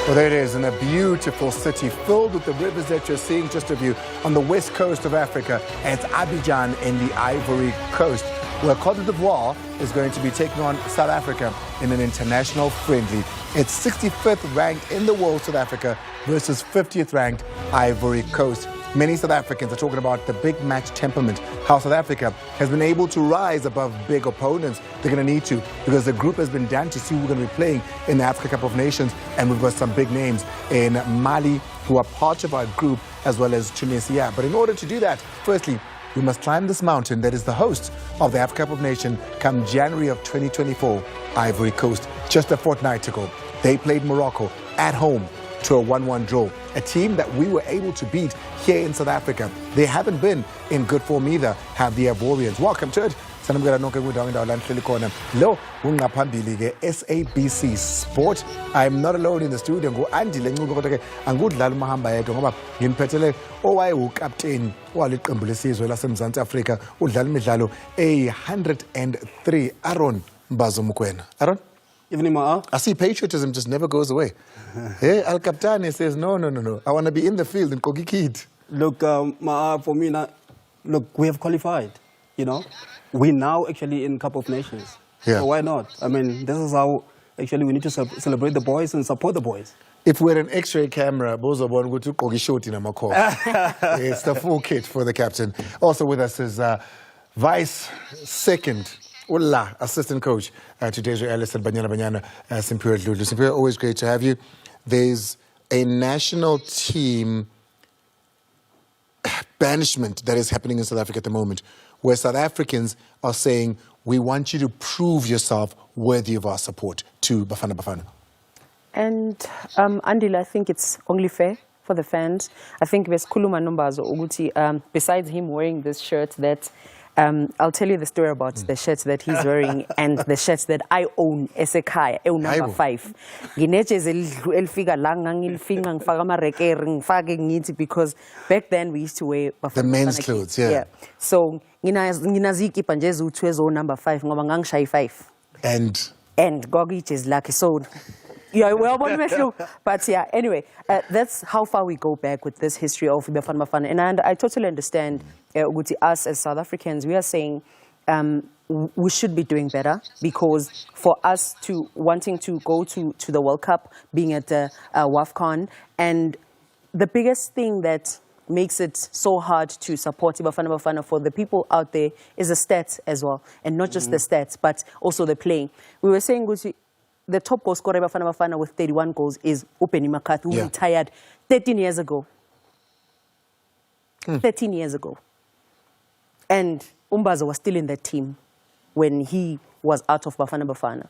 Well, there it is, in a beautiful city filled with the rivers that you're seeing just of you on the west coast of Africa. And it's Abidjan in the Ivory Coast, where Côte d'Ivoire is going to be taking on South Africa in an international friendly. It's 65th ranked in the world, South Africa, versus 50th ranked Ivory Coast. Many South Africans are talking about the big match temperament, how South Africa has been able to rise above big opponents. They're going to need to, because the group has been done to see who we're going to be playing in the Africa Cup of Nations. And we've got some big names in Mali who are part of our group, as well as Tunisia. But in order to do that, firstly, we must climb this mountain that is the host of the Africa Cup of Nations come January of 2024, Ivory Coast. Just a fortnight ago, they played Morocco at home to a 1-1 draw, a team that we were able to beat here in South Africa. They haven't been in good form either, have the Ivorians. Welcome to it. SABC Sport. I'm not alone in the studio. Captain Africa 103. Aaron Bazumukwena. Aaron? Evening, Ma. I see patriotism just never goes away. Hey, Al Capitani says, no. I want to be in the field in Kogi Kid. Look, Ma, for me, look, we have qualified, you know. We're now actually in Cup of Nations. Yeah. So why not? I mean, this is how actually we need to celebrate the boys and support the boys. If we're an X-ray camera, Bozobon go to Kogi shot in a call. It's the full kit for the captain. Also with us is Vice Second Assistant Coach to Deja Ellis and Banyana Simpura Lulu. Simpura, always great to have you. There's a national team banishment that is happening in South Africa at the moment, where South Africans are saying, we want you to prove yourself worthy of our support to Bafana Bafana. And Andile, I think it's only fair for the fans. I think there's Kuluma Numbazo Uguti, besides him wearing this shirt that I'll tell you the story about the shirts that he's wearing and the shirts that I own as a Kai, number 5. Because back then we used to wear the men's clothes, yeah. So number 5, 5. And Gogi is lucky. So yeah, well, but yeah, anyway, that's how far we go back with this history of Bafana Bafana. And I totally understand, us as South Africans, we are saying we should be doing better, because for us to wanting to go to the World Cup, being at the WAFCON, and the biggest thing that makes it so hard to support Bafana Bafana for the people out there is the stats as well. And not just the stats, but also the playing. We were saying, the top goal scorer Bafana Bafana with 31 goals is Upeni Makati, who retired 13 years ago. 13 years ago. And Umbazo was still in that team when he was out of Bafana Bafana.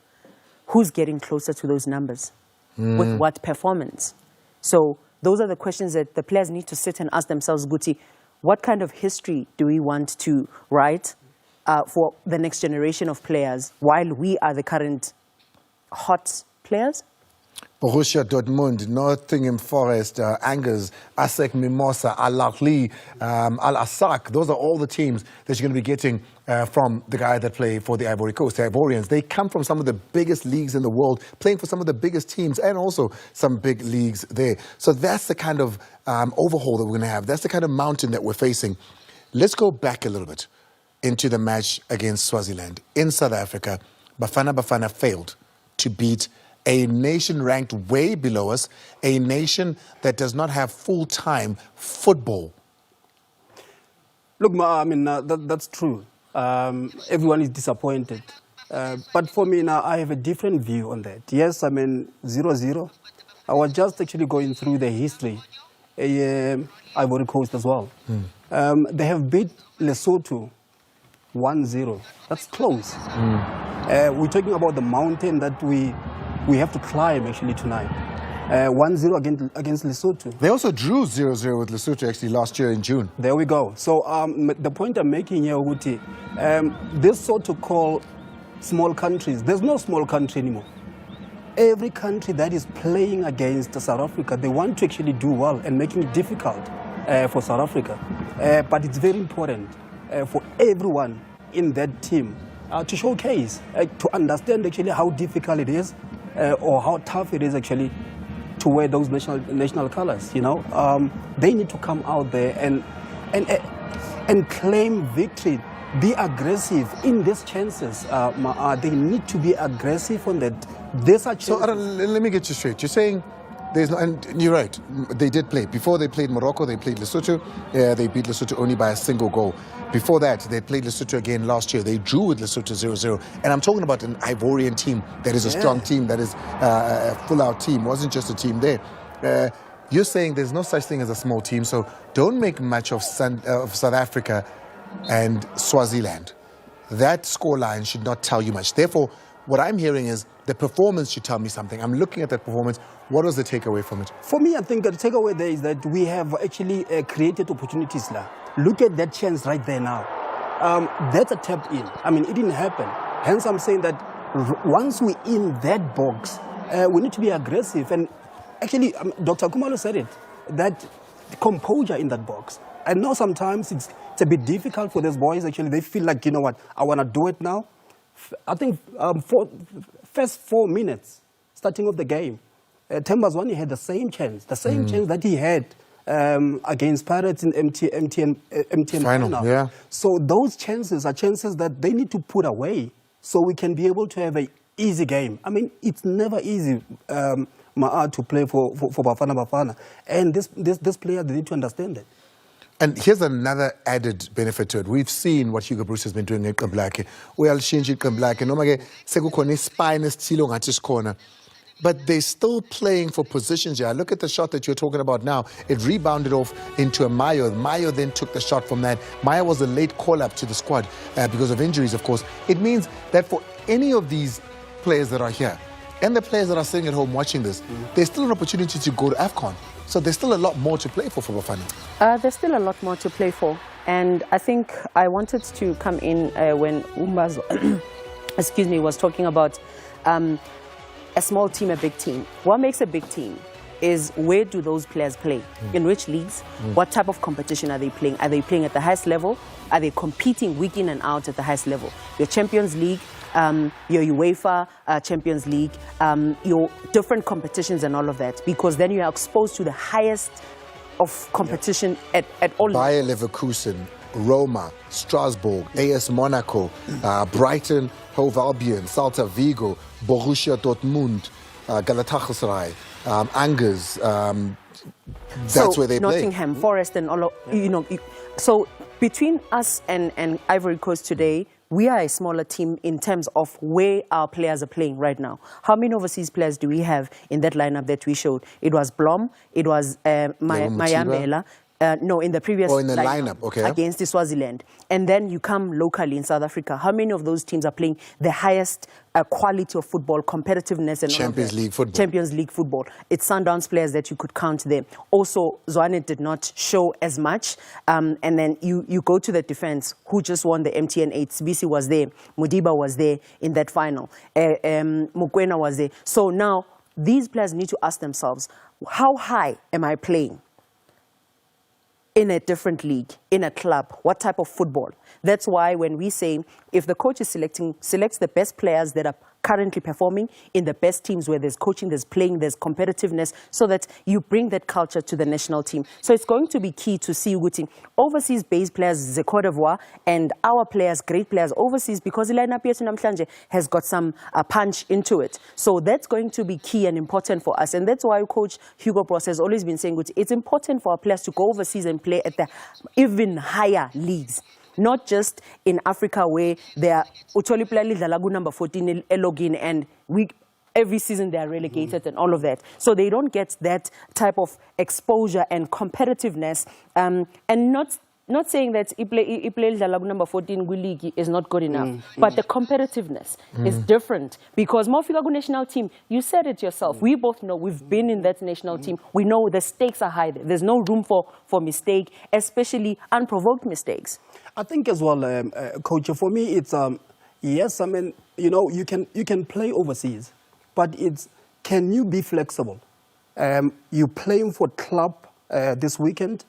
Who's getting closer to those numbers? With what performance? So those are the questions that the players need to sit and ask themselves, Guti, what kind of history do we want to write for the next generation of players while we are the current hot players? Borussia Dortmund, Nottingham Forest, Angers, ASEC Mimosa, Al-Ahly, Al-Asak. Those are all the teams that you're going to be getting from the guy that play for the Ivory Coast, the Ivorians. They come from some of the biggest leagues in the world, playing for some of the biggest teams and also some big leagues there. So that's the kind of overhaul that we're going to have. That's the kind of mountain that we're facing. Let's go back a little bit into the match against Swaziland. In South Africa, Bafana Bafana failed to beat a nation ranked way below us, a nation that does not have full-time football. Look, Ma, I mean, that's true. Everyone is disappointed. But for me now, I have a different view on that. Yes, I mean, 0-0. I was just actually going through the history, Ivory Coast as well. They have beat Lesotho 1-0. That's close. We're talking about the mountain that we have to climb actually tonight. 1-0 against Lesotho. They also drew 0-0 with Lesotho actually last year in June. There we go. So the point I'm making here, Uguti, this so-called small countries, there's no small country anymore. Every country that is playing against South Africa, they want to actually do well and making it difficult for South Africa. But it's very important for everyone in that team to showcase, to understand actually how difficult it is or how tough it is actually to wear those national colors. You know, they need to come out there and claim victory. Be aggressive in these chances. They need to be aggressive on that. These are chances. So let me get you straight. You're saying there's no, and you're right. They did play. Before they played Morocco, they played Lesotho. They beat Lesotho only by a single goal. Before that, they played Lesotho again last year. They drew with Lesotho 0-0. And I'm talking about an Ivorian team that is a strong team, that is a full-out team. It wasn't just a team there. You're saying there's no such thing as a small team, so don't make much of South Africa and Swaziland. That scoreline should not tell you much. Therefore, what I'm hearing is the performance should tell me something. I'm looking at that performance. What was the takeaway from it? For me, I think the takeaway there is that we have actually created opportunities now. Look at that chance right there now. That's a tap in. I mean, it didn't happen. Hence, I'm saying that once we're in that box, we need to be aggressive. And actually, Dr. Kumalo said it, that composure in that box. I know sometimes it's a bit difficult for those boys. Actually, they feel like, you know what, I want to do it now. I think first 4 minutes, starting of the game, Thembazwane had the same chance that he had against Pirates in MTN final. Yeah. So those chances are chances that they need to put away so we can be able to have an easy game. I mean, it's never easy to play for Bafana. And this player, they need to understand that. And here's another added benefit to it. We've seen what Hugo Bruce has been doing at Kamblake. Well, change it Kamblake. Nomage sekukone spine stilo ngatis corner. But they're still playing for positions here. Look at the shot that you're talking about now. It rebounded off into a Mayo. Mayo then took the shot from that. Mayo was a late call-up to the squad because of injuries, of course. It means that for any of these players that are here and the players that are sitting at home watching this, there's still an opportunity to go to AFCON. So there's still a lot more to play for Bafana. There's still a lot more to play for. And I think I wanted to come in when Umbaz was talking about a small team, a big team. What makes a big team is where do those players play? In which leagues? What type of competition are they playing? Are they playing at the highest level? Are they competing week in and out at the highest level? Your Champions League, your UEFA Champions League, your different competitions and all of that, because then you are exposed to the highest of competition at all levels. Bayer Leverkusen, Roma, Strasbourg, AS Monaco, Brighton, Hove Albion, Celta Vigo, Borussia Dortmund, Galatasaray, Angers. That's where they play. Nottingham Forest and all of, you know. So between us and Ivory Coast today, we are a smaller team in terms of where our players are playing right now. How many overseas players do we have in that lineup that we showed? It was Blom, it was Mayambela. No, in the previous lineup, okay. Against the Swaziland. And then you come locally in South Africa. How many of those teams are playing the highest quality of football, competitiveness and Champions League football? Champions League football. It's Sundowns players that you could count there. Also, Zwane did not show as much. And then you go to the defense, who just won the MTN 8. Sibisi was there. Mudiba was there in that final. Mukwena was there. So now, these players need to ask themselves, how high am I playing? In a different league, in a club, what type of football? That's why when we say, if the coach is selects the best players that are currently performing in the best teams where there's coaching, there's playing, there's competitiveness, so that you bring that culture to the national team. So it's going to be key to see overseas-based players, the Cote d'Ivoire, and our players, great players overseas, because the lineup here Namhlanje has got some punch into it. So that's going to be key and important for us. And that's why Coach Hugo Bross has always been saying it's important for our players to go overseas and play at the even higher leagues. Not just in Africa where they are number 14 login and every season they are relegated and all of that. So they don't get that type of exposure and competitiveness, and not saying that Iplay number 14 league is not good enough, but the competitiveness is different, because Mofigagu national team, you said it yourself, we both know, we've been in that national team, we know the stakes are high, there's no room for mistake, especially unprovoked mistakes. I think as well, Coach, for me, it's, yes, I mean, you know, you can play overseas, but it's, can you be flexible? You're playing for club this weekend,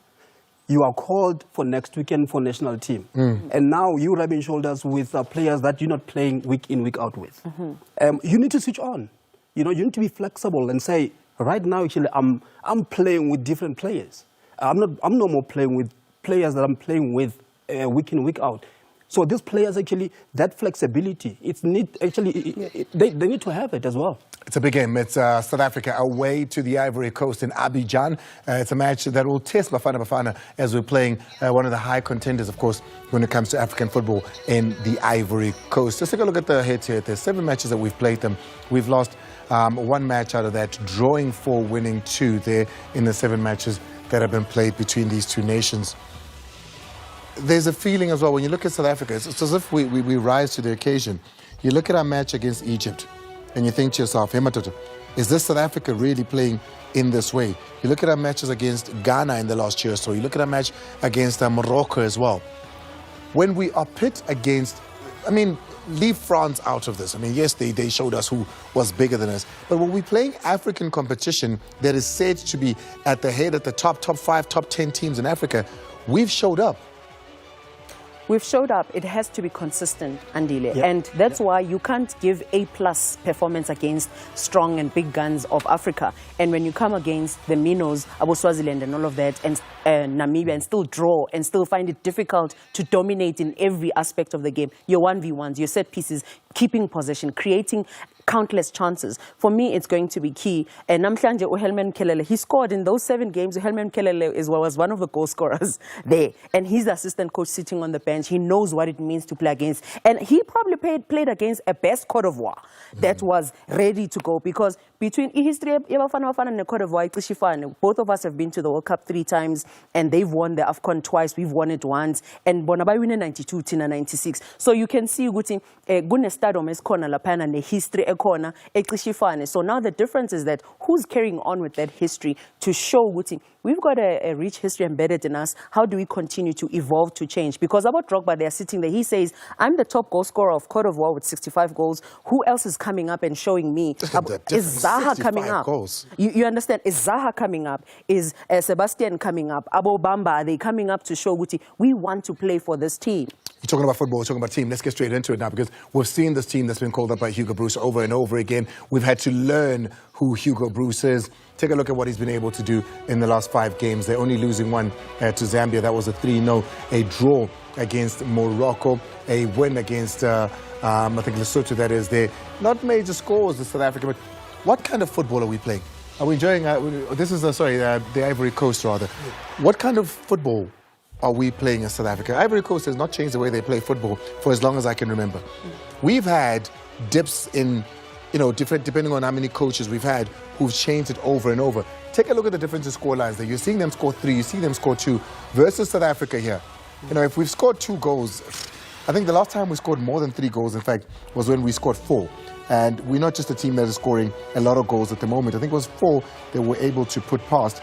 you are called for next weekend for national team. And now you're rubbing shoulders with players that you're not playing week in, week out with. You need to switch on. You know, you need to be flexible and say, Right now, actually, I'm playing with different players. I'm no more playing with players that I'm playing with week in, week out. So these players actually, that flexibility, they need to have it as well. It's a big game. It's South Africa away to the Ivory Coast in Abidjan. It's a match that will test Bafana Bafana as we're playing one of the high contenders, of course, when it comes to African football in the Ivory Coast. Just take a look at the head-to-head. There's 7 matches that we've played them. We've lost 1 match out of that, drawing 4, winning 2 there in the 7 matches that have been played between these two nations. There's a feeling as well, when you look at South Africa, it's as if we rise to the occasion. You look at our match against Egypt, and you think to yourself, hey, Matoto, is this South Africa really playing in this way? You look at our matches against Ghana in the last year or so. You look at our match against Morocco as well. When we are pit against, I mean, leave France out of this. I mean, yes, they showed us who was bigger than us. But when we're playing African competition that is said to be at the head, at the top 5, top 10 teams in Africa, we've showed up. We've showed up. It has to be consistent, Andile. Yep. And that's why you can't give A+ performance against strong and big guns of Africa. And when you come against the Minos, Abu Swaziland and all of that, and Namibia, and still draw and still find it difficult to dominate in every aspect of the game, your 1v1s, your set pieces, keeping possession, creating countless chances. For me, it's going to be key. And Namhlanje Uhelman Kelele, he scored in those 7 games. Uhelman Kelele was one of the goal scorers there. And he's the assistant coach sitting on the bench. He knows what it means to play against. And he probably played against a best Cote d'Ivoire that was ready to go. Because between history and Cote d'Ivoire, both of us have been to the World Cup 3 times, and they've won the AFCON twice. We've won it once. And Bonabai win in 92, Tina 96. So you can see Guti Gunestadom is corner lapana and the history corner. So now the difference is that who's carrying on with that history to show Guti we've got a rich history embedded in us. How do we continue to evolve, to change? Because about Drogba, they're sitting there. He says, I'm the top goal scorer of Cote d'Ivoire with 65 goals. Who else is coming up and showing me? Is Zaha coming up? You understand? Is Zaha coming up? Is Sebastian coming up? Abo Bamba, are they coming up to show Guti we want to play for this team? You're talking about football, you're talking about team. Let's get straight into it now, because we've seen this team that's been called up by Hugo Broos over and over again. We've had to learn who Hugo Broos is. Take a look at what he's been able to do in the last 5 games. They're only losing 1 to Zambia. That was a 3-0. A draw against Morocco. A win against, I think, Lesotho, that is. They're not major scores, the South Africa, but what kind of football are we playing? Are we enjoying, the Ivory Coast, rather. What kind of football are we playing in South Africa? Ivory Coast has not changed the way they play football for as long as I can remember. We've had dips in, different, depending on how many coaches we've had who've changed it over and over. Take a look at the difference in score lines there. You're seeing them score 3, you see them score 2 versus South Africa here. If we've scored 2 goals, I think the last time we scored more than 3 goals, in fact, was when we scored 4. And we're not just a team that is scoring a lot of goals at the moment. I think it was 4 that were able to put past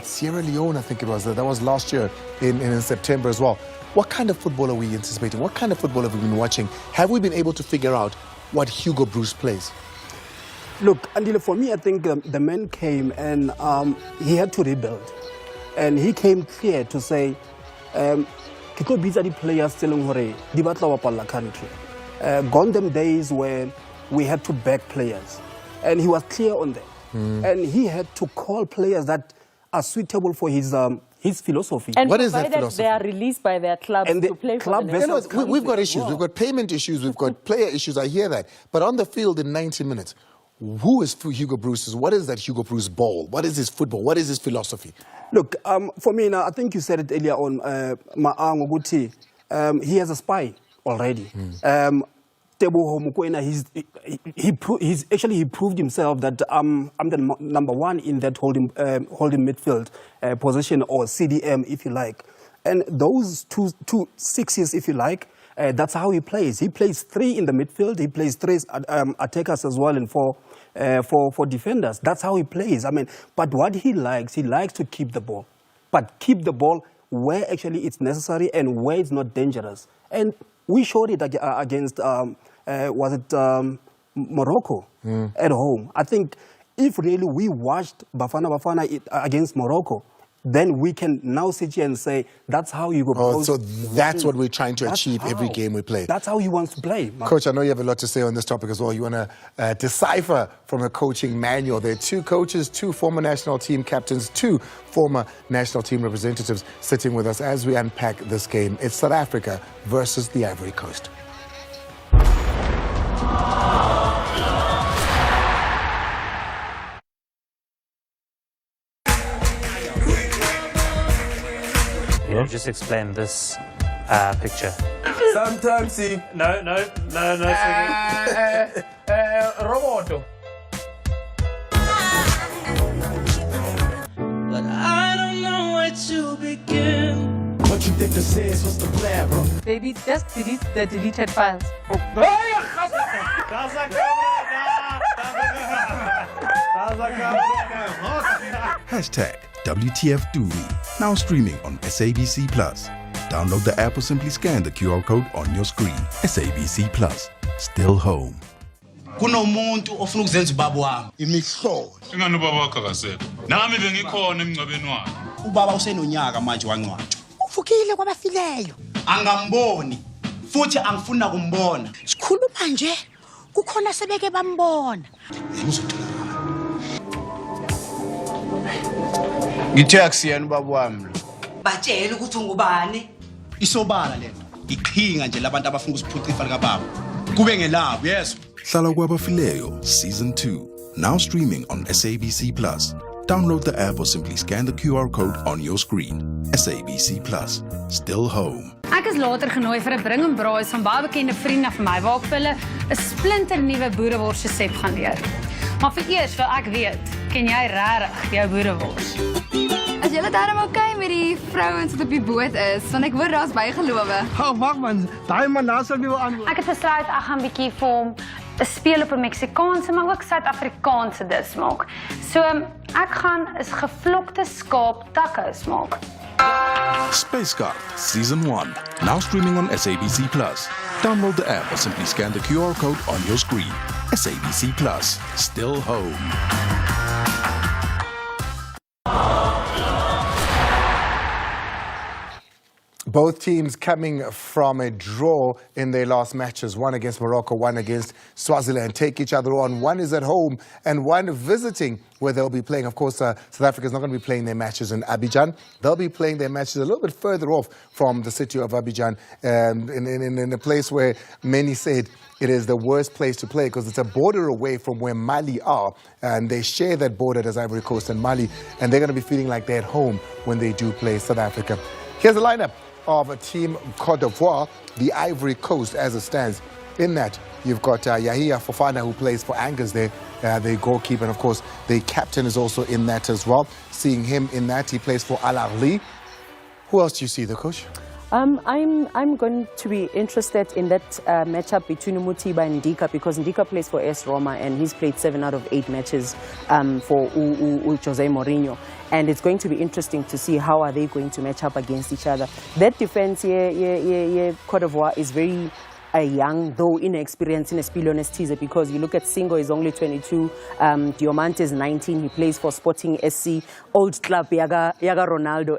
Sierra Leone, I think it was. That was last year in September as well. What kind of football are we anticipating? What kind of football have we been watching? Have we been able to figure out what Hugo Broos plays? Look, Andile, for me, I think the man came and he had to rebuild. And he came clear to say, Kiko beats the players telling hore, di batla wapala country. Gone them days when we had to back players. And he was clear on that. And he had to call players that are suitable for his philosophy. And what is that philosophy? They are released by their clubs and to play for the we've got issues. We've got payment issues. We've got player issues. I hear that. But on the field in 90 minutes, who is Hugo Broos? What is that Hugo Broos ball? What is his football? What is his philosophy? Look, for me now, I think you said it earlier on, he has a spy already. Teboho Mokoena, he proved himself that I'm the number 1 in that holding midfield position, or CDM, if you like. And those two sixes, if you like, that's how he plays. He plays 3 in the midfield. He plays 3 attackers as well, and 4 defenders. That's how he plays. I mean, but what he likes to keep the ball, but keep the ball where actually it's necessary and where it's not dangerous. And we showed it against, Morocco at home. I think if really we watched Bafana against Morocco, then we can now sit here and say, that's how you go. Oh, so that's what we're trying to achieve every game we play. That's how he wants to play. Coach, I know you have a lot to say on this topic as well. You want to decipher from a coaching manual. There are 2 coaches, 2 former national team captains, 2 former national team representatives sitting with us as we unpack this game. It's South Africa versus the Ivory Coast. Just explain this picture. Sometimes he... No. Roboto. But I don't know where to begin. What you think this is? What's the plan, bro? Baby, just delete the deleted files. Hashtag WTF Duri, now streaming on SABC Plus. Download the app or simply scan the QR code on your screen. SABC Plus, still home. Kunomuntu ofuna ukuzenza ubaba wami imihlolo ingani ubaba wakho akasekho nami bengikhona emngcwabeni wakhe ubaba usenonyaka manje wangcwatshwa uvukile kwabafileyo angamboni futhi angifuni ukumbona sikhuluma nje kukhona sebeke bambona ngithe akusiyena ubaba wami lo Batshela ukuthi ungubani. isobala lento iqhinga nje labantu abafuna ukusiphuca ifa lika baba kube ngelabo yes Hlala kwabafileyo Season 2, now streaming on SABC Plus. Download the app or simply scan the QR code on your screen. SABC Plus, still home. Ek is later genooi vir 'n bring en braai van baie bekende vriende van my waar ek vir hulle 'n splinternuwe boerewors resep gaan leer. Maar vir eers wil ek weet, ken jy regtig jou boerewors? As julle daarom okay met die vrouens wat op die boot is, want ek hoor daar's bygelowe. Oh, wag man. Daai man daar sal nie wil antwoord. Ek het besluit ek gaan 'n bietjie vir hom 'n speel op 'n Meksikaanse maar ook Suid-Afrikaanse dis maak. So ek gaan is gevlokte skaap tacos maak. Space Card Season 1, now streaming on SABC Plus. Download the app or simply scan the QR code on your screen. SABC Plus, still home. Both teams coming from a draw in their last matches, one against Morocco, one against Swaziland, take each other on. One is at home and one visiting where they'll be playing. Of course, South Africa is not going to be playing their matches in Abidjan. They'll be playing their matches a little bit further off from the city of Abidjan, in a place where many said it is the worst place to play because it's a border away from where Mali are, and they share that border as Ivory Coast and Mali, and they're going to be feeling like they're at home when they do play South Africa. Here's the lineup of a team Côte d'Ivoire, the Ivory Coast as it stands. In that, you've got Yahia Fofana, who plays for Angers there, the goalkeeper, and of course, the captain is also in that as well. Seeing him in that, he plays for Al Ahly. Who else do you see, the coach? I'm going to be interested in that matchup between Mutiba and Ndika because Ndika plays for AS Roma and he's played 7 out of 8 matches for Jose Mourinho. And it's going to be interesting to see how are they going to match up against each other. That defense here, Côte d'Ivoire is very young, though inexperienced in a honest teaser because you look at Singo is only 22, Diomante is 19, he plays for Sporting SC, old club Yaga Ronaldo,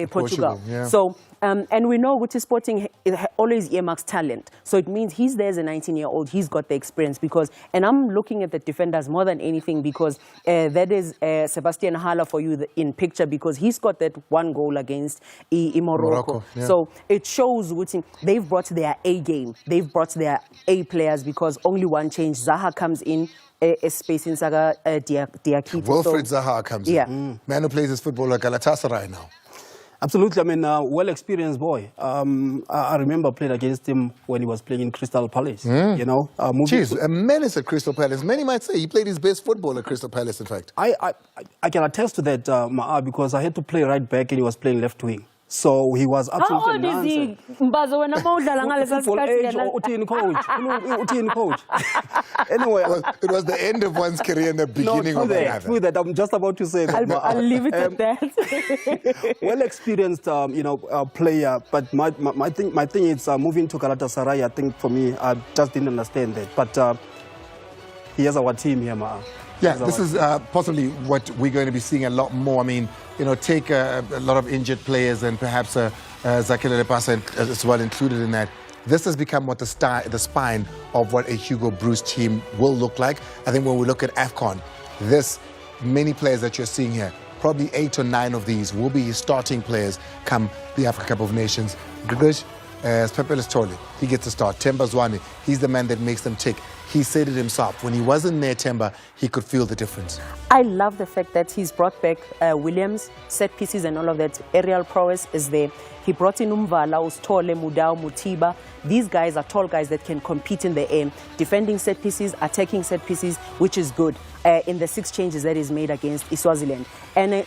Portugal. Yeah. So, and we know Guti Sporting always earmarks talent. So it means he's there as a 19-year-old, he's got the experience because, and I'm looking at the defenders more than anything because that is Sebastian Haller for you in picture because he's got that one goal against Morocco. Yeah. So it shows Guti, they've brought their A game, they've brought their A players because only one change, Zaha comes in, space in Saga Diakite. Wilfried Zaha comes in. Man who plays his football at Galatasaray now. Absolutely. I mean, well-experienced boy. I remember playing against him when he was playing in Crystal Palace. You know, Jeez, a menace at Crystal Palace. Many might say he played his best football at Crystal Palace, in fact. I can attest to that, Ma'a, because I had to play right back and he was playing left wing. So he was absolutely How old is he? Mbazo when I'm older, football age or utin coach. Anyway, well, it was the end of one's career and the beginning of another. True that. I'm just about to say that. I'll leave it at that. Well experienced, player. But my thing is moving to Galatasaray. I think for me, I just didn't understand that. But he has our team here, Ma. Yeah, this is possibly what we're going to be seeing a lot more. I mean, you know, take a lot of injured players and perhaps Zakile Lepasa as well included in that. This has become what the spine of what a Hugo Bruce team will look like. I think when we look at AFCON, many players that you're seeing here, probably 8 or 9 of these will be starting players come the Africa Cup of Nations. Gugush, Pepele Stole, he gets a start. Temba Zwane, he's the man that makes them tick. He said it himself. When he wasn't there, Temba, he could feel the difference. I love the fact that he's brought back Williams, set pieces and all of that. Aerial prowess is there. He brought in Umvala, Ustole, Mudau, Mutiba. These guys are tall guys that can compete in the air, defending set pieces, attacking set pieces, which is good in the 6 changes that is made against Swaziland. And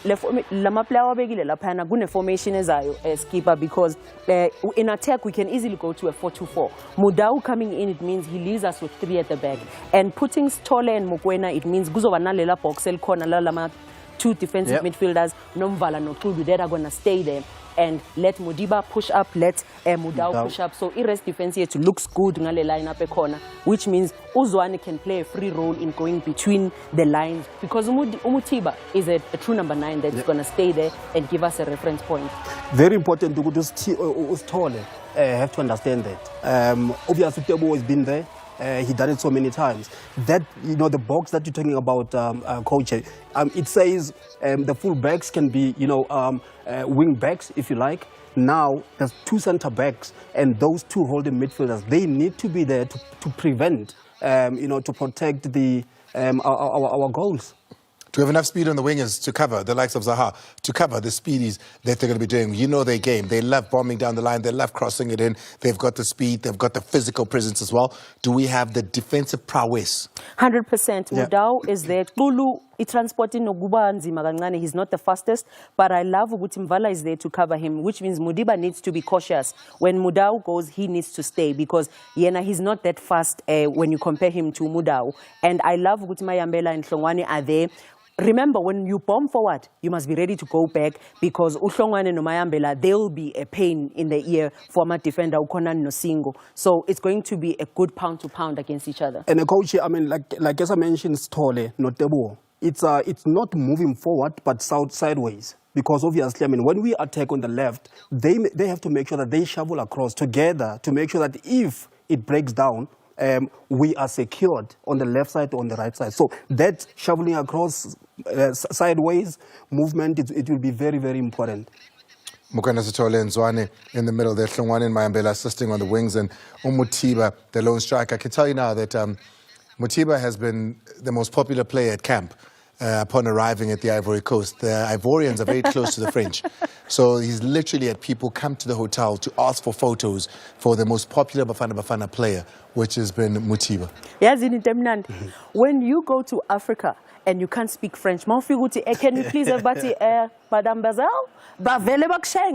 Lama player formation as keeper because in attack we can easily go to a 4-2-4. Mudau coming in, it means he leaves us with 3 at the back. And putting Stole and Mokwena, it means Guzovanala Boxel Corner Lama, 2 defensive midfielders, Nomvala no Tudu, that are gonna stay there. And let Modiba push up, let Mudau push up. So Ires defense here looks good ngale line up a corner, which means Uzwane can play a free role in going between the lines because Umutiba is a true number 9 that's going to stay there and give us a reference point. Very important to go to Ustole. Have to understand that. Obviously, Tebo has been there. He done it so many times. That, you know, the box that you're talking about, coach, it says the full backs can be, you know, wing backs, if you like. Now, there's 2 center backs, and those 2 holding midfielders, they need to be there to prevent, you know, to protect the our goals. To have enough speed on the wingers to cover the likes of Zaha, to cover the speedies that they're going to be doing. You know their game. They love bombing down the line. They love crossing it in. They've got the speed. They've got the physical presence as well. Do we have the defensive prowess? 100%. Yeah. Mudau is there. Lulu, transporting Noguba and Zimagangane. He's not the fastest, but I love Mvala is there to cover him, which means Mudiba needs to be cautious. When Mudau goes, he needs to stay because Yena, he's not that fast when you compare him to Mudau. And I love Mayambela and Hlongwane are there. Remember, when you bomb forward, you must be ready to go back because Uhlongwane and Mayambela, they'll be a pain in the ear for my defender Ukonan Nosingo. So it's going to be a good pound to pound against each other. And the coach, I mean, like as I mentioned, Stole, not Tebo. It's not moving forward, but sideways. Because obviously, I mean, when we attack on the left, they have to make sure that they shovel across together to make sure that if it breaks down, we are secured on the left side or on the right side. So that shoveling across sideways movement, it will be very, very important. Mukana Sitole and Zwane in the middle there, Hlongwane and Mayambela assisting on the wings, and Mutiba, the lone striker. I can tell you now that Mutiba has been the most popular player at camp upon arriving at the Ivory Coast. The Ivorians are very close to the French. So he's literally had people come to the hotel to ask for photos for the most popular Bafana player, which has been Mutiba. Yes, in Temnand. When you go to Africa and you can't speak French, can you please everybody, Madame Bazal?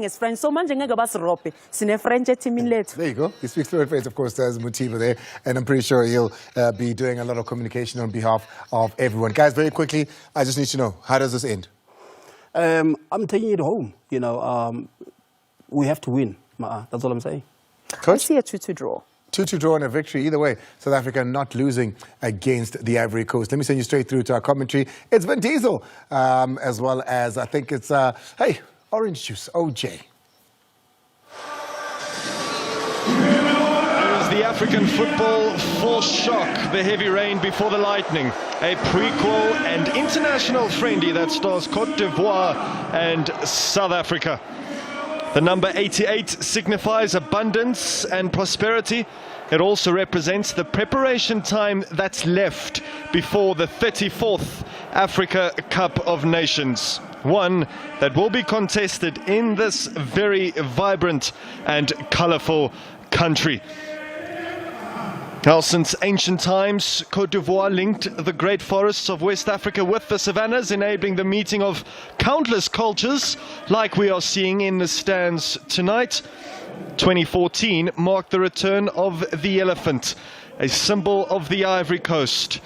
Is French. So much French There you go. He speaks fluent French, of course, there's Mutiba there, and I'm pretty sure he'll be doing a lot of communication on behalf of everyone. Guys, very quickly, I just need to know, how does this end? I'm taking it home. You know, we have to win. That's all I'm saying. Coach? I see a 2-2 draw. 2-2 draw and a victory. Either way, South Africa not losing against the Ivory Coast. Let me send you straight through to our commentary. It's Vin Diesel, as well as, I think it's, hey, Orange Juice, OJ. The African football full shock, the heavy rain before the lightning, a prequel and international friendly that stars Cote d'Ivoire and South Africa. The number 88 signifies abundance and prosperity. It also represents the preparation time that's left before the 34th Africa Cup of Nations, one that will be contested in this very vibrant and colorful country. Now, since ancient times, Cote d'Ivoire linked the great forests of West Africa with the savannas, enabling the meeting of countless cultures, like we are seeing in the stands tonight. 2014 marked the return of the elephant, a symbol of the Ivory Coast,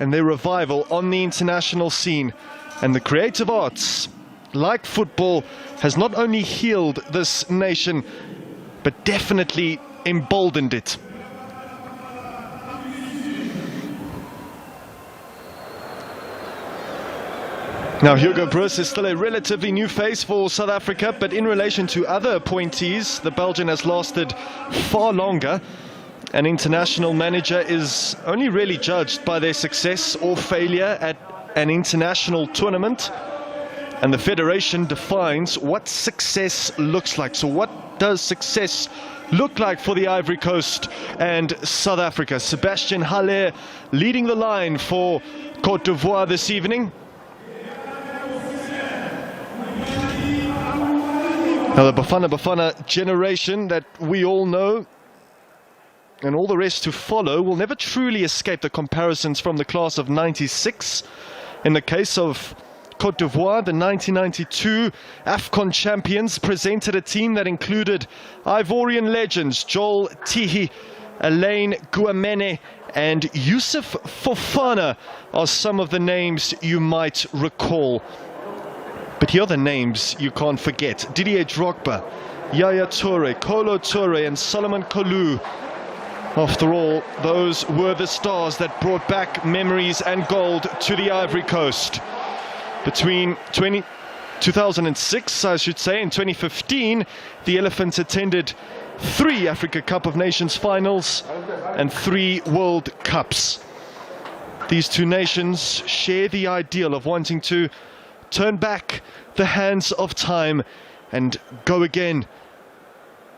and their revival on the international scene. And the creative arts, like football, has not only healed this nation, but definitely emboldened it. Now, Hugo Broos is still a relatively new face for South Africa, but in relation to other appointees, the Belgian has lasted far longer. An international manager is only really judged by their success or failure at an international tournament, and the federation defines what success looks like. So what does success look like for the Ivory Coast and South Africa? Sebastian Haller leading the line for Côte d'Ivoire this evening. Now, the Bafana generation that we all know and all the rest to follow will never truly escape the comparisons from the class of '96. In the case of Côte d'Ivoire, the 1992 AFCON champions presented a team that included Ivorian legends Joel Tihi, Alain Guamene and Youssef Fofana are some of the names you might recall. But here are the names you can't forget: Didier Drogba, Yaya Toure, Kolo Toure and Solomon Kalou. After all, those were the stars that brought back memories and gold to the Ivory Coast. Between 2006, I should say, and 2015, the Elephants attended 3 Africa Cup of Nations finals and 3 World Cups. These 2 nations share the ideal of wanting to turn back the hands of time and go again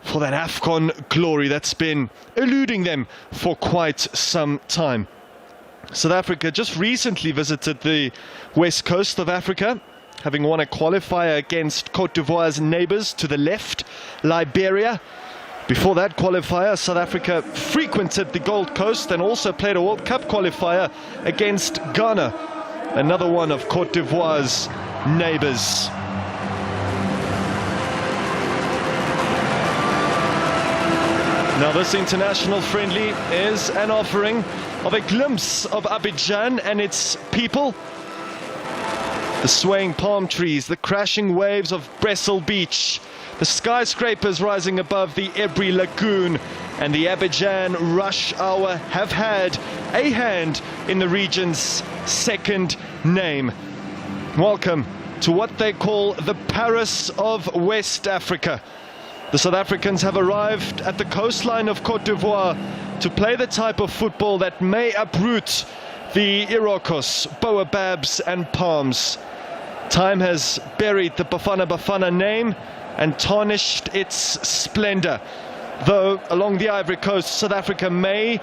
for that AFCON glory that's been eluding them for quite some time. South Africa just recently visited the west coast of Africa, having won a qualifier against Côte d'Ivoire's neighbours to the left, Liberia. Before that qualifier, South Africa frequented the Gold Coast and also played a World Cup qualifier against Ghana, another one of Côte d'Ivoire's neighbours. Now, this international friendly is an offering of a glimpse of Abidjan and its people. The swaying palm trees, the crashing waves of Bressel Beach, the skyscrapers rising above the Ebri Lagoon, and the Abidjan rush hour have had a hand in the region's second name. Welcome to what they call the Paris of West Africa. The South Africans have arrived at the coastline of Côte d'Ivoire to play the type of football that may uproot the Irokos, baobabs and palms. Time has buried the Bafana name and tarnished its splendor. Though along the Ivory Coast, South Africa may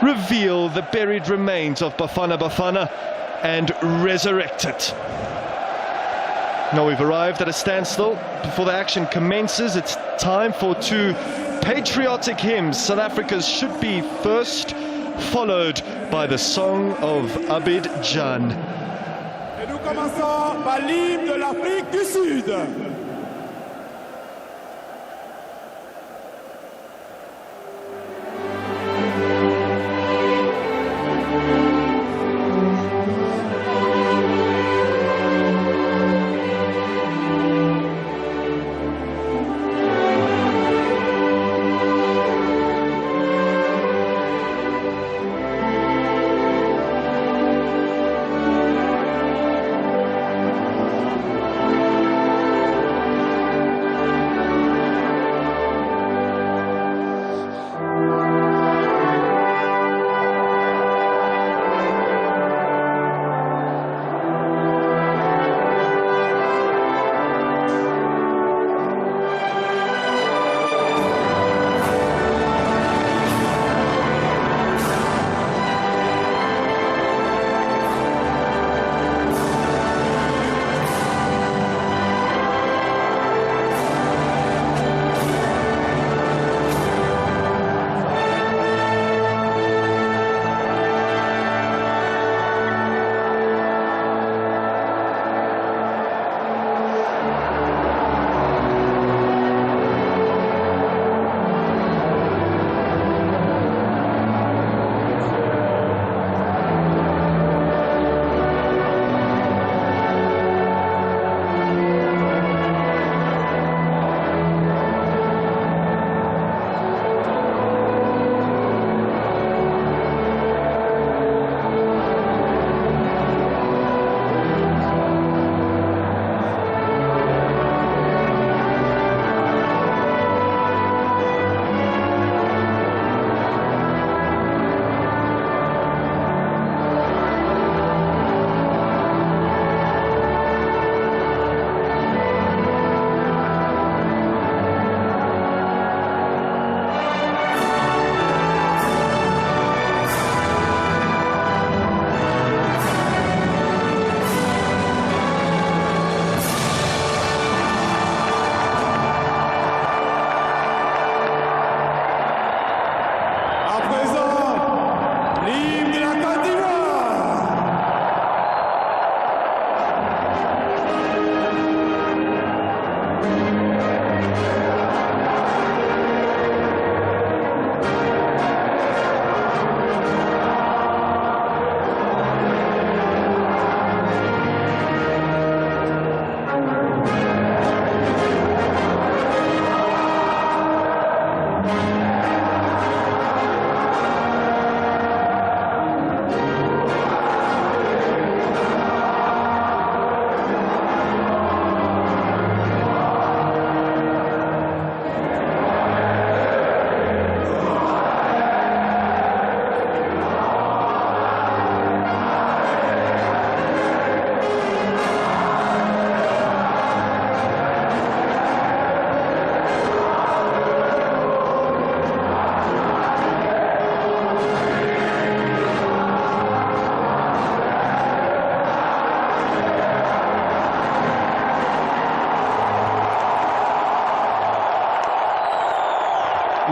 reveal the buried remains of Bafana and resurrect it. Now we've arrived at a standstill. Before the action commences, it's time for 2 patriotic hymns. South Africa's should be first, followed by the Song of Abidjan. Et nous commençons par l'hymne de l'Afrique du Sud.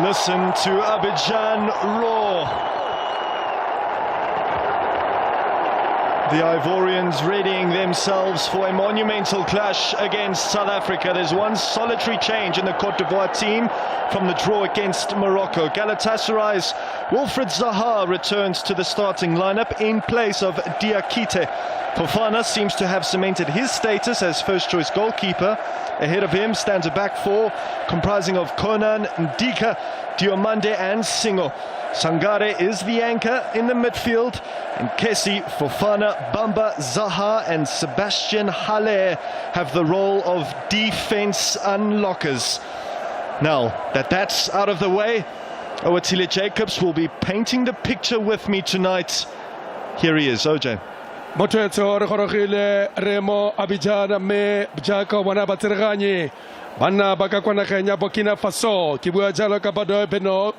Listen to Abidjan roar. The Ivorians readying themselves for a monumental clash against South Africa. There's one solitary change in the Cote d'Ivoire team from the draw against Morocco. Galatasaray's Wilfried Zaha returns to the starting lineup in place of Diakite. Fofana seems to have cemented his status as first-choice goalkeeper. Ahead of him stands a back four comprising of Conan, Ndika, Diomande and Singo. Sangare is the anchor in the midfield, and Kessie, Fofana, Bamba, Zaha and Sebastian Haller have the role of defense unlockers. Now that that's out of the way, Owatile Jacobs will be painting the picture with me tonight. Here he is, OJ. Motwetso re gorogile Remo Abidjan me Bjaka wana batsirganye bana ba ka kwana kenya Burkina Faso ke bua jalo ka bado beno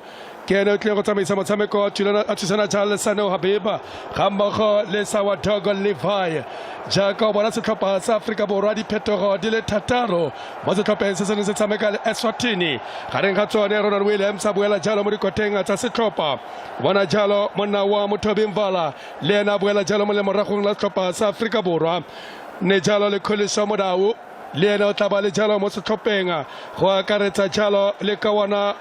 ke no tle go tsamaisa motshameko a tsena jalo Sano Habiba ga mmogo le Sawa Dogo Levi jaaka bona setlhopha sa Afrika Borwa diphetogo di le thataro mo setlhopheng se se se tshameka le Eswatini gareng ga tsone Ronald Williams a buela jalo mo dikoteng tsa setlhopha bona jalo monna wa Mothobi Mvala le ena buela jalo mo le moragong la setlhopha sa Afrika Borwa ne jalo le Kholiso Modau le ena o tla ba le jalo mo setlhopheng go akaretsa jalo le kawana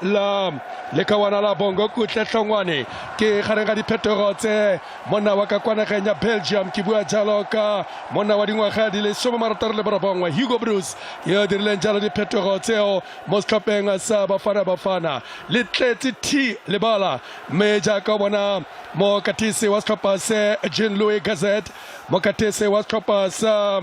la Bongo Kutle Hlongwane ke gareng ga diphetogo tse monna wa ka kwanageng ya Belgium ke bua jalo ka monna wa dingwaga di le 69 Hugo Bruce yo dirileng jalo diphetogo tseo mo setlhopheng sa Bafana le tletse T lebala me jaaka bona mo katisi wa setlhopha se Jean-Louis Gazette mo katisi wa setlhopha sa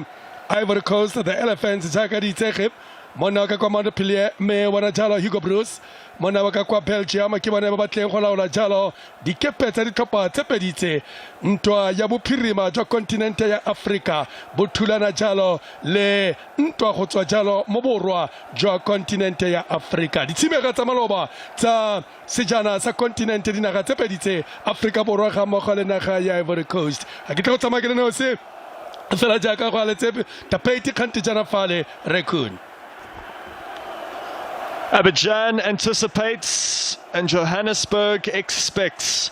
Ivory Coast, the Elephants, Jacadi Techip, Monaka Command Pilier, me wana jalo Hugo Bruce, Monaka kwa Belgium, Kimane Batle Hola Jalo, di Kepeta di Topa, Tepedite, Mtoa Yabu Pirima, jo continente ya Afrika, Butulana Jalo, le Mtoa Hotwa Jalo, Moborwa, jo continente ya Afrika. Di Timega Tamaloba, ta Sejana, sa continente di Naga Tepedite, Afrika Borwa, Mokole Naga ya Ivory Coast. Akita Tamagano se. Abidjan anticipates and Johannesburg expects.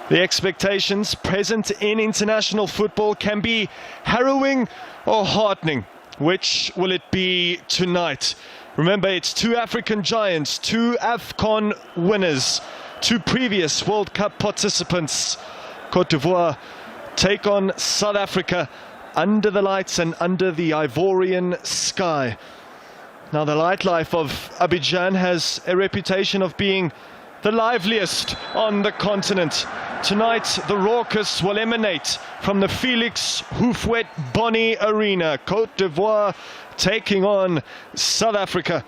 The expectations present in international football can be harrowing or heartening. Which will it be tonight? Remember, it's two African giants, two AFCON winners, two previous World Cup participants. Cote d'Ivoire take on South Africa under the lights and under the Ivorian sky. Now, the nightlife of Abidjan has a reputation of being the liveliest on the continent. Tonight, the raucous will emanate from the Felix Houphouët-Boigny Arena. Cote d'Ivoire taking on South Africa.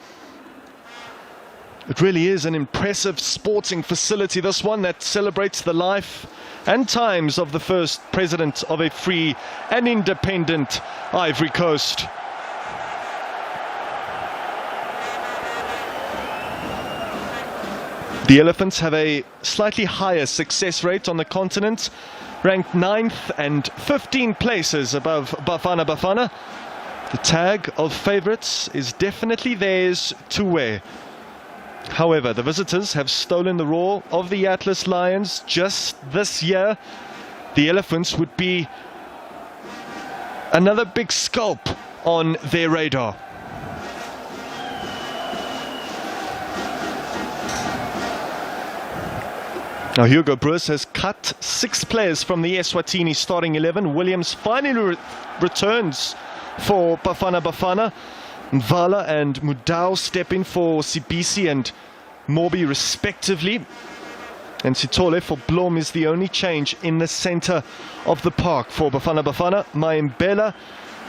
It really is an impressive sporting facility, this one, that celebrates the life and times of the first president of a free and independent Ivory Coast. The Elephants have a slightly higher success rate on the continent, ranked 9th and 15 places above Bafana Bafana. The tag of favourites is definitely theirs to wear. However, the visitors have stolen the roar of the Atlas Lions just this year. The Elephants would be another big scalp on their radar. Now, Hugo Bruce has cut 6 players from the Eswatini starting 11. Williams finally returns for Bafana Bafana. Mvala and Mudau step in for Sibisi and Morbi respectively. And Sitole for Blom is the only change in the centre of the park for Bafana Bafana. Mayembela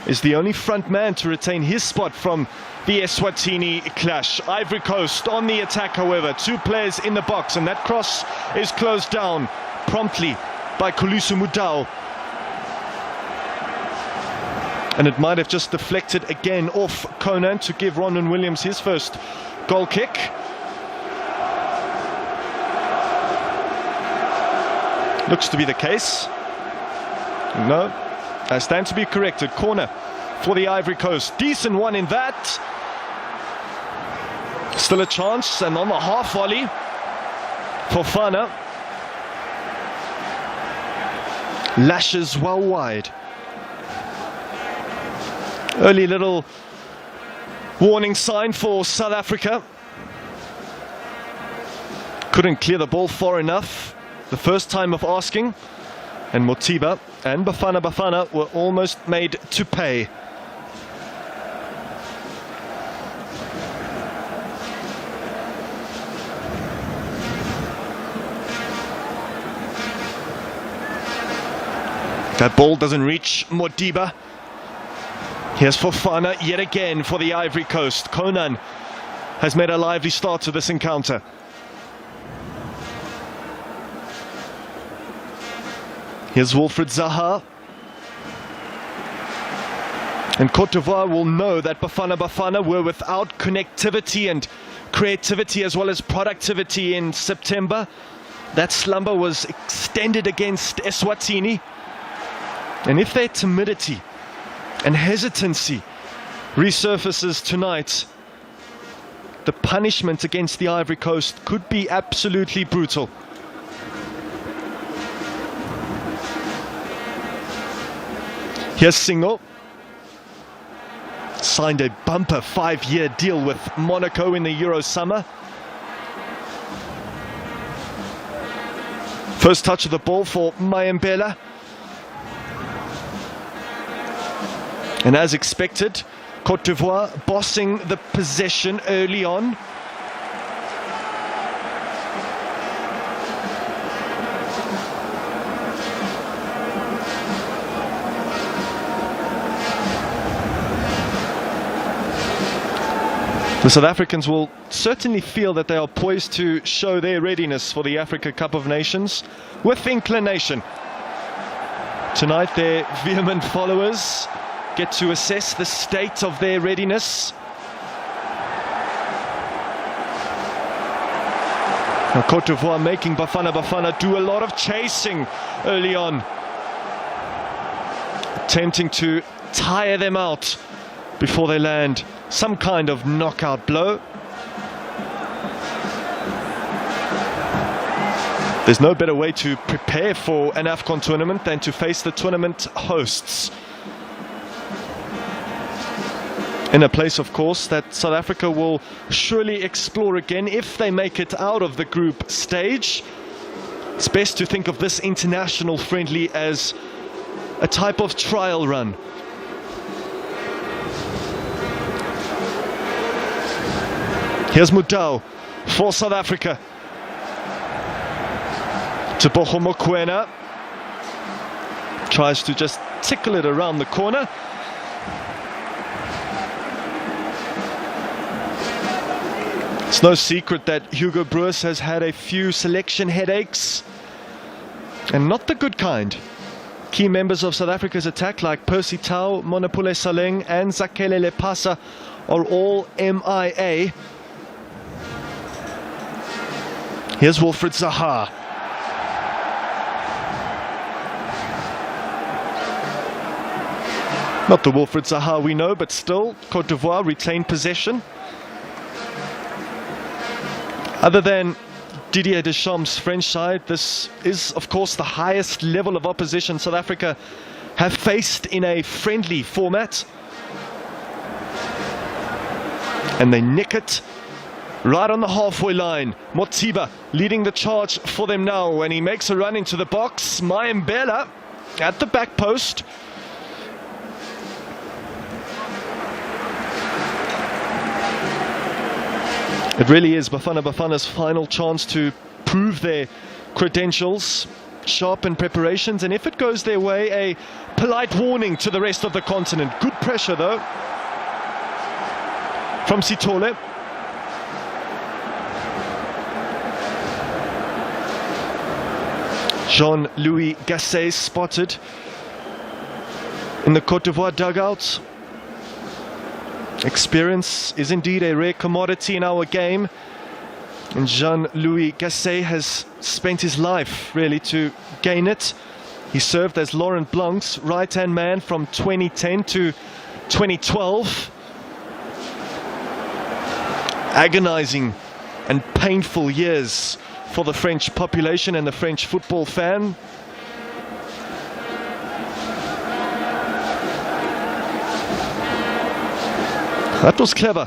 is the only front man to retain his spot from the Eswatini clash. Ivory Coast on the attack, however. 2 players in the box, and that cross is closed down promptly by Kholiso Mudau. And it might have just deflected again off Conan to give Ronan Williams his first goal kick. Looks to be the case. No, I stand to be corrected. Corner for the Ivory Coast. Decent one in that. Still a chance, and on the half volley, Fofana lashes well wide. Early little warning sign for South Africa. Couldn't clear the ball far enough the first time of asking, and Mothiba and Bafana were almost made to pay. That ball doesn't reach Mothiba. Here's Fofana yet again for the Ivory Coast. Conan has made a lively start to this encounter. Here's Wilfried Zaha. And Cote d'Ivoire will know that Bafana were without connectivity and creativity as well as productivity in September. That slumber was extended against Eswatini. And if their timidity and hesitancy resurfaces tonight, the punishment against the Ivory Coast could be absolutely brutal. Here's Singo. Signed a bumper 5-year deal with Monaco in the Euro summer. First touch of the ball for Mayembela. And as expected, Cote d'Ivoire bossing the possession early on. The South Africans will certainly feel that they are poised to show their readiness for the Africa Cup of Nations with inclination. Tonight, their vehement followers get to assess the state of their readiness. Now, Cote d'Ivoire making Bafana do a lot of chasing early on, attempting to tire them out before they land some kind of knockout blow. There's no better way to prepare for an AFCON tournament than to face the tournament hosts. In a place, of course, that South Africa will surely explore again if they make it out of the group stage. It's best to think of this international friendly as a type of trial run. Here's Mudau for South Africa. Tebogo Mokoena tries to just tickle it around the corner. It's no secret that Hugo Broos has had a few selection headaches, and not the good kind. Key members of South Africa's attack like Percy Tau, Monapule Saleng and Zakele Lepasa are all MIA. Here's Wilfried Zaha. Not the Wilfried Zaha we know, but still, Cote d'Ivoire retained possession. Other than Didier Deschamps' French side, this is, of course, the highest level of opposition South Africa have faced in a friendly format. And they nick it right on the halfway line. Mothiba leading the charge for them now, and he makes a run into the box. Mayembela at the back post. It really is Bafana's final chance to prove their credentials, sharpen preparations, and if it goes their way, a polite warning to the rest of the continent. Good pressure though from Sithole. Jean-Louis Gasset spotted in the Cote d'Ivoire dugout. Experience is indeed a rare commodity in our game, and Jean-Louis Gasset has spent his life really to gain it. He served as Laurent Blanc's right-hand man from 2010 to 2012. agonizing and painful years for the French population and the French football fan. That was clever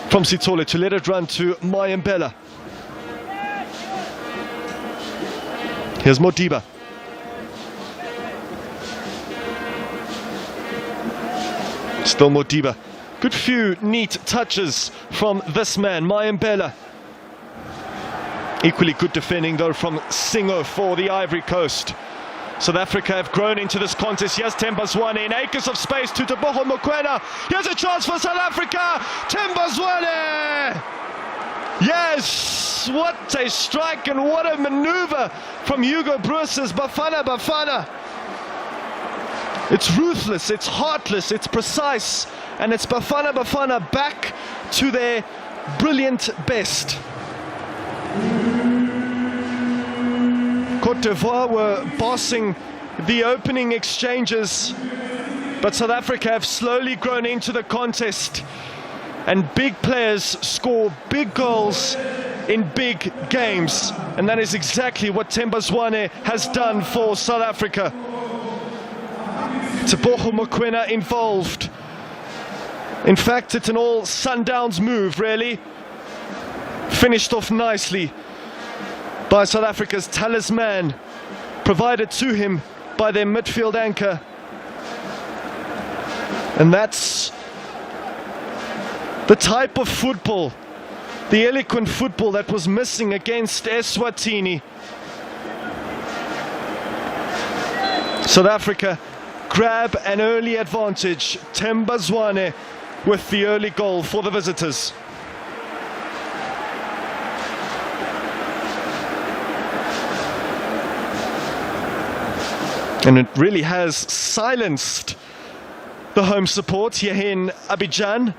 from Sithole to let it run to Mayembela. Here's Modiba. Still Modiba. Good few neat touches from this man, Mayembela. Equally good defending though from Singo for the Ivory Coast. South Africa have grown into this contest. Here's Themba Zwane in acres of space to Teboho Mokoena. Here's a chance for South Africa. Themba Zwane. Yes, what a strike and what a maneuver from Hugo Broos's Bafana. It's ruthless, it's heartless, it's precise, and it's Bafana back to their brilliant best. Cote d'Ivoire were bossing the opening exchanges, but South Africa have slowly grown into the contest, and big players score big goals in big games, and that is exactly what Themba Zwane has done for South Africa. Teboho Mokoena involved. In fact, it's an all Sundowns move, really. Finished off nicely by South Africa's talisman, provided to him by their midfield anchor. And that's the type of football, the eloquent football that was missing against Eswatini. South Africa grab an early advantage. Themba Zwane with the early goal for the visitors. And it really has silenced the home support here in Abidjan.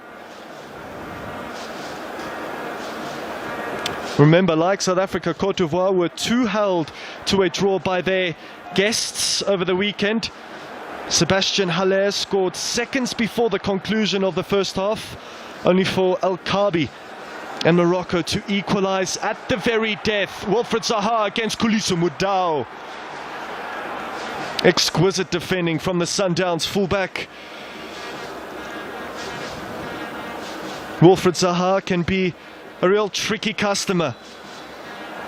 Remember, like South Africa, Cote d'Ivoire were too held to a draw by their guests over the weekend. Sebastian Haller scored seconds before the conclusion of the first half, only for El Kabi and Morocco to equalize at the very death. Wilfred Zaha against Kuliso Mudau. Exquisite defending from the Sundowns fullback. Wilfred Zaha can be a real tricky customer.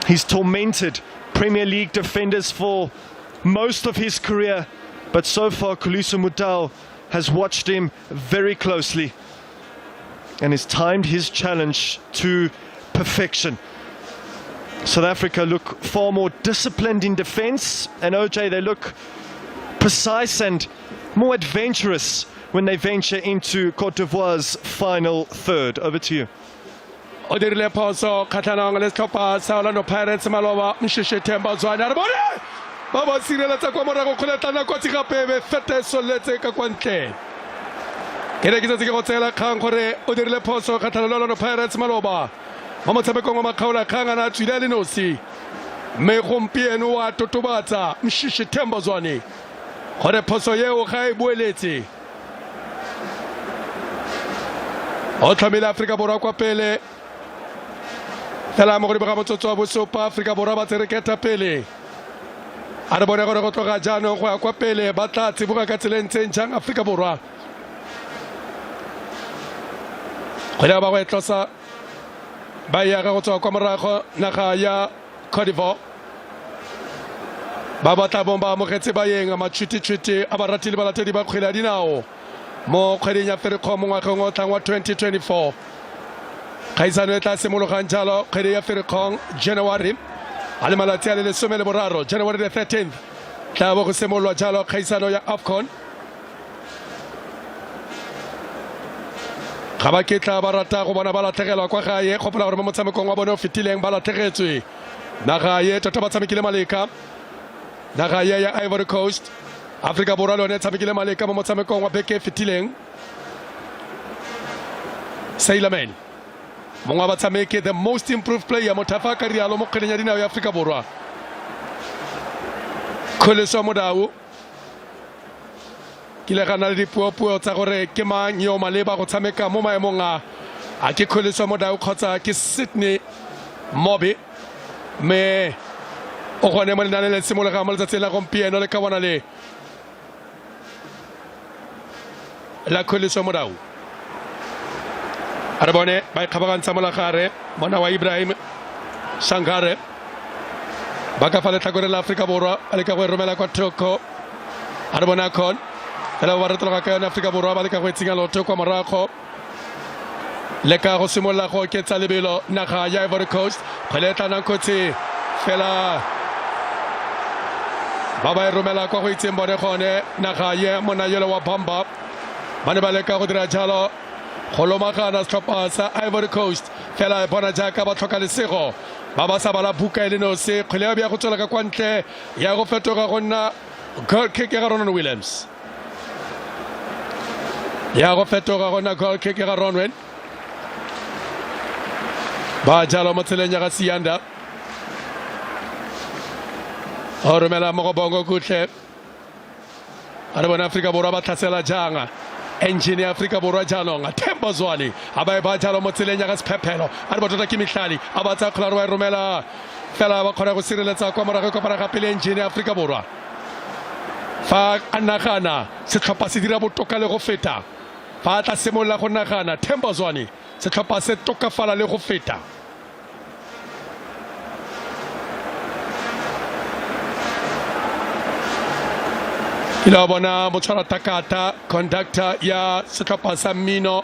He's tormented Premier League defenders for most of his career, but so far Kuliso Mudau has watched him very closely and has timed his challenge to perfection. South Africa look far more disciplined in defense, and OJ, they look precise and more adventurous when they venture into Cote d'Ivoire's final third. Over to you. O dirile phoso kgatlhanong le setlhopha sa Orlando Pirates maloba Mshishe Themba Zwane a re bone ba ba sireletsa kwa morago kgoletlana kotsi gape be fete soletse ka kwa ntle ke re ke tse ke go tsela kgang gore o dirile phoso kgatlhanong le Orlando Pirates maloba mo motshamekong wa makgaola kgang ana tswile le nosi mme gompieno wa totobatsa Mshishe Themba Zwane gore phoso yeo ga e boeletse o tlhamile Afrika Borwa kwa pele fela mo go dibega motsotso wa bosupa Afrika Borwa ba tsereketa pele a re bone gore go tloga jaanong go ya kwa pele ba tla tsiboga ka tseleng tse ntšhang Afrika Borwa kgwele ya ba go e tlosa ba yaga go tswa kwa morago naga ya Cote d'Ivoire ba batla bong ba amogetse baeng matšhwititšhwiti a baratile balatedi ba kgwele ya dinao mo kgweding ya Ferikgong mo ngwageng o tlang wa 2024 kgaisano e tla simologang jalo kgwedi ya Ferikgong January a le malatsi a le 13 January the 13th tla bo go simololwa jalo kgaisano ya AFCON ga ba ketla ba rata go bona ba latlhegelwa kwa gae gopola gore mo motshamekong wa bone o fetileng ba latlhegetswe naga ye tota ba tshamekile maleka naga ye ya Ivory Coast Afrika Borwa lone tshamekile maleka mo motshamekong wa beke fetileng Sailamen mongwe wa batshameki the most improved player mothafa ka rialo mo kgweleng ya dinao ya Afrika Borwa Kuliso Mudau ke le gana le dipuo tsa gore ke mang yo maleba go tshameka mo maemong a a ke Kholiso Modau kgotsa ke Sydney Mobi me o gone mo lenane le simologa mo letsatsi la gompieno le ka bona le la Kholiso Modau a re bone ba ikgabagantsha mo la gare mona wa Ibrahim Sangare ba ka fa letlhakore la Afrika Borwa a le ka go e romela kwa thoko a re bona kon fela ba retloga ka yone Afrika Borwa ba le ka go etsenya lotho kwa morago le ka go simolola go oketsa lebelo naga ya Ivory Coast kgwele tlanang kotsi fela ba ba e romela kwa go itseng bone gone naga ye mona yole wa Bamba ba ne ba leka go dira jalo go lomagana setlhopha sa Ivory Coast fela e bona jaaka ba tlhoka lesego ba ba sa bala buka e le nosi kgwele ya bja go tswela ka kwa ntle ya go fetoga go nna goal kick ya Ronwen Williams ya go fetoga go nna goal kick ya Ronwen ba jalo mo tseleng ya ga Sianda o romela mo go bongo kutlhe a re bona Afrika Borwa ba tlhasela janga engine ya Afrika Borwa jaanong a Themba Zwane a ba e ba jalo mo tseleng ya ga sephephelo a re botota ke Mihlali a ba tsa kgolaro wa e romela fela ba kgona go sireletsa kwa morago kopana gape le engine ya Afrika Borwa fa a nagana setlhopha se dira botoka le go feta fa a tla simolola go nagana Themba Zwane setlhopha se tokafala le go feta ila bona motshwara takata conductor ya setlhopha sa mmino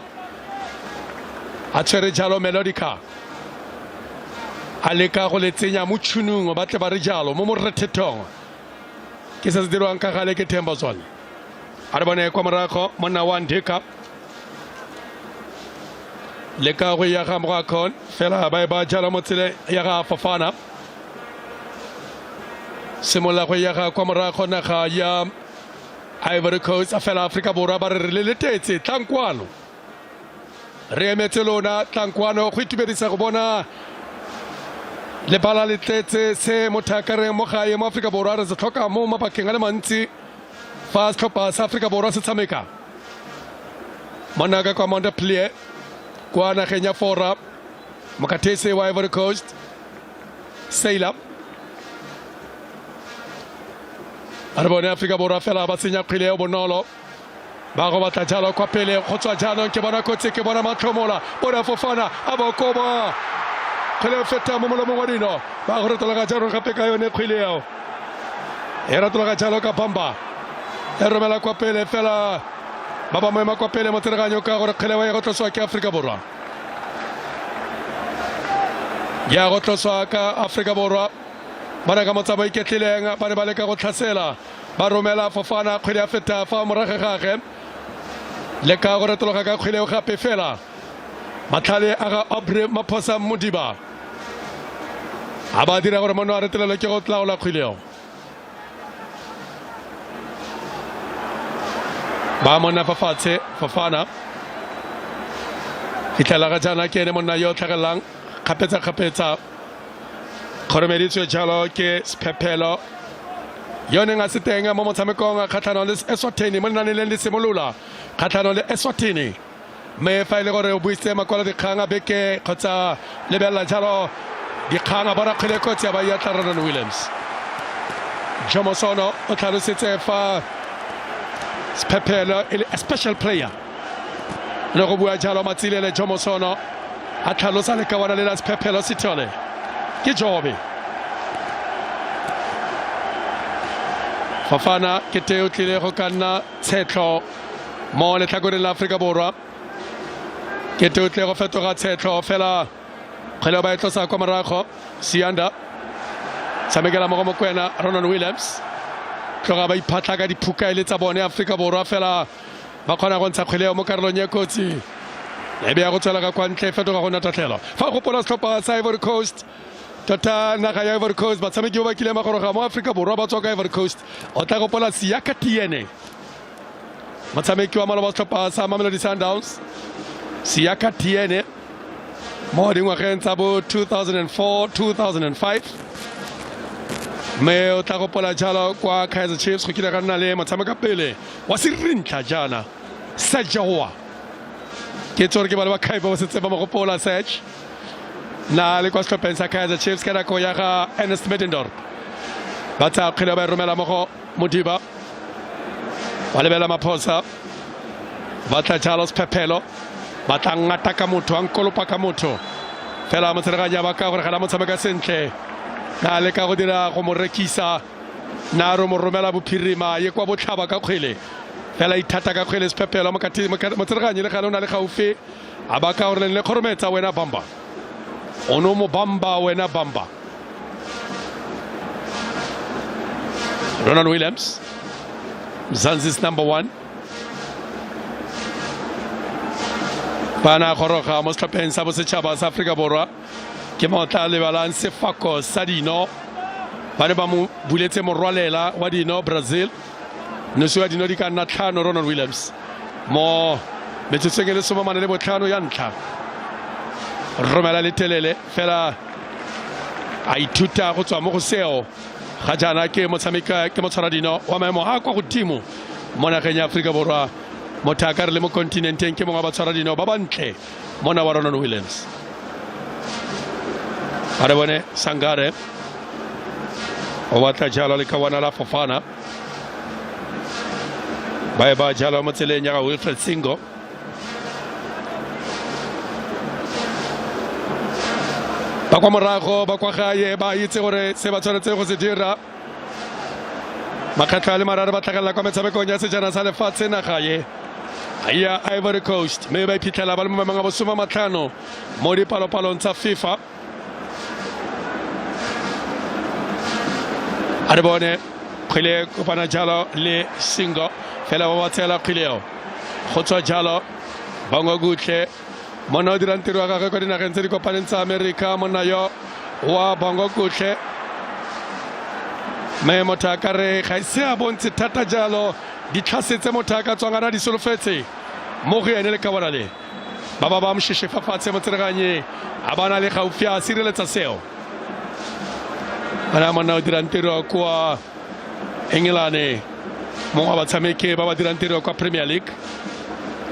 a tshwere jalo melodica a leka go le tsenya mo tshunung ba tle ba re jalo mo morethetong ke se se dirwang ka gale ke Themba Zwane a re bone kwa morago monna wa Ndeka leka go ya ga morakon fela ba e ba jalo mo tsele ya ga Fofana simola go ya ga kwa morago naga ya Ivory Coast a fela Afrika Borwa ba re le letetse tlankwano re emetse lona tlankwano go itumedisa go bona le bala letletse se mothakareng mo gae mo Afrika Borwa re se tlhoka mo mabakeng a le mantsi fa setlhopha sa Afrika Borwa se tshameka monaka kwa Montpellier kwa nageng ya Fora mokatese wa Ivory Coast Sailor a re bone Afrika Borwa fela ba tsenya kgwele ya bonolo ba go batla jalo kwa pele go tswa jaanong ke bona kotsi ke bona matlhomola bona Fofana a ba koba kgwele feta mo molomong wa dino ba go retologa jaanong gape ka yone kgwele yao e retologa jalo ka Bamba e romela kwa pele fela ba ba moema kwa pele mo tsereganyo ka gore kgwele ya go tloswa ke Afrika Borwa ya go tloswa ka Afrika Borwa bana ka motsamo iketlileng ba ne ba leka go tlhasela ba romela Fofana kgwele ya feta fa morage gage le ka go retologa ka kgwele gape fela matlhale a ga Aubrey Maphosa Modiba a ba dira gore mono a retelelwe ke go tlaola kgweleo ba monna fa fatshe Fofana fitlhela ga jaana ke ene monna yo tlhagelelang kgapetsa kgoromeditswe jalo ke sephephelo yone nga se teng mo motshamekong kgatlhanong le Eswatini mo lenaneng le simolola kgatlhanong le Eswatini mme fa ile gore o buisitse makwalo dikgang a beke kgotsa lebelela jalo dikgang a bona kgwele kotsi ya ba ya tla Ronwen Williams Jomosono o tlhalositse fa sephephelo e le a special player le go bua jalo Matsilele Jomosono a tlhalosa le ka bona le la sephephelo sethole ke Jobe Fofana ke teo tlile go ka nna tshetlho mo letlhakoreng la Afrika Borwa ke teo tlile go fetoga tshetlho fela kgwele ba e tlosa kwa morago Sianda tshamekela mo go Mokwena Ronwen Williams tloga ba iphatla ka diphuka e le tsa bone Afrika Borwa fela ba kgona go ntsha kgwele mo karolong ya kotsi e be ya go tswela ka kwa ntle fetoga go nna tatlhelo fa go pola setlhopha sa Ivory Coast tota naga ya Ivory Coast batshameki ba kile magoroga mo Afrika Borwa ba tswa ka Ivory Coast o tla go pola Idiskitimes motshameki wa maloba setlhopha sa Mamelodi Sundowns Idiskitimes mo dingwageng tsa bo 2004-2005 mme o tla go pola jalo kwa Kaizer Chiefs go kile ga nna le motshameka pele wa serintla jana Sajawa ke tsore ke ba le ba kaiba ba setse ba mo gopola search na le kwa setlhopheng sa Kaizer Chiefs ke nako ya ga Ernest Middendorp ba tsa kgele ba romela mo go Modiba ba lebela maphosa ba tla Charles Pepelo ba tla ngata ka motho ang kolopa ka motho fela motsereganya ba ka gore ga la motshameka sentle na le ka go dira go mo rekisa na ro mo romela bophirima ye kwa botlhaba ka kgwele fela ithata ka kgwele Sepepelo motsereganya le ga lona le gaufi a ba ka gore le khorometsa wena Bamba ono mo Bamba wena Bamba Ronald Williams Mzanzi's number 1 Bana goroga mo setlhopheng sa bosetšhaba sa Afrika Borwa ke motla lebalang sefako sa dino ba ne ba mo buletse morwalela wa dino Brazil nosi wa dino di ka nna 5 Ronald Williams mo metsotsong e le 15 ya ntlha romela le telele fela a ithuta go tswa mo go seo ga jana ke motshameka ke motshwara dino wa maemo a kwa godimo mo nageng ya Afrika Borwa motho a ka re le mo kontinenteng ke mongwe wa batshwara dino ba bantle mona wa Ronald Williams a re bone Sangare o batla jalo le kawana la Fofana ba ba jalo mo tseleng ya ga Wilfred Singo ba kwa morago ba kwa gae ba itse gore se ba tshwanetse go se dira makgetlo a le mararo ba tlhagelela kwa metshamekong ya sejana sa lefatshe na gae ya Ivory Coast mme ba iphitlhela ba le mo maemong a bosoma matlhano mo dipalopalong tsa FIFA a re bone kgwele kopana jalo le Singo fela ba ba tshela kgweleo go tswa jalo Bongo Gutle mona o dirang tiro wa gagwe kwa dinageng tse di kopaneng tsa Amerika monna yo wa Bongo Gutle mme motho a ka re ga ise a bontshe thata jalo di tlhasetse motho a ka tswang ana di solofetse mo go ene le ka bona le ba ba ba msheshefa fatshe motsereganye a bana le gaufi a sireletsa seo bana mona o dirang tiro kwa England mo wa batshameki ba ba dirang tiro kwa Premier League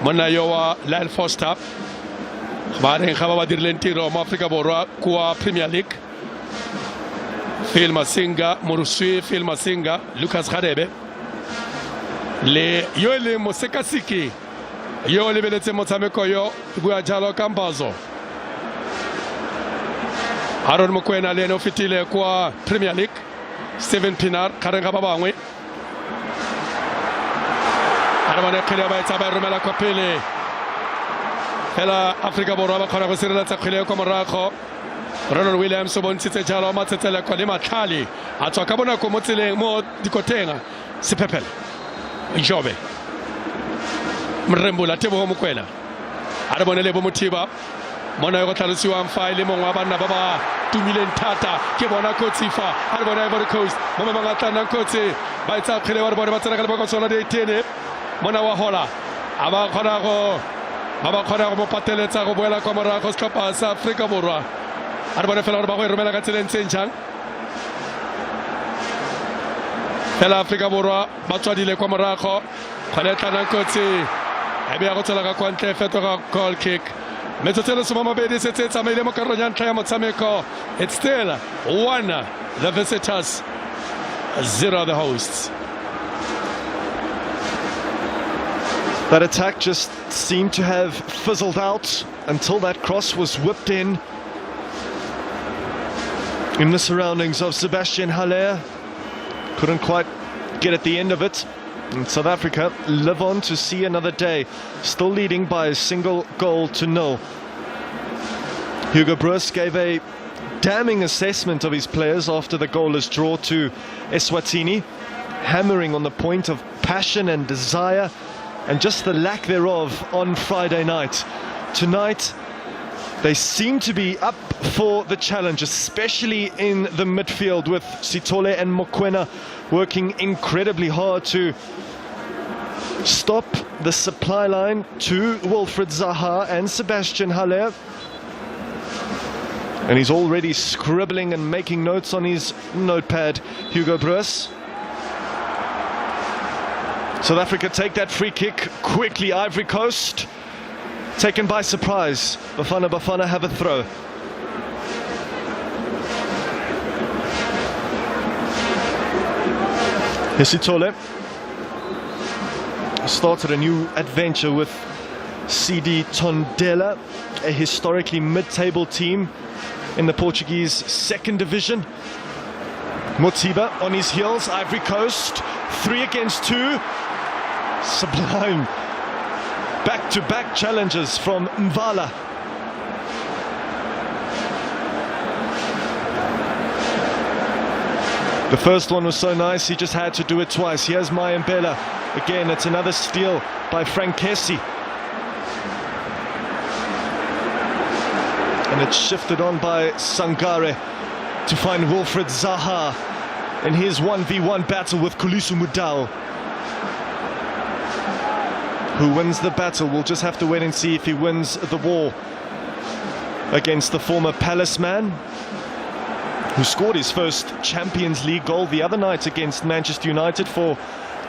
monna yo wa Lyle Foster ba reng ga ba dirileng tiro mo Afrika Borwa kwa Premier League Phil Masinga Moruswi Phil Masinga Lucas Radebe le yo le mosekasiki yo le beletse motshameko yo bua jalo Kambazo Aaron Mokwena le no fitile kwa Premier League Steven Pienaar kareng ba bangwe arabane khile ba etsa ba romela kwa pele fela Afrika Borwa ba khona go sireletsa khile kwa morago Ronald Williams o bontshitse jalo matsetela kwa le matlhale a tswa ka bona ko mo tseleng mo dikotenga Sepepelo Njobe Mrembola Tebogo Mokwena a re bone le bo Mothiba mona yo go tlhalosiwang fa ile mongwe wa banna ba ba tumileng thata ke bona kotsi fa a re bona Ivory Coast mo me mangatana kotsi ba etsa khile wa re bona ba tsena ka le ba go sola de tene mona wa hola a ba khona go mo pateletsa go boela kwa morago setlhopha sa Afrika Borwa a re bone fela gore ba go romela ka tseleng tsenjang fela Afrika Borwa ba tswadile kwa morago kgwaletana kotsi e be ya go tsela ka kwa ntle fetoga goal kick metsotso le soma mabedi setse tsamaile mo karolong ya ntlha ya motshameko it's still 1 the visitors 0 the hosts. That attack just seemed to have fizzled out until that cross was whipped in the surroundings of Sebastian Haller. Couldn't quite get at the end of it. And South Africa live on to see another day, still leading by a single goal to nil. Hugo Broos gave a damning assessment of his players after the goalless draw to Eswatini, hammering on the point of passion and desire and just the lack thereof on Friday night. Tonight, they seem to be up for the challenge, especially in the midfield with Sithole and Mokwena working incredibly hard to stop the supply line to Wilfried Zaha and Sebastian Haller. And he's already scribbling and making notes on his notepad, Hugo Broos. South Africa take that free kick quickly. Ivory Coast taken by surprise. Bafana have a throw. Isitole started a new adventure with CD Tondela, a historically mid-table team in the Portuguese second division. Motiba on his heels, Ivory Coast, 3 against 2. Sublime back-to-back challenges from Mvala. The first one was so nice, he just had to do it twice. Here's Mayambela. Again, it's another steal by Frankesi. And it's shifted on by Sangare to find Wilfred Zaha in his 1v1 battle with Kulisu Mudau. Who wins the battle? We'll just have to wait and see if he wins the war against the former Palace man, who scored his first Champions League goal the other night against Manchester United for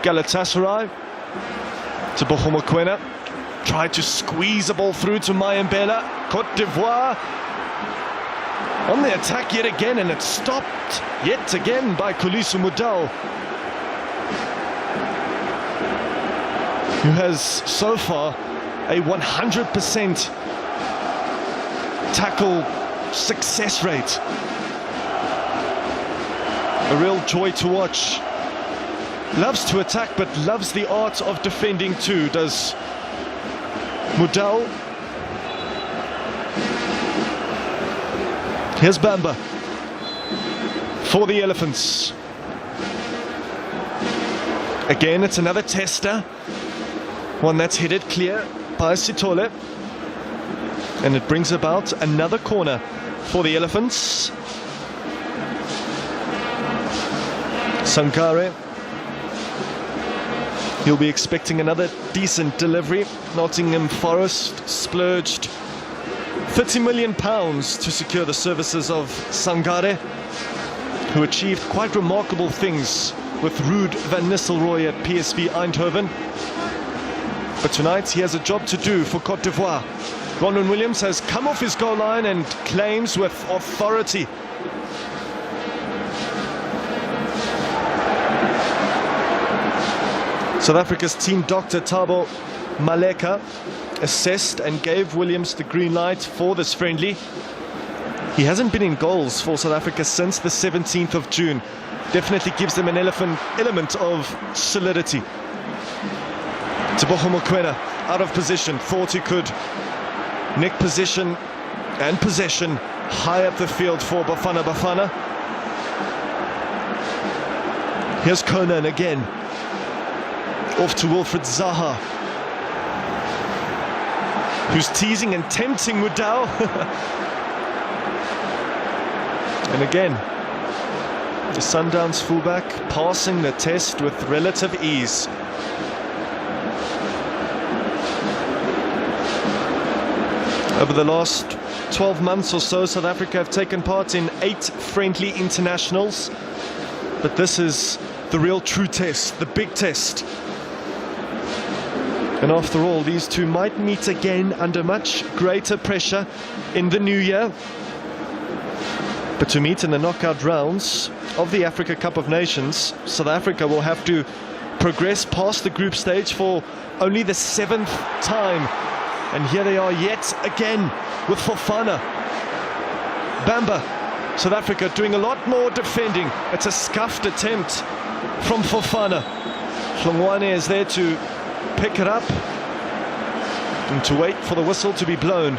Galatasaray. To Bohomokwena, tried to squeeze a ball through to Mayambela. Côte d'Ivoire on the attack yet again, and it's stopped yet again by Kulisu Mudau, who has so far a 100% tackle success rate. A real joy to watch. Loves to attack, but loves the art of defending too, does Mudau. Here's Bamba for the Elephants. Again, it's another tester. One that's headed clear by Sitole. And it brings about another corner for the Elephants. Sangare, he'll be expecting another decent delivery. Nottingham Forest splurged £30 million to secure the services of Sangare, who achieved quite remarkable things with Ruud van Nistelrooy at PSV Eindhoven. But tonight he has a job to do for Côte d'Ivoire. Ronwen Williams has come off his goal line and claims with authority. South Africa's team doctor Thabo Maleka assessed and gave Williams the green light for this friendly. He hasn't been in goals for South Africa since the 17th of June. Definitely gives them an element of solidity. Teboho out of position, thought he could nick position and possession high up the field for Bafana. Here's Conan again. Off to Wilfred Zaha, who's teasing and tempting Mudau. And again, the Sundowns fullback passing the test with relative ease. Over the last 12 months or so, South Africa have taken part in 8 friendly internationals. But this is the real true test, the big test. And after all, these two might meet again under much greater pressure in the new year. But to meet in the knockout rounds of the Africa Cup of Nations, South Africa will have to progress past the group stage for only the 7th time. And here they are yet again with Fofana. Bamba, South Africa doing a lot more defending. It's a scuffed attempt from Fofana. Hlongwane is there to pick it up and to wait for the whistle to be blown.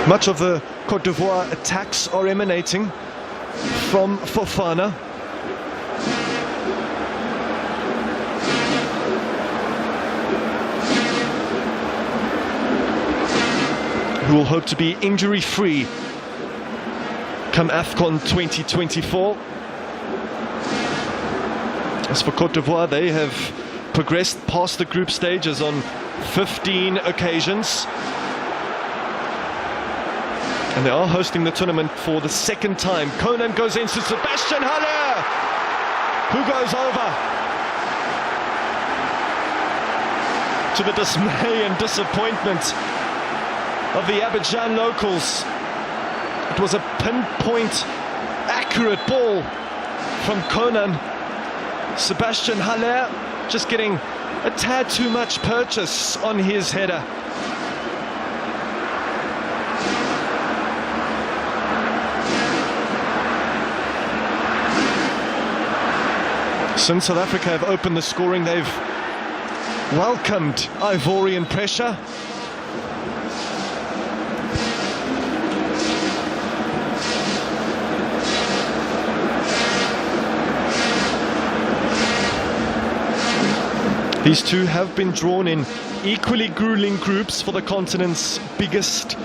Much of the Côte d'Ivoire attacks are emanating from Fofana. Who will hope to be injury-free come AFCON 2024. As for Côte d'Ivoire, they have progressed past the group stages on 15 occasions. And they are hosting the tournament for the 2nd time. Conan goes into Sebastian Haller. who goes over. To the dismay and disappointment of the Abidjan locals. It was a pinpoint accurate ball from Conan. Sebastian Haller just getting a tad too much purchase on his header. Since South Africa have opened the scoring, they've welcomed Ivorian pressure. These two have been drawn in equally grueling groups for the continent's biggest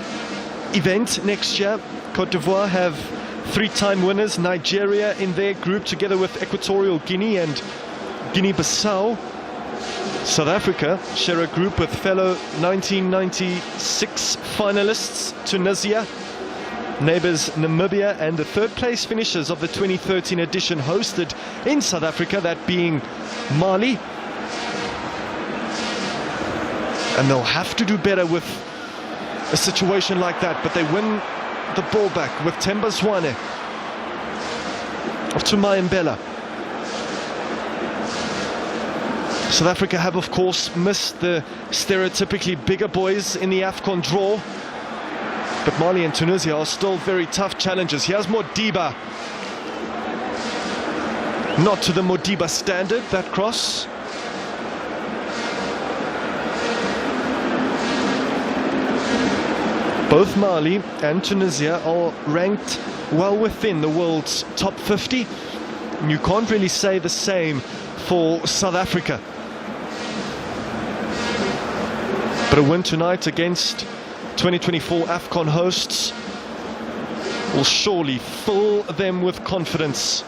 event next year. Cote d'Ivoire have three-time winners Nigeria in their group, together with Equatorial Guinea and Guinea-Bissau. South Africa share a group with fellow 1996 finalists Tunisia, neighbours Namibia, and the third-place finishers of the 2013 edition hosted in South Africa, that being Mali. And they'll have to do better with a situation like that, but they win the ball back with Themba Zwane of Tumayambela. South Africa have, of course, missed the stereotypically bigger boys in the AFCON draw, but Mali and Tunisia are still very tough challenges. Here's Modiba. Not to the Modiba standard, that cross. Both Mali and Tunisia are ranked well within the world's top 50. And you can't really say the same for South Africa. But a win tonight against 2024 AFCON hosts will surely fill them with confidence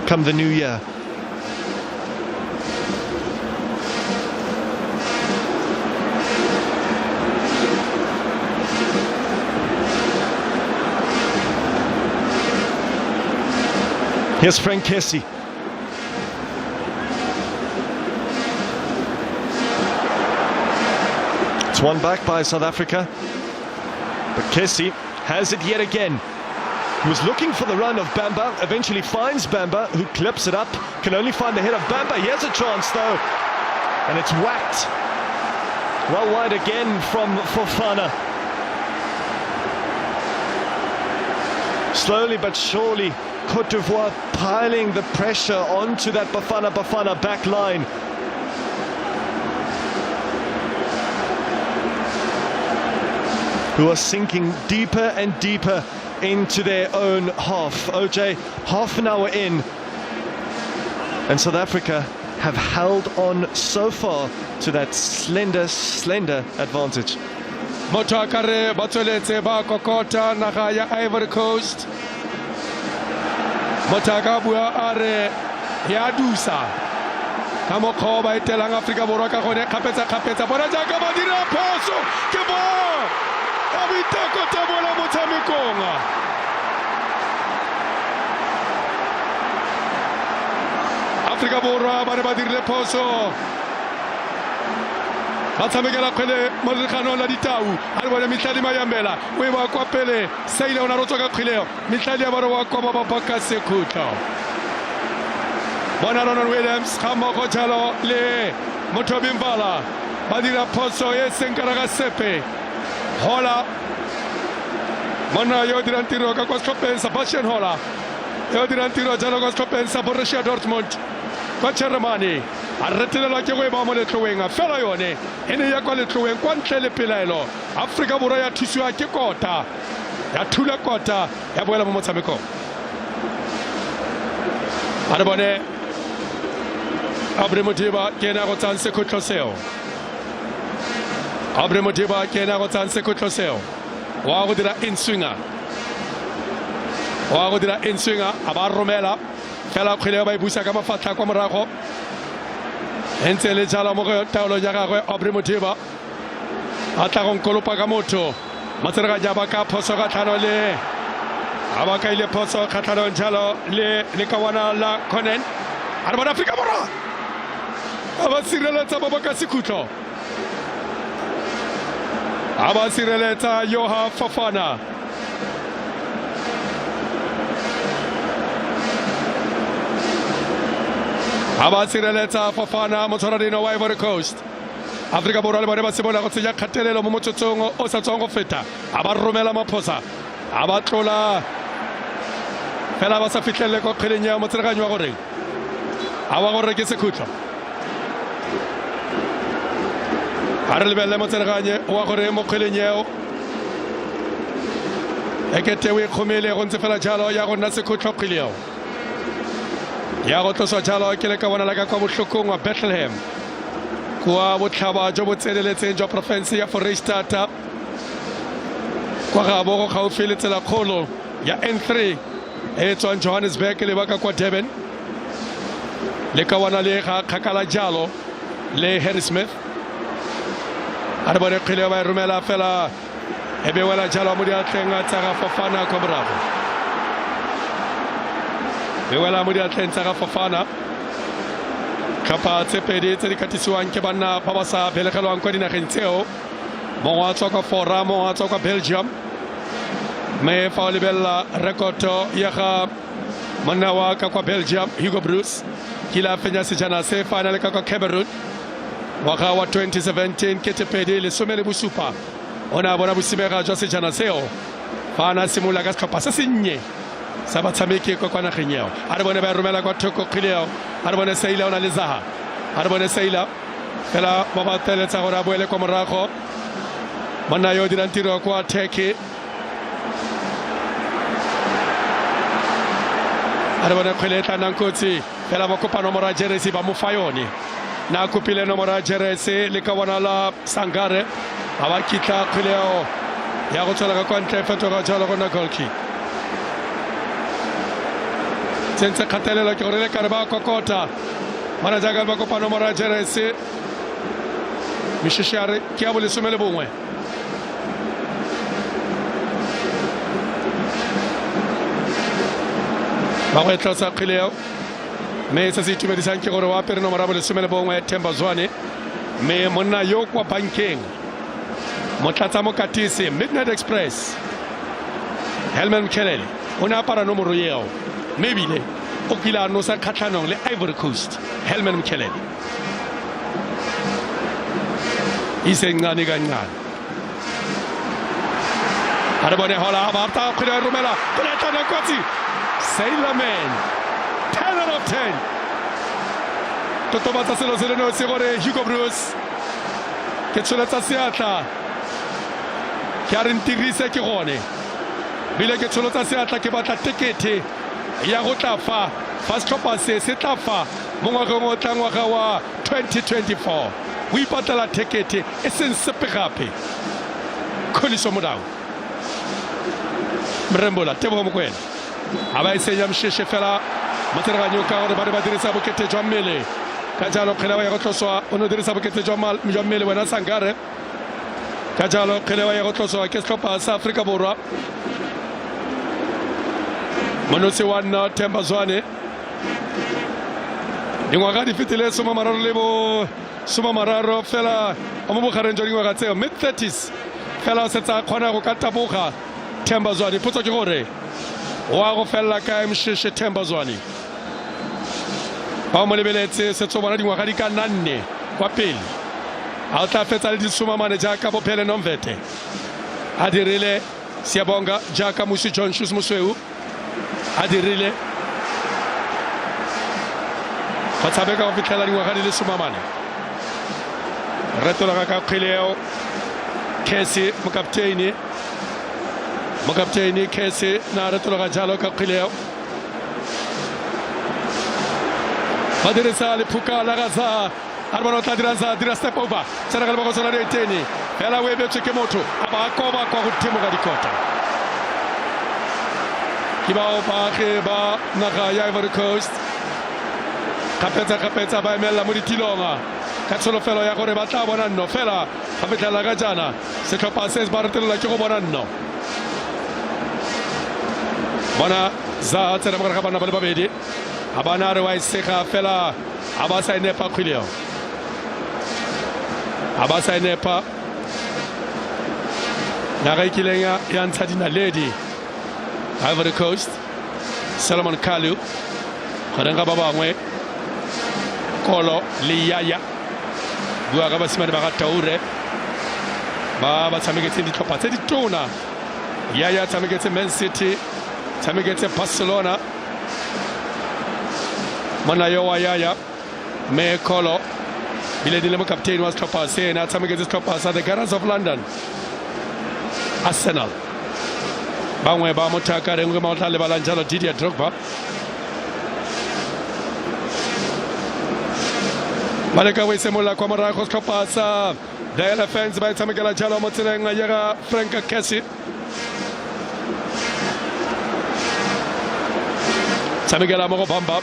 come the new year. Here's Frank Kessie. It's won back by South Africa, but Kessie has it yet again. He was looking for the run of Bamba, eventually finds Bamba, who clips it up, can only find the head of Bamba. Here's a chance though, and it's whacked. Well wide again from Fofana. Slowly but surely, Cote d'Ivoire piling the pressure onto that Bafana back line. Who are sinking deeper and deeper into their own half. OJ, half an hour in, and South Africa have held on so far to that slender advantage. Motakare batoletse ba kokota naga ya Ivory Coast. Motaka bua are ya dusa ka mokgwa ba etelang Afrika Borwa ka gone kgapetsa bona jaaka ba dira phoso ke bo a biteko tsa bona motshamekong. Afrika Borwa ba re ba dirile phoso ba tshamekela kgwele mo leganong la ditau a re bona Mitladi Mayambela o e ba kwa pele Saile ona rotso ka kgweleo Mitladi ya ba re wa kwa ba baka sekhutlho bona Ronald Williams ga mmogo jalo le Mothobi Mvala ba dira phoso e seng ka raga sepe. Hola mona yo dirang tiro ka kwa Skopje Sebastian Hola yo dirang tiro jalo ka Skopje sa Borussia Dortmund kwa Germany a retelelwa ke go e ba mo letloweng a fela yone ene ya kwa letloweng kwa ntle le pelaelo. Afrika Borwa ya thusiwa ke kota ya thula kota ya boela mo motshamekong. A re bone Abre Modiba ke ena go tsang sekhutlho seo. Abre Modiba ke ena go tsang sekhutlho seo. Wa go dira inswinger a ba romela fela kgwele ba e busa ka mafatla kwa morago. Entse le jala mo go taolo ya gagwe Abre Modiba a tla go nkolopa ka motho Matserega ja ba ka phoso ga tlhano le Abaka ile poso khatlhanong jalo le kawana la Conan. A re bona Afrika Borwa aba sireletsa ba ka sekhutlho. Aba sireletsa Yoha Fofana. Aba sireletsa Fofana motshwaradino wa Ivory Coast. Afrika Borwa le bone ba sebola go tsenya kgatelelo mo motsotsong o sa tswang go feta. Aba romela maphosa. Aba tlola fela ba sa fitlhele go kgelenya motsereganyo wa gore aba gore ke sekhutlo. A re lebelle motsereganye wa gore mo kgelenyeo ekete we khomele go ntse fela jalo ya go nna sekhutlo kgileo. Ya go tloswa jalo ke le ka bona la ka kwa bohlokong wa Bethlehem kwa botlhaba jo bo tseleletseng jwa province ya Foreisetata kwa gabo go gaufi le tsela kgolo ya N3 e tswang Johannesburg le baka kwa Durban le ka wana le ga kgakala jalo le Harrismith. A re bone kgile ba romela fela e be wela jalo mo diatleng tsa ga Fofana kwa morago. Be wela mo diatleng tsa ga Fofana kapa tse pedi tse di katisiwang ke banna ba ba sa belegelwang kwa dinageng tseo. Mongwe a tswa kwa Fora, mongwe a tswa kwa Belgium. Me fa o lebella rekoto ya ga monna wa ka kwa Belgium Hugo Bruce kila fenya sejana se final ka kwa Cameroon ngwaga wa 2017 ke tepedi le somele bosupa ona bona bosimega jwa sejana seo fa na simula ka setlhopha se sennye sa batshameki kwa kwa nageng yao. A re bone ba romela kwa thoko kgileo. A re bone Seila ona le Zaha. A re bone Seila fela ba ba teletsa gore a boele kwa morago monna yo dirang tiro kwa Turkey. A re bone kgwele tla nang kotsi fela ba kopa nomoro ya jeresi ba mo fa yone na kopile nomoro ya jeresi le ka bona la Sangare a ba kitla kgweleo ya go tswela ka kwa ntle fetoga jalo go na goal kick. Tsentse kgatelelo ke gore le ka re ba kokota mana jaaka ba kopa nomoro ya jeresi mishishare ke a bolesome le bongwe. Ba go tlosa kgileo me se se itumedisang ke gore wa pere nomoro ya bolesome le bongwe Themba Zwane me monna yo kwa bankeng motlatsa mokatisi Midnight Express Helman Mkhelele o ne a apara nomoro yeo mme ebile o kile a nosa kgatlhanong le Ivory Coast Helman Mkhelele isencane kancane. A re bone hola ba ta kgwele ya romela go letana kotsi Sailor Man 10 out of 10 totobatsa selo se leno se gore Hugo Bruce ke tsholetsa seatla ke a re ntirise ke gone bile ke tsholetsa seatla ke batla tekete ya go tla fa setlhopha se tla fa mo ngwageng o tla ngwaga wa 2024 o ipatlela tekete e seng sepe gape Kholiso Modau Mrembola Tebogo Mokwena a ba isenya msheshe fela motsereganyo ka gore ba re ba dirisa bokete jwa mmele ka jalo kgelewa ya go tloswa o no dirisa bokete jwa mmele wena Sangare ka jalo kgelewa ya go tloswa ke setlhopha sa Afrika Borwa monosi wa nna Themba Zwane dingwaga di fetile soma mararo fela o mo bogareng jwa dingwaga tseo mid-30s fela o setsa kgona go ka taboga Themba Zwane. Potso ke gore wa go fella ka msheshe Themba Zwane ba mo lebeletse setso bona dingwaga di ka nna 4 kwa pele a tla fetsa le disomamane jaaka bophele Nomvete a dirile Siyabonga jaaka Musi John Shoes Mosweu a dirile go tshabeka go fitlhela dingwaga di le somamane retola ka kgileo Kesi mokapteini Kesi na retola ga jalo ka kgileo ba dirisa le phuka la gaza a bona tla dira step over tsena ka le go tsona le teni fela we betse ke motho a ba koba kwa go timo ga dikota ki ba ba naga ya Ivory Coast kapetsa ba emela mo ditilonga ka tsholofelo ya gore ba tla bona nno fela ga fitlhela ka jana setlhopha se ba retelela ke go bona nno bona za tsena mogare ga bana ba le babedi a bana re wa isega fela a ba sa inepa khwileo a ba sa inepa naga ikileng ya ntsha dinaledi Ivory Coast Solomon Kalu ga ba bangwe Kolo le Yaya bua ga basimane ba ga Taure ba tshameketse ditlhopha tse di tona Yaya tshameketse Man City tshameketse Barcelona mona yo wa Yaya me Kolo bile di le mo captain wa setlhopha sena tshameketse setlhopha sa the Gunners of London Arsenal bangwe ba mothaka rengwe ma tla le balantsha Didier Drogba Maleka we semola kwa morago setlhopha sa the Elephants ba tshamekela jalo mo tseleng ya ga Frank Kessie tshamekela mo go bamba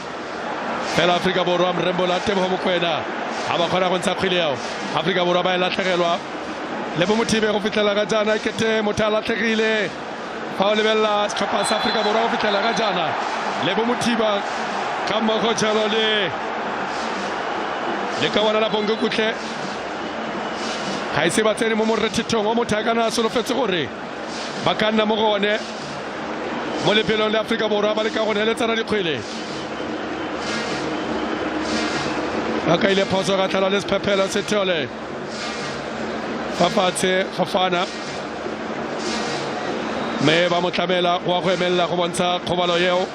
fela Afrika Borwa mrembo la tebo mo kwena ha ba khona go ntsha khwileo Afrika Borwa ba latlhegelwa le bo motibe go fitlela ga jana kete motala tlhegile fa o lebella setlhopha sa Afrika Borwa go fitlela ga jana le bo motiba ka mo go jalo le ka wana la bongo kutle ga ise ba tsene mo moretithong o mothakana solofetse gore ba ka nna mo gone mo lephelong le Afrika Borwa ba le ka gone le tsara dikgwele ba ka ile phoso ga tlala le sephephelo se thole fa fatshe Fafana me ba mo tlamela wa go emella go bontsha kgobalo yeo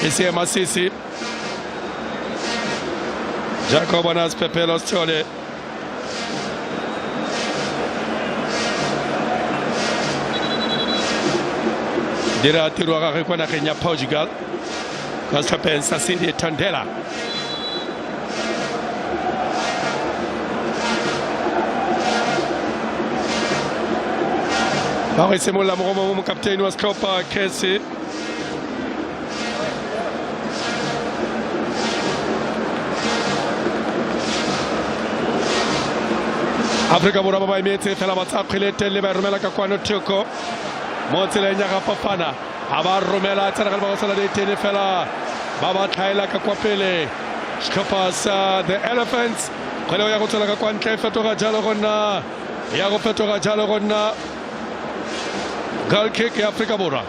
e se masisi Jacob Anas Pepelos Chole dira tiro ga go na kenya Portugal ka se pensa Cindy Tandela ba re semola mo captain wa Scopa Kessie Afrika Borwa ba emetse fela ba tsakgile tele ba romela ka kwano thoko mo tseleng ya ga Fafana a ba romela tsena ga ba go sala di tene fela ba ba tlhaela ka kwa pele setlhopha sa the Elephants kgwele ya go tsela ka kwa ntle fetoga jalo gonna ya go fetoga jalo gonna goal kick ya Afrika Borwa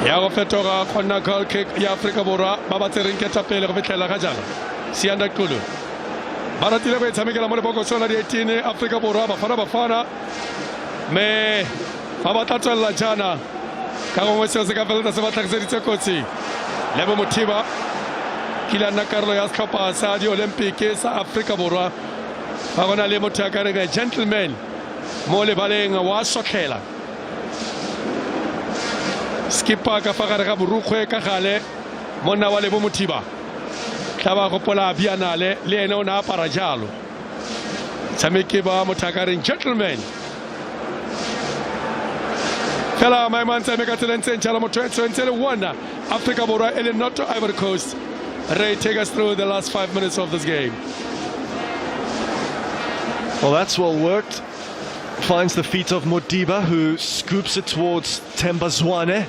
ya go fetoga gonna goal kick ya Afrika Borwa ba ba tsereng ke tsa pele go fitlela ga jalo Sianda Kulu Baratile go tshamekela mo leboko sona di 18 Afrika Borwa Bafana me fa ba tlatswela jana ka go se se ka fela se ba tlhagiseditse kotsi le bo motiba kila nna karolo ya setlhopha sa di Olympic sa Afrika Borwa ba gona le motho a ka reng gentleman mo lebaleng wa sotlhela skipper ka fa gare ga borukgwe ka gale monna wa le bo motiba taba go pola bianale le ene o na apara jalo tshameke ba mothakaring gentleman fela my man tshameka tselentse jalo mo 21 Afrika Borwa ele not to Ivory Coast. Ray, take us through the last 5 minutes of this game. Well, that's well worked. Finds the feet of Modiba, who scoops it towards Themba Zwane.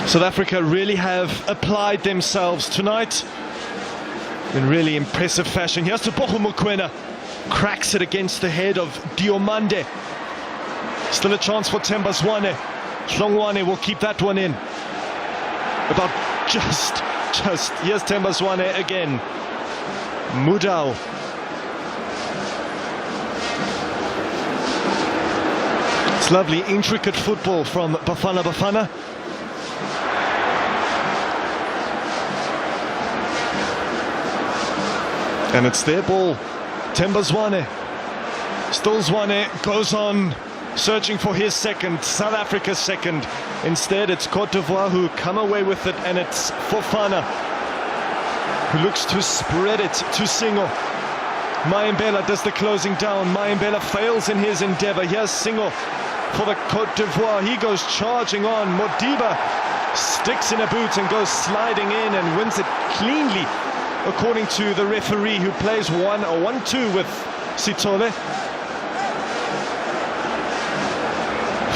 South Africa really have applied themselves tonight in really impressive fashion. Here's to Bogo Mokoena, cracks it against the head of Diomande. Still a chance for Themba Zwane. Hlongwane will keep that one in. About just, here's Themba Zwane again. Mudau. It's lovely, intricate football from Bafana. And it's their ball. Themba Zwane. Still Zwane goes on searching for his second, South Africa's second. Instead, it's Cote d'Ivoire who come away with it, and it's Fofana who looks to spread it to Singo. Mayembela does the closing down. Mayembela fails in his endeavor. Here's Singo for the Cote d'Ivoire. He goes charging on. Modiba sticks in a boot and goes sliding in and wins it cleanly, according to the referee, who plays 1-2 with Sitole.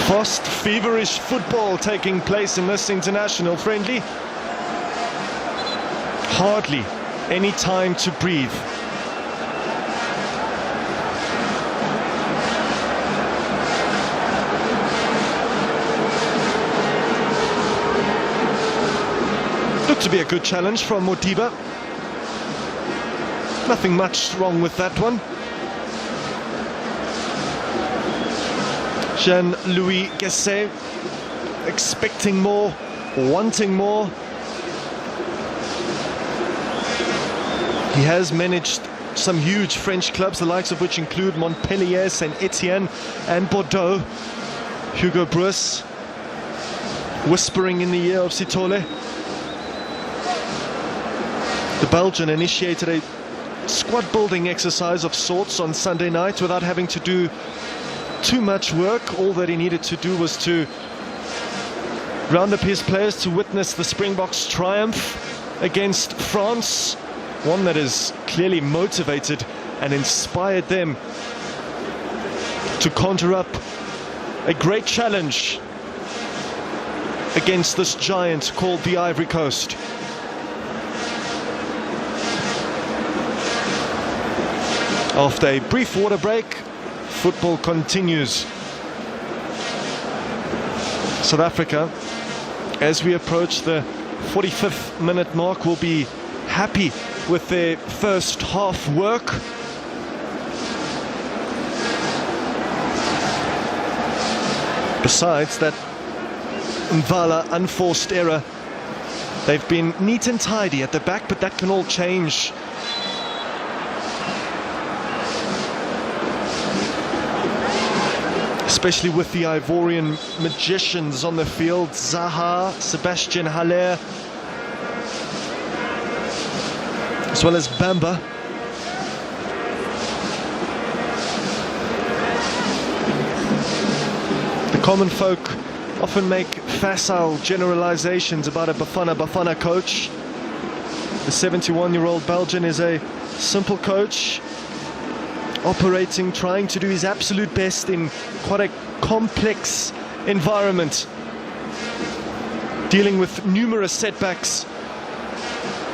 Fast, feverish football taking place in this international friendly. Hardly any time to breathe. Looked to be a good challenge from Modiba. Nothing much wrong with that one. Jean-Louis Gasset expecting more, wanting more. He has managed some huge French clubs, the likes of which include Montpellier, Saint-Etienne and Bordeaux. Hugo Broos whispering in the ear of Sithole. The Belgian initiated a squad building exercise of sorts on Sunday night without having to do too much work. All that he needed to do was to round up his players to witness the Springboks' triumph against France, one that has clearly motivated and inspired them to conjure up a great challenge against this giant called the Ivory Coast. After a brief water break, football continues. South Africa, as we approach the 45th minute mark, will be happy with their first half work. Besides that Mvala unforced error, they've been neat and tidy at the back, but that can all change. Especially with the Ivorian magicians on the field, Zaha, Sebastian Haller, as well as Bamba. The common folk often make facile generalizations about a Bafana coach. The 71-year-old Belgian is a simple coach, operating, trying to do his absolute best in quite a complex environment, dealing with numerous setbacks,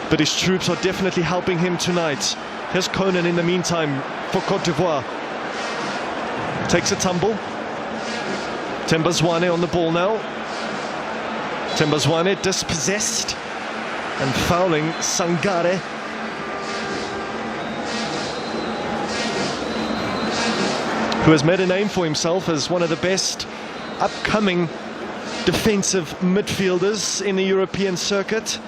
but his troops are definitely helping him tonight. Here's Conan in the meantime for Cote d'Ivoire. Takes a tumble. Themba Zwane on the ball now. Themba Zwane dispossessed and fouling Sangare. Who has made a name for himself as one of the best upcoming defensive midfielders in the European circuit.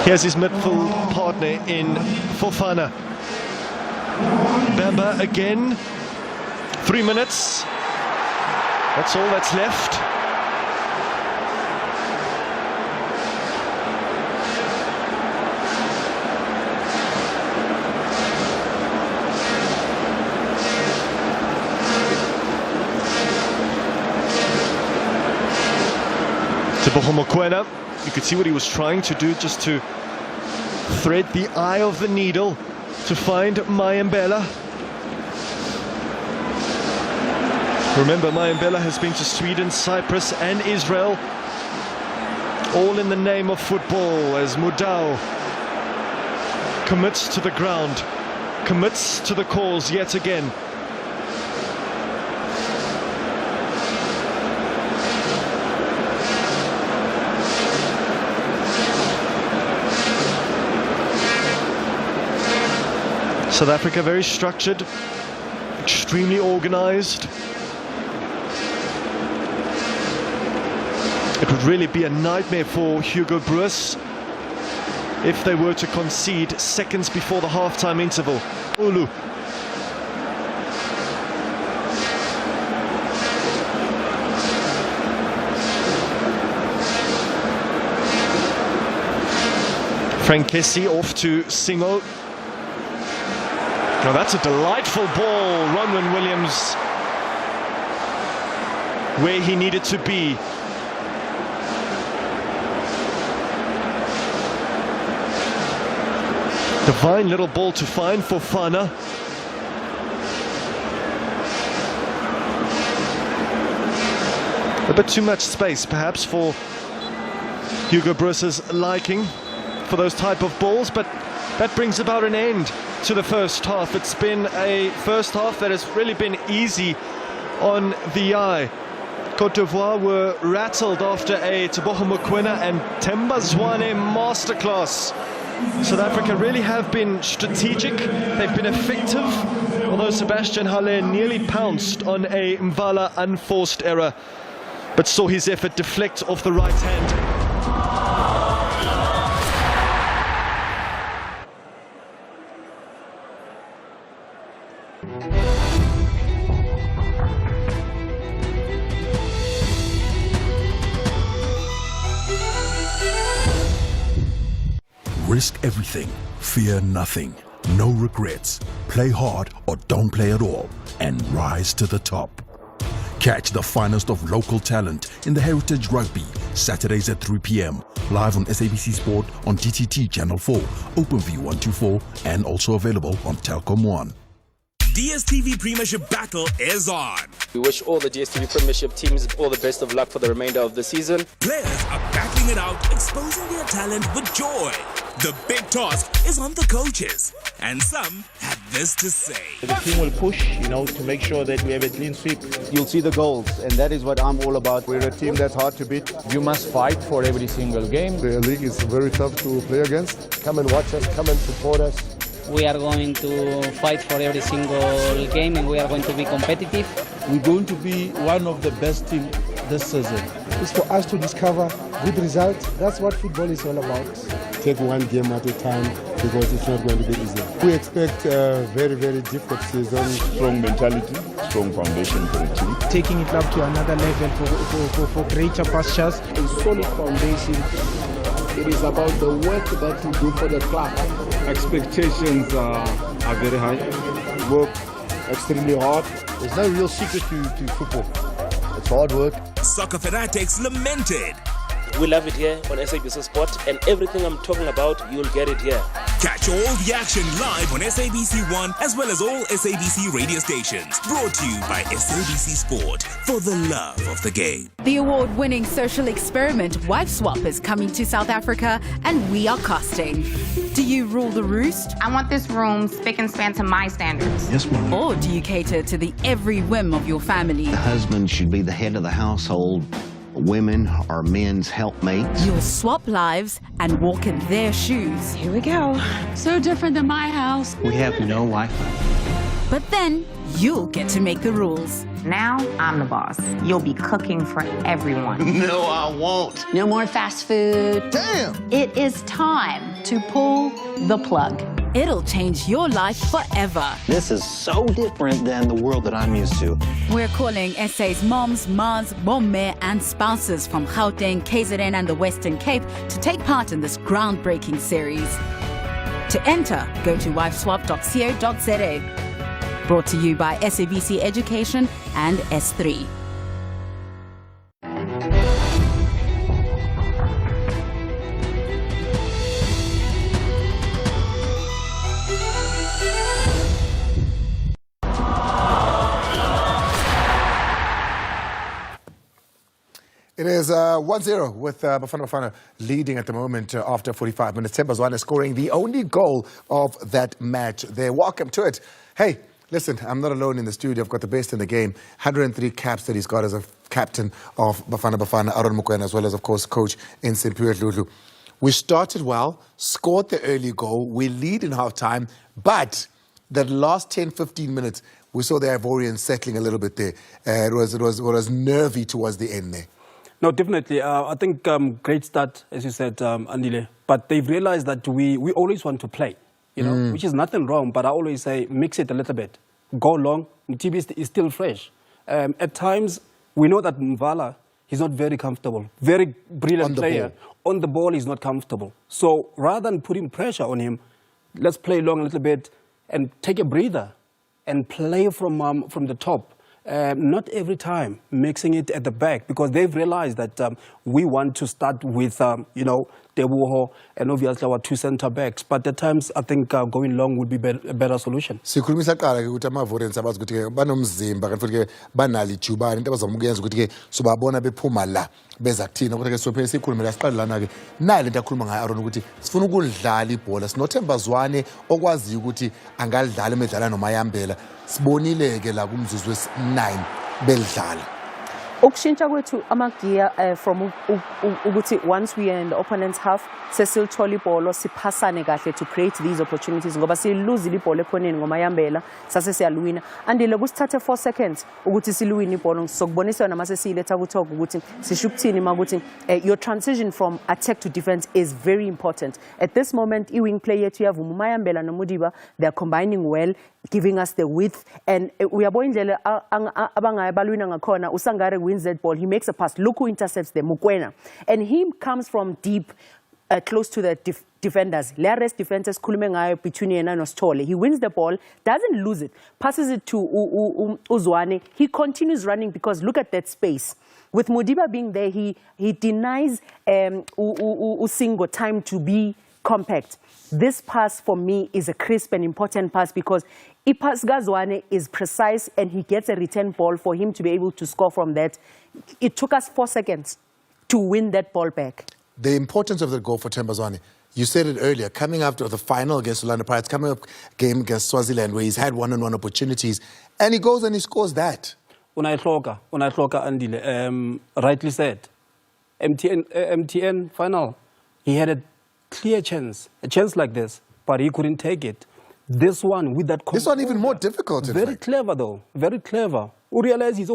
Here's his midfield partner in Fofana. Bamba again. 3 minutes. That's all that's left. Mokoena, you could see what he was trying to do, just to thread the eye of the needle to find Mayembela. Remember, Mayembela has been to Sweden, Cyprus and Israel, all in the name of football, as Mudau commits to the ground, commits to the cause yet again. South Africa very structured, extremely organized. It would really be a nightmare for Hugo Broos if they were to concede seconds before the halftime interval. Ulu. Frank Kessie off to Singo. Now that's a delightful ball. Ronwen Williams where he needed to be. Divine little ball to find for Fana. A bit too much space perhaps for Hugo Bruce's liking for those type of balls, but that brings about an end to the first half. It's been a first half that has really been easy on the eye. Cote d'Ivoire were rattled after a Teboho Mokoena and Themba Zwane masterclass. South Africa really have been strategic, they've been effective, although Sebastian Haller nearly pounced on a Mvala unforced error, but saw his effort deflect off the right hand. Risk everything, fear nothing, no regrets. Play hard or don't play at all, and rise to the top. Catch the finest of local talent in the Heritage Rugby, Saturdays at 3 p.m, live on SABC Sport on DTT Channel 4, OpenView 124, and also available on Telkom 1. DSTV Premiership battle is on. We wish all the DSTV Premiership teams all the best of luck for the remainder of the season. Players are battling it out, exposing their talent with joy. The big task is on the coaches, and some had this to say. The team will push, to make sure that we have a clean sweep. You'll see the goals, and that is what I'm all about. We're a team that's hard to beat. You must fight for every single game. The league is very tough to play against. Come and watch us, come and support us. We are going to fight for every single game, and we are going to be competitive. We're going to be one of the best teams this season. It's for us to discover good results. That's what football is all about. Take one game at a time, because it's not going to be easy. We expect a very, very difficult season. Strong mentality, strong foundation for the team. Taking it up to another level for greater pastures. A solid foundation. It is about the work that you do for the club. Expectations are very high. Work extremely hard. There's no real secret to football. It's hard work. Soccer fanatics lamented. We love it here on SABC Sport, and everything I'm talking about, you'll get it here. Catch all the action live on SABC 1 as well as all SABC radio stations. Brought to you by SABC Sport, for the love of the game. The award-winning social experiment Wife Swap is coming to South Africa, and we are casting. Do you rule the roost? I want this room spick and span to my standards. Yes, ma'am. Or do you cater to the every whim of your family? The husband should be the head of the household. Women are men's helpmates. You'll swap lives and walk in their shoes. Here we go. So different than my house. We have no Wi-Fi. But then you'll get to make the rules. Now I'm the boss. You'll be cooking for everyone. No, I won't. No more fast food. Damn! It is time to pull the plug. It'll change your life forever. This is so different than the world that I'm used to. We're calling SA's moms, mas, bomme, and spouses from Gauteng, KZN, and the Western Cape to take part in this groundbreaking series. To enter, go to wifeswap.co.za. Brought to you by SABC Education and S3. It is 1-0 with Bafana Bafana leading at the moment after 45 minutes. Themba Zwane scoring the only goal of that match there. Welcome to it. Hey, listen, I'm not alone in the studio. I've got the best in the game. 103 caps that he's got as a captain of Bafana Bafana, Aaron Mokoena, as well as, of course, coach in Simpiwe Dludlu. We started well, scored the early goal. We lead in half-time, but the last 10, 15 minutes, we saw the Ivorians settling a little bit there. It was nervy towards the end there. No, definitely. I think great start, as you said, Andile. But they've realized that we always want to play, which is nothing wrong. But I always say mix it a little bit. Go long. Mthibi is still fresh. At times, we know that Mvala, he's not very comfortable. Very brilliant player. On the ball, he's not comfortable. So rather than putting pressure on him, let's play long a little bit and take a breather and play from the top. Not every time mixing it at the back, because they've realized that we want to start with, Teboho, and obviously our two centre backs. But at times, I think going long would be a better solution. Sikhulumisa qala ke ukuthi ama-Ivorians abazi ukuthi ke banomzimba kanti futhi ke banalo ijubane into abazamukuyenza ukuthi ke sobabona bephuma la beza kuthina ukuthi ke sophela sikhulume la siqale lana ke nayo lento akhuluma ngayo Aaron ukuthi sifuna ukudlala ibhola sinothemba Zwane okwaziyo ukuthi angalidlala emedlala noMayambela sibonile ke la kumzuzu wesi-9 belidlala. Ukushintsha kwethu amagiya from ukuthi once we are in the opponent's half sesilithola ibhola siphasane kahle to create these opportunities ngoba siluzile ibhola ekhoneni ngoMayambela sase siyalwina andile kusithathe 4 seconds ukuthi siluwine ibhola sokubonisa noma sesiyiletha ku talk ukuthi sisho ukuthini makuthi your transition from attack to defense is very important at this moment wing play yethu yavuma uMayambela noMudiba they are combining well giving us the width and uyabona indlela abangayabalwina ngakhona uSangare wins that ball he makes a pass look who intercepts them Mukwena and he comes from deep close to the defenders le rest defenders khulume ngayo between yena noSithole he wins the ball doesn't lose it passes it to Uzwane he continues running because look at that space with Mudiba being there he denies Usingo time to be compact. This pass for me is a crisp and important pass because Ipas Gazwane is precise and he gets a return ball for him to be able to score from that. It took us 4 seconds to win that ball back. The importance of the goal for Themba Zwane, you said it earlier, coming after the final against Orlando Pirates, coming up game against Swaziland where he's had one-on-one opportunities and he goes and he scores that. Unayihloka Andile, rightly said, MTN final, he had a clear chance, a chance like this, but he couldn't take it. This one with that. This one even more difficult. Very clever though, very clever. You realize he's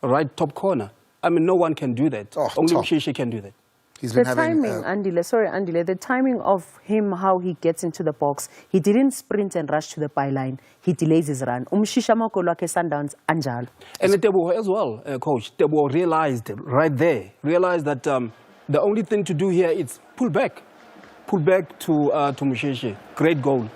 right top corner. I mean, no one can do that. Only Mshishi can do that. He's been the timing, Andile, the timing of him, how he gets into the box, he didn't sprint and rush to the byline. He delays his run. Umshisha makolo ke Sundowns anjalo. And Teboho as well, coach. Teboho realized right there, that the only thing to do here is pull back to Mshishi. Great goal.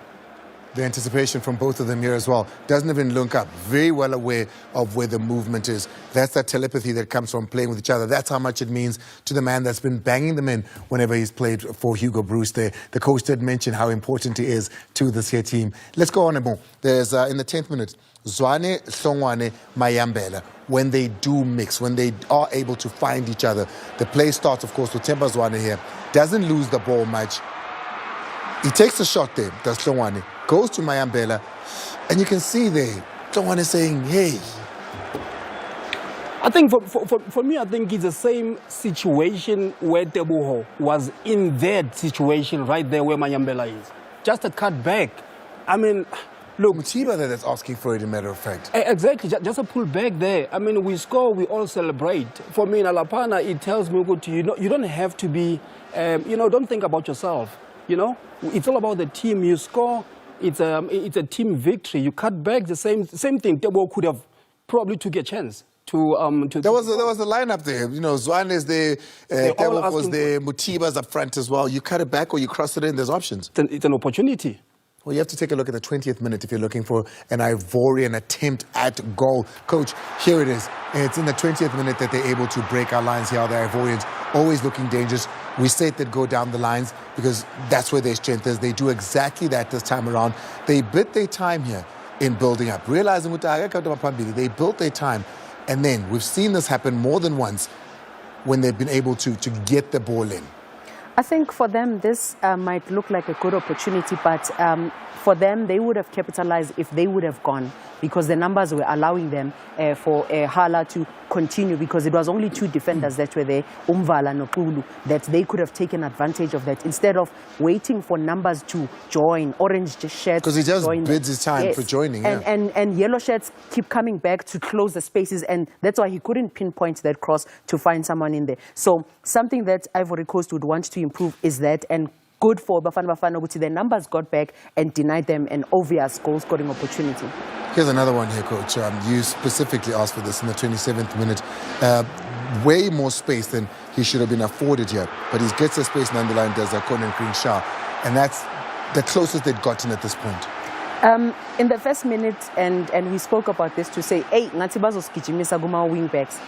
The anticipation from both of them here as well. Doesn't even look up. Very well aware of where the movement is. That's that telepathy that comes from playing with each other. That's how much it means to the man that's been banging them in whenever he's played for Hugo Bruce there. The coach did mention how important he is to this here team. Let's go on a more. There's, in the 10th minute, Zwane, Hlongwane, Mayambela. When they do mix, when they are able to find each other, the play starts, of course, with Themba Zwane here. Doesn't lose the ball much. He takes a shot there, does Hlongwane, goes to Mayambela, and you can see there, Hlongwane is saying, hey. I think for me, I think it's the same situation where Teboho was in that situation right there where Mayambela is. Just a cut back. I mean, look. Mutiba there that's asking for it, a matter of fact. Exactly, just a pull back there. I mean, we score, we all celebrate. For me in Alapana, it tells me, you don't have to be, don't think about yourself. You know, it's all about the team. You score, it's a team victory. You cut back, the same thing. Teboho could have probably took a chance to. There was a lineup there. You know, Zwane is there, Teboho was there, Mutiba's up front as well. You cut it back or you cross it in. There's options. It's an opportunity. Well, you have to take a look at the 20th minute if you're looking for an Ivorian attempt at goal. Coach, here it is. It's in the 20th minute that they're able to break our lines here. The Ivorians always looking dangerous. We say they'd go down the lines because that's where their strength is. They do exactly that this time around. They bit their time here in building up. Realizing they built their time. And then we've seen this happen more than once when they've been able to get the ball in. I think for them, this might look like a good opportunity, but for them, they would have capitalized if they would have gone because the numbers were allowing them for Hala to continue because it was only 2 defenders that were there, Umvala and Okulu, that they could have taken advantage of that instead of waiting for numbers to join, orange shirts. Because he just bids his time for joining. And yellow shirts keep coming back to close the spaces, and that's why he couldn't pinpoint that cross to find someone in there. So something that Ivory Coast would want to improve is that, and good for Bafana Bafana, their numbers got back and denied them an obvious goal-scoring opportunity. Here's another one here, Coach. You specifically asked for this in the 27th minute. Way more space than he should have been afforded here. But he gets the space and underline does a corner and green shot. And that's the closest they'd gotten at this point. In the first minute, and we spoke about this to say, hey, Natibazo Skijimisa Guma wing backs.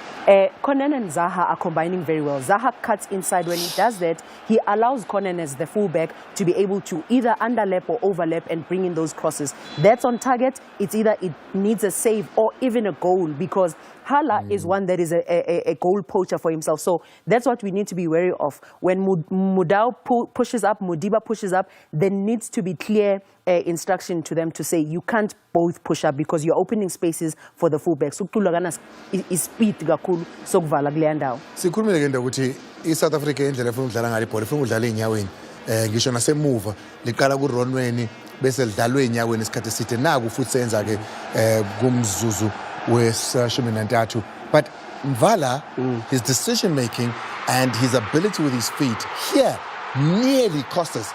Konen and Zaha are combining very well. Zaha cuts inside. When he does that, he allows Konen as the fullback to be able to either underlap or overlap and bring in those crosses. That's on target. It's either it needs a save or even a goal, because Hala is one that is a goal poacher for himself. So that's what we need to be wary of. When Mudau pushes up, Mudiba pushes up, there needs to be clear instruction to them to say you can't both push up because you're opening spaces for the fullbacks. Speed kakhulu sokuvala kule ndawo. Sikhulumile ke ukuthi iSouth Africa indlela efuna ukudlala ngale ibhola efuna ukudlala enyaweni. Ngisho nasemuva liqala kuRonweni bese lidlalwe enyaweni isikhathi eside naku futhi senza ke kumzuzu we-13. But Mvala, his decision making and his ability with his feet here nearly cost us.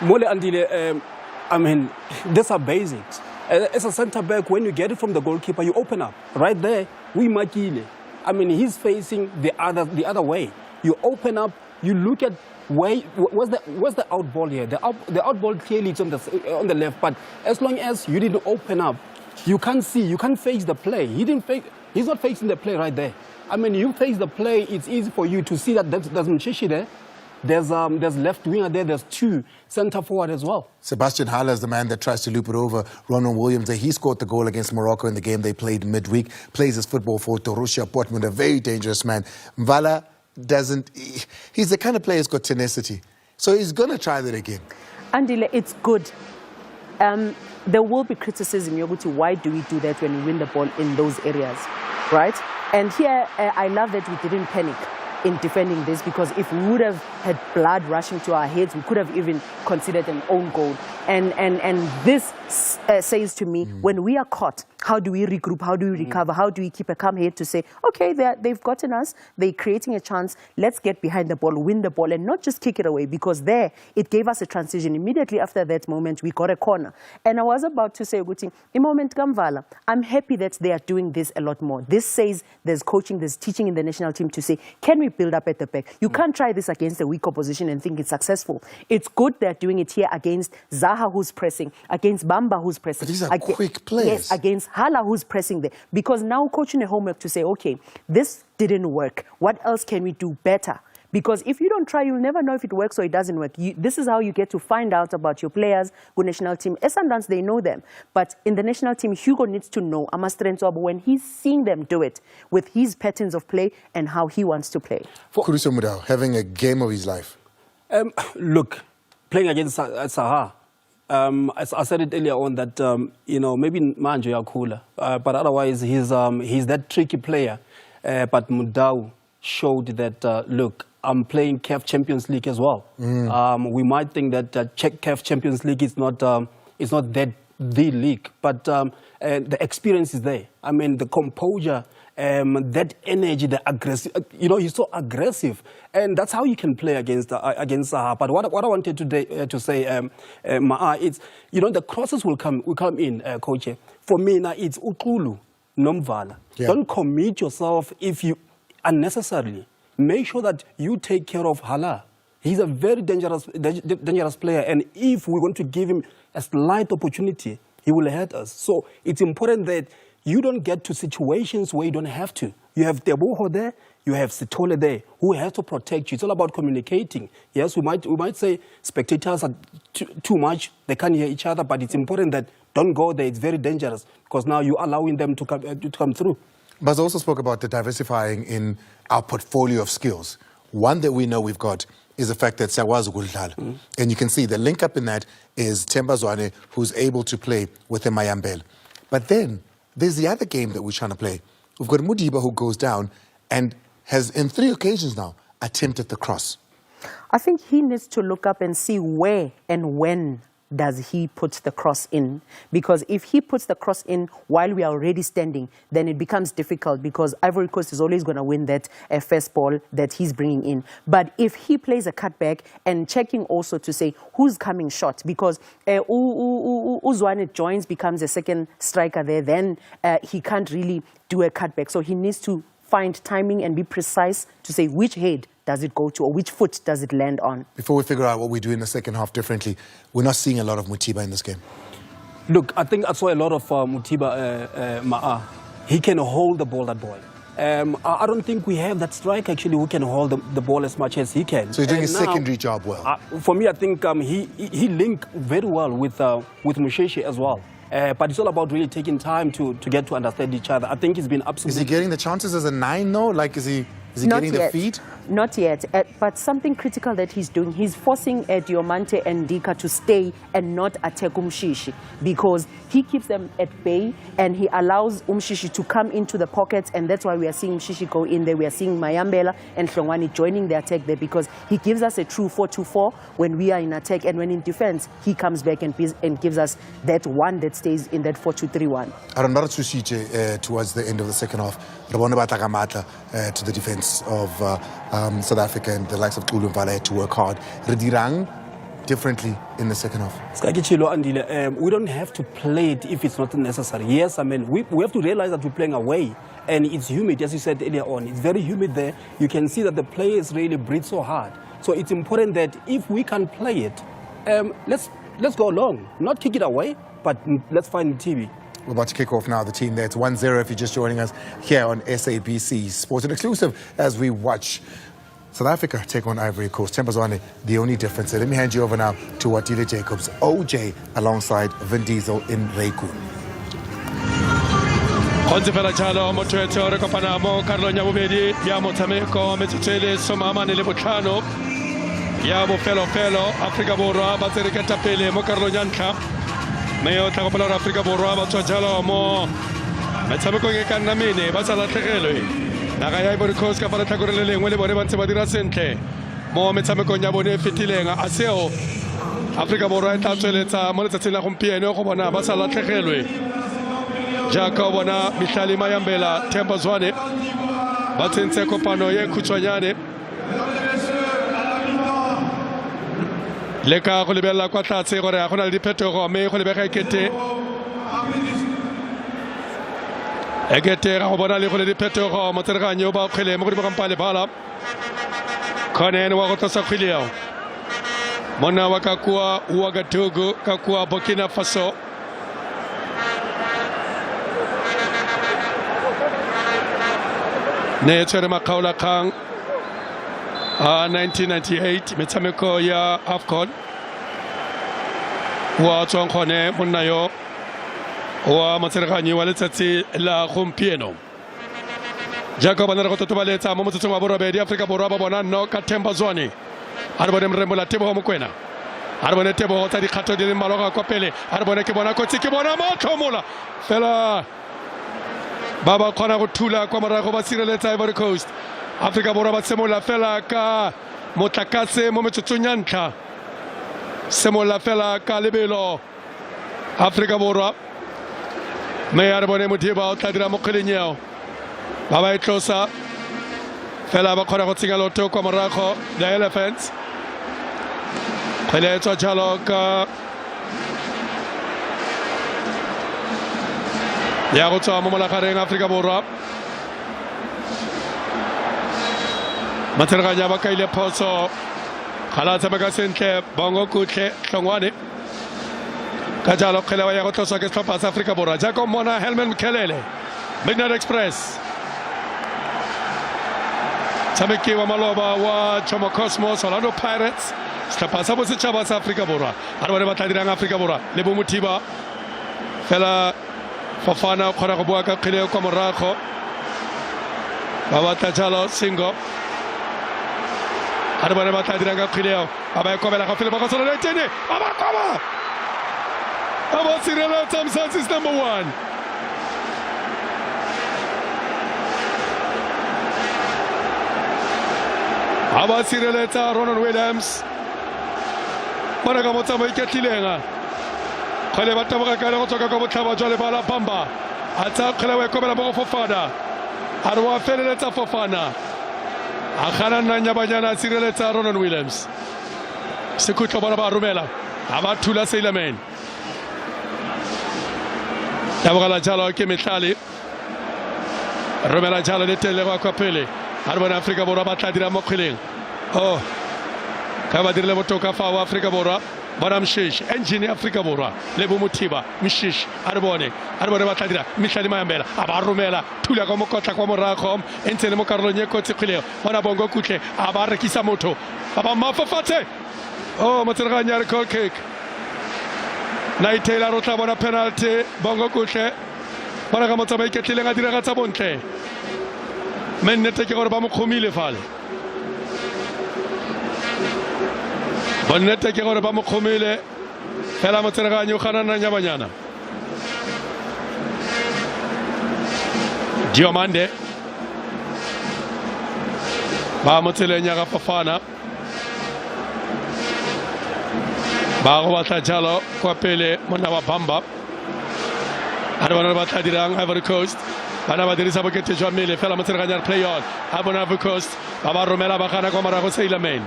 Mole Andile, I mean, these are basics. As a centre back, when you get it from the goalkeeper, you open up. Right there, we Makile. I mean, he's facing the other way. You open up, you look at where's the out ball here? The out ball clearly is on the left, but as long as you didn't open up, you can't see, you can't face the play. He's not facing the play right there. I mean, you face the play, it's easy for you to see that there's Mshishi there. There's left winger there. There's two centre forward as well. Sebastian Haller is the man that tries to loop it over Ronald Williams. He scored the goal against Morocco in the game they played midweek. Plays his football for Borussia Dortmund, a very dangerous man. Mvala doesn't. He's the kind of player who's got tenacity, so he's going to try that again. Andile, it's good. There will be criticism, Yoguti, why do we do that when we win the ball in those areas, right? And here, I love that we didn't panic in defending this, because if we would have had blood rushing to our heads, we could have even considered an own goal. And this says to me, when we are caught, how do we regroup? How do we recover? How do we keep a calm head to say, okay, they've gotten us, they're creating a chance, let's get behind the ball, win the ball, and not just kick it away, because there, it gave us a transition. Immediately after that moment, we got a corner. And I was about to say, Guti, in moment Gamvala, I'm happy that they are doing this a lot more. This says there's coaching, there's teaching in the national team to say, can we build up at the back? You can't try this against a weak opposition and think it's successful. It's good they're doing it here against Zaha, who's pressing, against Bamba, who's pressing. But these are quick players. Yes, against Hala, who's pressing there. Because now coaching a homework to say, okay, this didn't work. What else can we do better? Because if you don't try, you'll never know if it works or it doesn't work. This is how you get to find out about your players, good national team. Essendance, they know them. But in the national team, Hugo needs to know Amastrenzo when he's seeing them do it with his patterns of play and how he wants to play. Kuruso Mudau, having a game of his life. Look, playing against Zaha, I said it earlier on that, maybe Manjo Yakula, but otherwise he's that tricky player. But Mudau showed that, look, I'm playing CAF Champions League as well. We might think that CAF Champions League is not that the league, but the experience is there. I mean, the composure, that energy, the aggressive. He's so aggressive, and that's how you can play against Zaha. But what I wanted to say, it's the crosses will come in, coach. For me now, it's Ukulu, Nomvala. Yeah. Don't commit yourself if you unnecessarily. Make sure that you take care of Hala. He's a very dangerous player, and if we're going to give him a slight opportunity, he will hurt us. So it's important that you don't get to situations where you don't have to. You have Teboho there, you have Sitole there, who has to protect you. It's all about communicating. Yes, we might say spectators are too much, they can't hear each other, but it's important that don't go there. It's very dangerous, because now you're allowing them to come through. Buzz also spoke about the diversifying in our portfolio of skills. One that we know we've got is the fact that Sawazu Guldal. And you can see the link up in that is Themba Zwane, who's able to play with the Mayambel. But then there's the other game that we're trying to play. We've got Mudiba, who goes down and has, in 3 occasions now, attempted the cross. I think he needs to look up and see where and when does he put the cross in. Because if he puts the cross in while we are already standing, then it becomes difficult, because Ivory Coast is always going to win that first ball that he's bringing in. But if he plays a cutback and checking also to say who's coming short, because Uzwane joins, becomes a second striker there, then he can't really do a cutback. So he needs to find timing and be precise to say which head does it go to, or which foot does it land on? Before we figure out what we do in the second half differently, we're not seeing a lot of Mutiba in this game. Look, I think I saw a lot of Mutiba Ma'a. He can hold the ball, that boy. I don't think we have that striker actually who can hold the ball as much as he can. So he's doing his secondary job well. For me, I think he linked very well with Musheshi as well. But it's all about really taking time to get to understand each other. I think he's been absolutely... Is he getting the chances as a 9 though? Like, is he getting the feed? Not yet. But something critical that he's doing, he's forcing Diomante and Dika to stay and not attack Umshishi, because he keeps them at bay and he allows Umshishi to come into the pockets, and that's why we are seeing Umshishi go in there. We are seeing Mayambela and Hlongwane joining the attack there, because he gives us a true 4-2-4 when we are in attack, and when in defense, he comes back and gives us that one that stays in that 4-2-3-1. Towards the end of the second half, to the defense of South Africa, and the likes of Tulu Vala had to work hard. Redirang differently in the second half. We don't have to play it if it's not necessary. Yes, I mean, we have to realize that we're playing away, and it's humid, as you said earlier on. It's very humid there. You can see that the players really breathe so hard. So it's important that if we can play it, let's go along. Not kick it away, but let's find the TV. We're about to kick off now. The team there, it's 1-0 if you're just joining us here on SABC Sports, an exclusive as we watch South Africa take on Ivory Coast. Tempazwane, the only difference. Let me hand you over now to Watile Jacobs, OJ, alongside Vin Diesel in Reikun. Meo Tagopola Africa Boraba Chajalo Mo Metamako Kanamine, Basala Tegele, Naga Ivory Coast Caparatagore, whenever Sabadira Sente, Mo Metamako Yabone Fitilenga, Aseo, Africa Borata, Cheleta, Monetatina Humpiano, Hobana, Basala Tegele, Jacobona, Michali Mayambela, Tempazwane, Batense Copano, Kuchayane. Leka Holibella Quatatse, Ronald Di Petro, May Holibeka Kete Egete, Robonali Holi Petro, Matergano, Bakele, Muribampale Bala Konen Wagota Filio Mona Wakakua, Ouagadougou, Kakua, Burkina Faso. Nature Makaula Kang. 1998 Metameko ya AFCON wa Chonkhone Munayo wa Matergani wa Letsatsi la Khompieno Jacob Anarakoto Baleta Momotso wa Borobedi Africa Boraba Bonano Katembazwani Arbone Mrembola Tebo Mokwena Arbone Tebo Tadi Khato de Maloga Kopele Arbone Kibona Kotiki Bona Motomula Fela Baba Kona Kutula Kwamara Basireleta Ivory Coast Africa Boraba Semola Fela Ka Motakase Mometsunyanta Semola Fela Ka Lebelo Africa Boraba Mayarbone Mutiba Tadra Mokilinyo Baba Etrosa Fela Bakora Kotingaloto Kwamarako the Elephants Keleto Chaloka Yagoto Momola Karen Africa Boraba Materganya Bakaile Poso Kalata Bagasente Bongo Kuche Hlongwane Kajalo Kelewa Yagotosa Kespapas Africa Bora Jacob Mona Helmen Kelele Midnight Express Tameki wa Maloba wa Chomo Cosmos Orlando Pirates Stapasa Bosi Chabas Africa Bora Arwane Batadirang Africa Bora Lebu Mutiba Fela Fofana Korakobuaka Kileo Komorako Baba Tajalo Singo Arbane Batadiranga Kileo Aba Kobela Kafil Bakasolo Tene Aba Koma Aba Sirela Thompson is number 1. Aba Sireleta Ronald Williams Managamota Maikatilenga Kale Batamaka Kalotoka Komotaba Jole Bala Pamba Attack Kalewe Kobela Fofana Arwa Feleta Fofana Akhanan Nanyabanyana Sireleta Ronald Williams Sekuto Baraba Rumela Abatula Seilamen Yabala Jalo Kemitali Rumela Jalo de Telewa Kapele Arbana Africa Boraba Tadira Mokiling Oh, ka ba dirile botoka fa wa Afrika Borwa bona mshish engine ya Afrika Borwa le bo Mothiba mshish a re bone ba tla dira Mihlali Mayambela a ba romela thula ka mokotla kwa morago entse le mo karolong e kotsi khileo bona bongo kutle a ba rekisa motho ba ba mafafatse. Oh, Motserganya goal kick. Naitela rotla bona penalty bongo kutle bona ka motsamai ke tlileng a dira ga tsa bontle mennete ke gore ba mo khomile fale bonnete ke gore ba mo khomile fela Motserganya o ganana nyabanyana Diomande ba mo tselenya ga Fofana ba go batla jalo kwa pele monna wa Bamba a bona ba tla dirang Ivory Coast bana ba dirisa bokete jwa mmele fela Motserganya play on a bona Ivory Coast ba romela ba gana kwa morago Sailor Man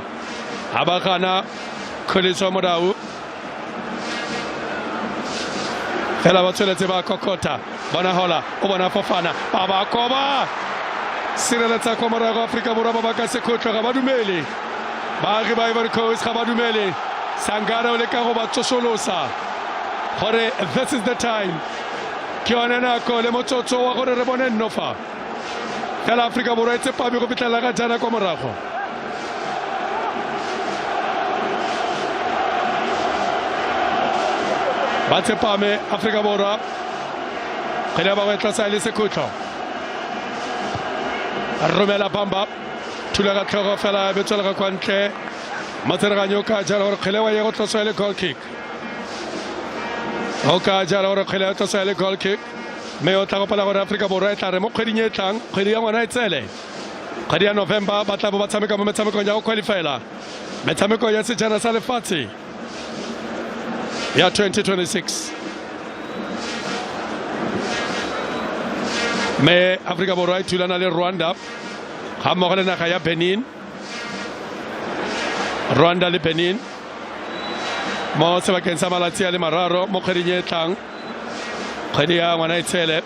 a ba gana Kholiso Modau fela ba tsweletse ba kokota bona hola o bona Fofana ba koba sireletsa kwa morago Afrika Borwa ba ka se khotlo ga ba dumele ba re ba Ivory Coast ga ba dumele Sangara o le ka go ba tsosolosa gore this is the time ke yona nako le motsotso wa gore re bone nnofa fela Afrika Borwa e tsepame go fitlhela ga jana kwa morago ba tsepame Afrika Borwa kgele ba go tlosa le sekhutlho romela Bamba thula ka tlhogo fela betsela ga kwa ntle Motserganya ka jalo gore kgele wa ye go tlosa le goal kick o ka jalo gore kgele ya tlosa le goal kick me o tla go pala gore Afrika Borwa e tla re mo kgweding e tlang kgwedi ya ngwana e tsele kgwedi ya November ba tla bo ba tshameka mo metshamekong ya go qualifyela metshameko ya sejana sa lefatshe ya 2026 me Afrika Borwa e thulana le Rwanda ga mmogo le naga ya Benin Rwanda le Benin mo sebakeng sa malatsi a le mararo mo kgweding e tlang kgwedi ya ngwana e tshele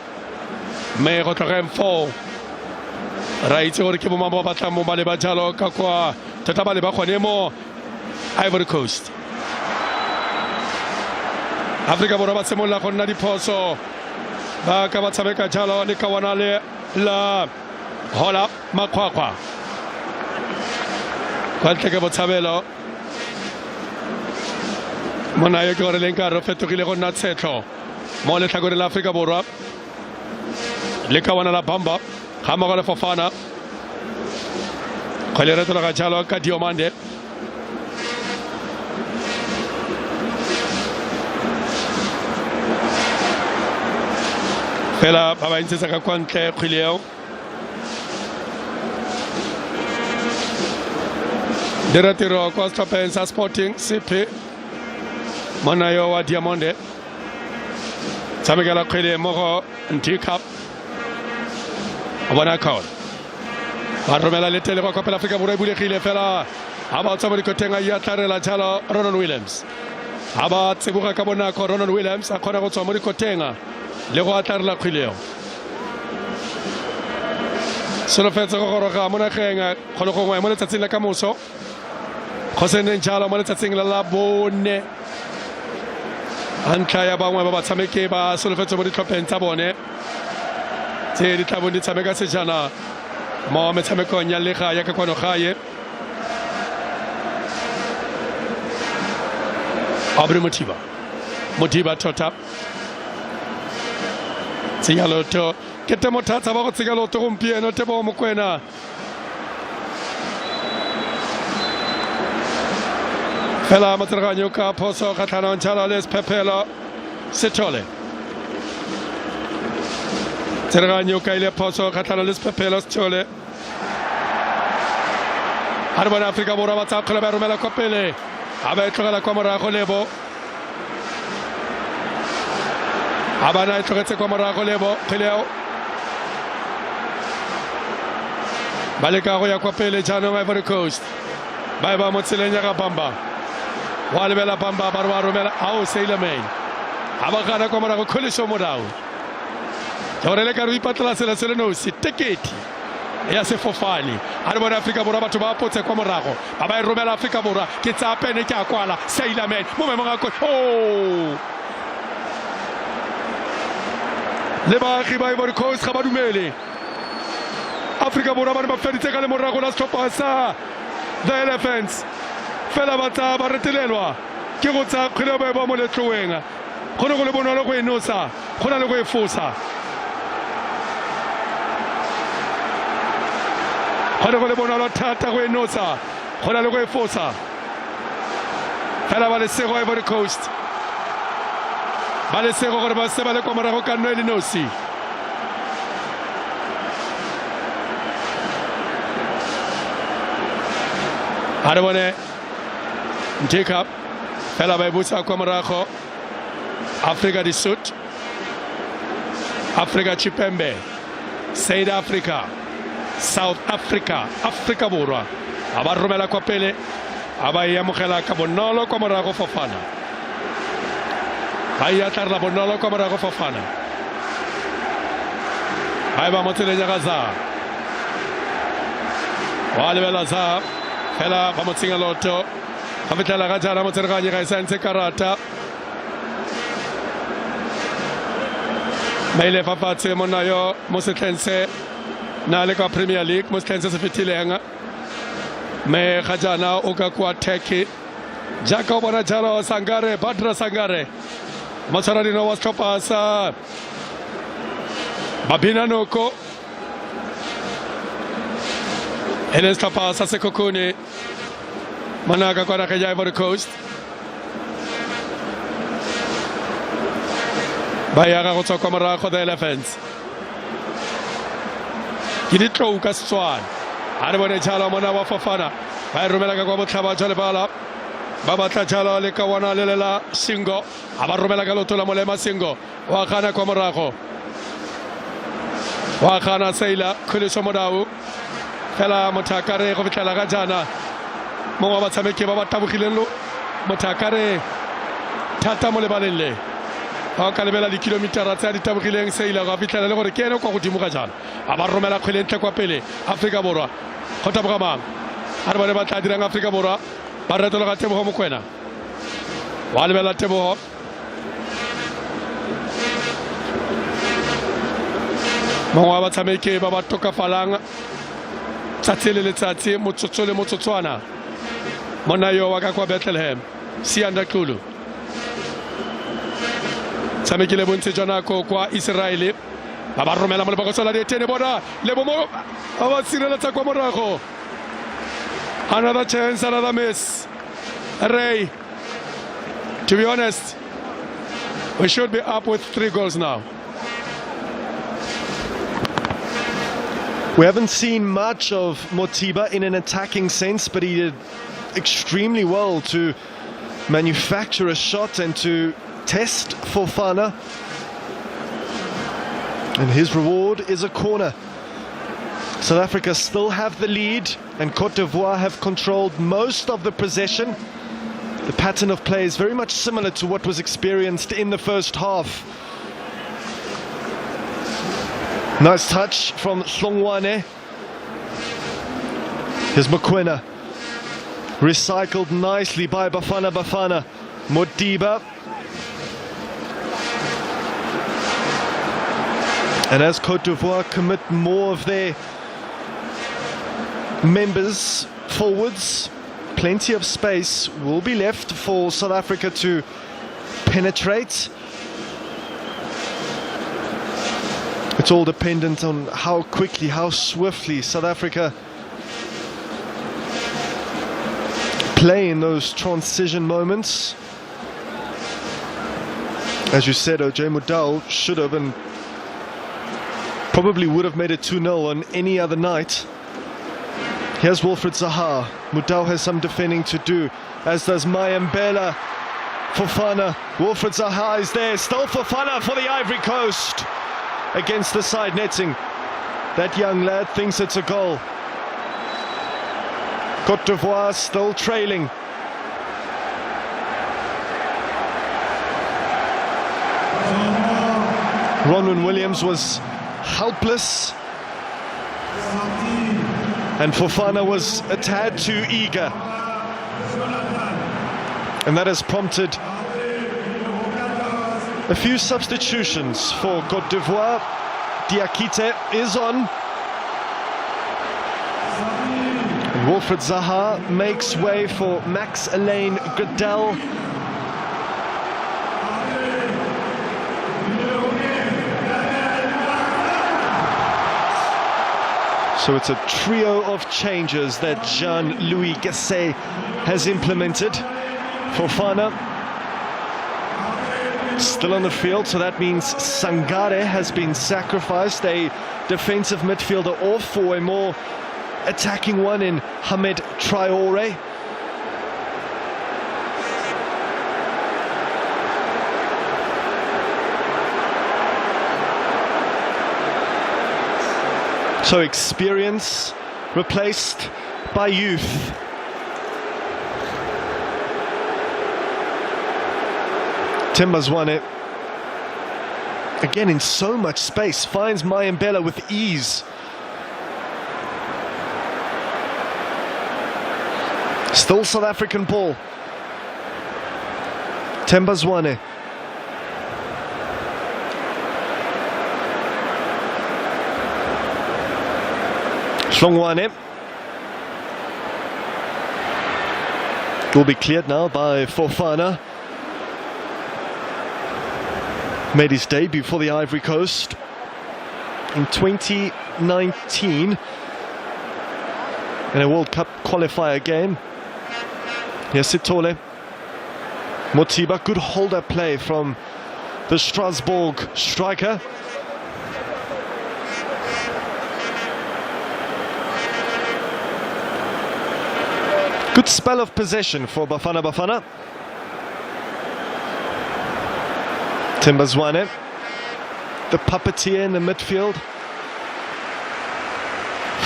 me go tlogeng 4 ra itse gore ke bomang ba batlang mo ba le ba jalo ka kwa thata ba le ba kgone mo Ivory Coast Afrika Borwa ba semolla go nna diphoso ba ka ba tshameka jalo le kawana le la hola makhwakwa kwa tleke botshabelo mona yo ke gore le nka re fetogile go nna tshetlo mo le tlhakore la Afrika Borwa le kawana la Bamba ga mo go le Fofana kgwele re tloga jalo ka Diomande fela ba ba ntse ka kwa ntle kgweleo Diratiro kwa Stopensa Sporting CP Monayo wa Diamonde Samegala kgwele mogo Ntikap bona kaon ba romela le tele kwa Kopela Afrika Borwa bulegile fela a ba tsaba dikotenga ya tlarela jalo Ronald Williams a ba tseboga ka bonako Ronald Williams a khona go tswa mo dikotenga le go atlarela kgweleo selo fetse go goroga mo nageng go le gongwe mo letsatsing la kamoso go sene jalo mo letsatsing la bone antla ya bangwe ba ba tshameke ba solofetse mo ditlhopheng tsa bone tse di tla bo di tshameka sejana mo metshamekong ya lega ya ka kwano gae Aubrey Mothiba tota tsenya loto ke temo thatsa ba go tsenya loto gompieno tebo mokwena fela Motserganya ka phoso kgatlhanong Charles Phepelo Setole Motserganya ka ile phoso kgatlhanong le Phepelo Setole a re bona Afrika Borwa ba tsa kgole ba romela kwa pele a ba tlogela kwa morago lebo a bana e tlogetse kwa morago lebo pheleo ba leka go ya kwa pele jaanong Ivory Coast ba ba mo tseleng ya ga Bamba wa lebela Bamba ba ba romela ao Sailor Man a ba gana kwa morago Kholiso Modau gore le ka re ipatla sele no se teketi ya sefofane a re bona Afrika Borwa batho ba potse kwa morago ba ba e romela Afrika Borwa ke tsa pene ke a kwala Sailor Man mo memong a oh le baagi ba Ivory Coast ga ba dumele Afrika Borwa ba feditse ka le morago la stopper sa the Elephants fela ba tsa ba retelelwa ke go tsa kgwele ba mo letloweng go ne go le bonolo go e nosa go na le go e fosa go ne go le bonolo thata go e nosa go na le go e fosa fela ba le sego Ivory Coast ba le sego gore ba se ba le kwa morago ka nno e le nosi a re bone Jacob fela ba e butsa kwa morago Africa di Sud Africa Chipembe South Africa South Africa Afrika Borwa a ba romela kwa pele a ba e amogela ka bonolo kwa morago Fofana ba ya tla bonolo kwa morago Fofana ba ba motseleng ya Gaza wa lebela za fela ba motsenga loto ga fetlela ga jana motseraganye ga isa ntse karata ba ile fa fatshe mona yo mo setlense na le ka Premier League mo setlense se fetileng me ga jana o ka kwa teke jaka bona jalo Sangare Badra Sangare motsaradi no wa stopper sa Babina Noko ele stopper sa Sekokune Manaka kwa na Ivory Coast Bayaga go tswa kwa morago the Elephants ke ditlou ka Setswana a re bone jalo mona wa Fofana ba e romela ka kwa botlhaba jwa lebala ba batla jalo le ka wana le la Singo a ba romela ka loto la molema Singo wa gana kwa morago wa gana Sailor Khuliso Modau fela Mothakare go fitlela ga jana mo wa batshameki ba ba tabogileng lo Mothakare thata mo lebaleng le ha ka lebela di kilometera tsa di tabogileng Sailor ga fitlela le gore ke ene kwa godimo ga jana a ba romela kgweleng kwa pele Afrika Borwa go taboga mang a re bone ba tla dirang Afrika Borwa ba retolo ga Tebogo Mokwena wa lebela Tebogo mongwe wa batshameki ba ba tokafalang tsatsi le letsatsi motsotso le motsotswana mona yo wa ka kwa Bethlehem Sianda Xulu tshameki le bontse jona ko kwa Israel ba ba romela mo le bogosola di tene bona le bomo ba ba sireletsa kwa morago another chance another miss Ray to be honest we should be up with 3 goals now. We haven't seen much of Motiba in an attacking sense, but he did extremely well to manufacture a shot and to test Fofana. And his reward is a corner. South Africa still have the lead, and Cote d'Ivoire have controlled most of the possession. The pattern of play is very much similar to what was experienced in the first half. Nice touch from Hlongwane. Here's Mokwena. Recycled nicely by Bafana. Modiba. And as Cote d'Ivoire commit more of their members forwards, plenty of space will be left for South Africa to penetrate. It's all dependent on how quickly, how swiftly South Africa play in those transition moments. As you said, O.J. Mudau should have and probably would have made it 2-0 on any other night. Here's Wilfred Zaha. Mudau has some defending to do, as does Mayambela. Fofana. Wilfred Zaha is there. Still Fofana for the Ivory Coast. Against the side netting. That young lad thinks it's a goal. Cote d'Ivoire still trailing. Ronwen Williams was helpless. And Fofana was a tad too eager. And that has prompted a few substitutions for Côte d'Ivoire. Diakite is on. And Wilfried Zaha makes way for Max-Alain Gradel. So it's a trio of changes that Jean-Louis Gasset has implemented. Fofana still on the field, so that means Sangare has been sacrificed, a defensive midfielder off for a more attacking one in Hamed Traoré. So experience replaced by youth. Timbazwane, again in so much space, finds Mayambela with ease. Still South African ball. Timbazwane. Hlongwane will be cleared now by Fofana. Made his debut for the Ivory Coast in 2019 in a World Cup qualifier game. Here's Sithole. Motiba, good hold-up play from the Strasbourg striker. Good spell of possession for Bafana Bafana. Timbazwane, the puppeteer in the midfield.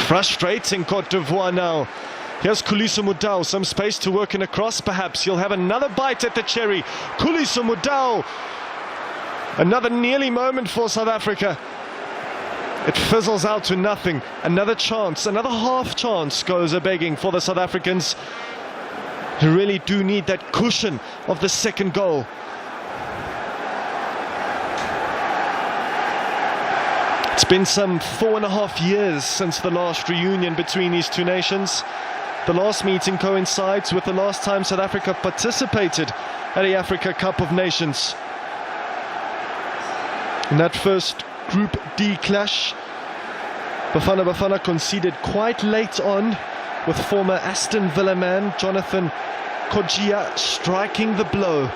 Frustrating Côte d'Ivoire now. Here's Kulisa Mudau, some space to work in across perhaps. He'll have another bite at the cherry. Kulisa Mudau, another nearly moment for South Africa. It fizzles out to nothing. Another chance, another half chance goes a-begging for the South Africans, who really do need that cushion of the second goal. It's been some 4.5 years since the last reunion between these two nations. The last meeting coincides with the last time South Africa participated at the Africa Cup of Nations. In that first Group D clash, Bafana Bafana conceded quite late on, with former Aston Villa man Jonathan Kojia striking the blow.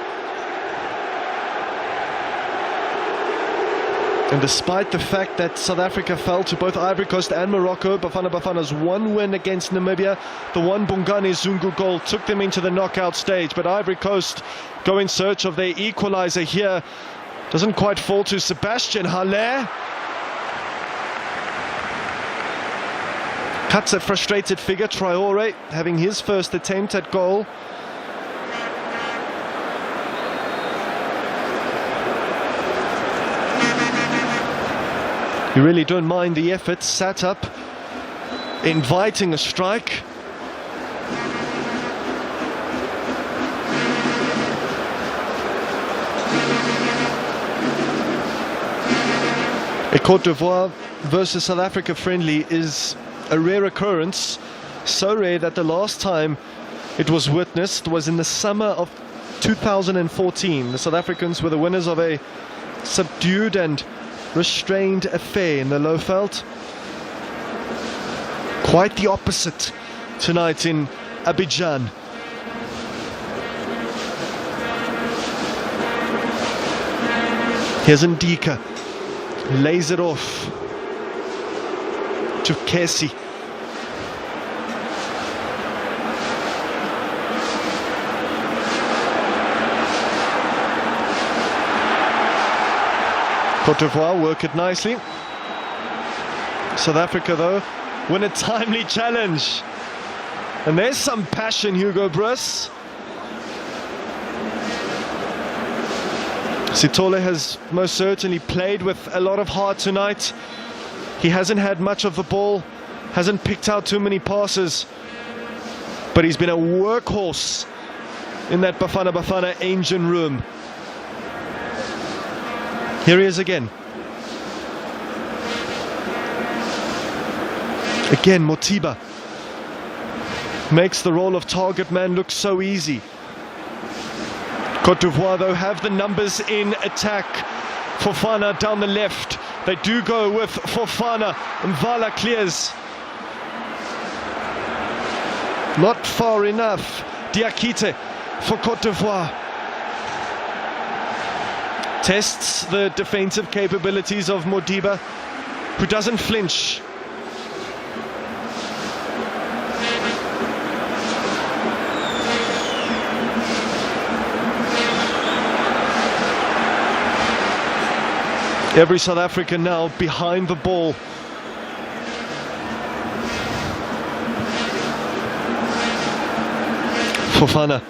And despite the fact that South Africa fell to both Ivory Coast and Morocco, Bafana Bafana's one win against Namibia, the one Bongani Zungu goal, took them into the knockout stage. But Ivory Coast go in search of their equalizer here. Doesn't quite fall to Sebastian Haller. Cuts a frustrated figure, Traoré having his first attempt at goal. You really don't mind the effort, sat up, inviting a strike. A Côte d'Ivoire versus South Africa friendly is a rare occurrence, so rare that the last time it was witnessed was in the summer of 2014. The South Africans were the winners of a subdued and restrained affair in the Lowveld. Quite the opposite tonight in Abidjan. Here's Ndika, lays it off to Kessie. Côte d'Ivoire work it nicely. South Africa, though, win a timely challenge. And there's some passion, Hugo Bruce. Sithole has most certainly played with a lot of heart tonight. He hasn't had much of the ball Hasn't picked out too many passes, but he's been a workhorse in that Bafana Bafana engine room. Here he is again. Again, Motiba makes the role of target man look so easy. Cote d'Ivoire, though, have the numbers in attack. Fofana down the left. They do go with Fofana. Mvala clears. Not far enough. Diakite for Cote d'Ivoire. Tests the defensive capabilities of Modiba, who doesn't flinch. Every South African now behind the ball. Fofana.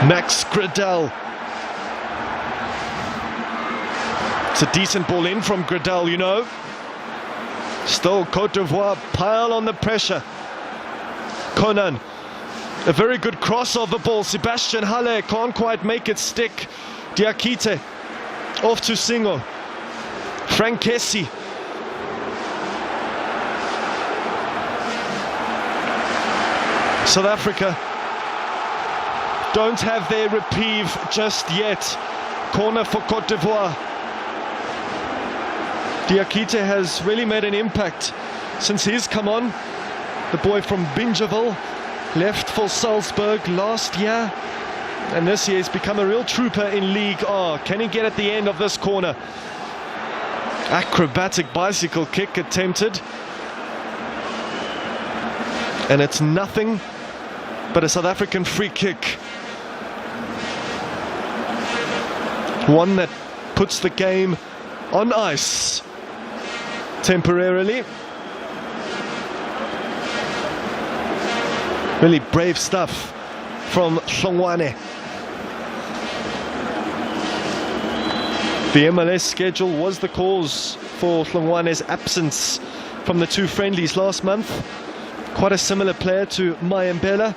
Max Gradel. It's a decent ball in from Gradel, you know. Still Cote d'Ivoire pile on the pressure. Conan. A very good cross of the ball. Sebastian Halle can't quite make it stick. Diakite off to Singo. Frank Kessie. South Africa don't have their reprieve just yet. Corner for Cote d'Ivoire. Diakite has really made an impact since he's come on. The boy from Bingerville. Left for Salzburg last year, and this year he's become a real trooper in League R. Can he get at the end of this corner? Acrobatic bicycle kick attempted, and it's nothing but a South African free kick. One that puts the game on ice temporarily. Really brave stuff from Hlongwane. The MLS schedule was the cause for Hlongwane's absence from the two friendlies last month. Quite a similar player to Mayembela.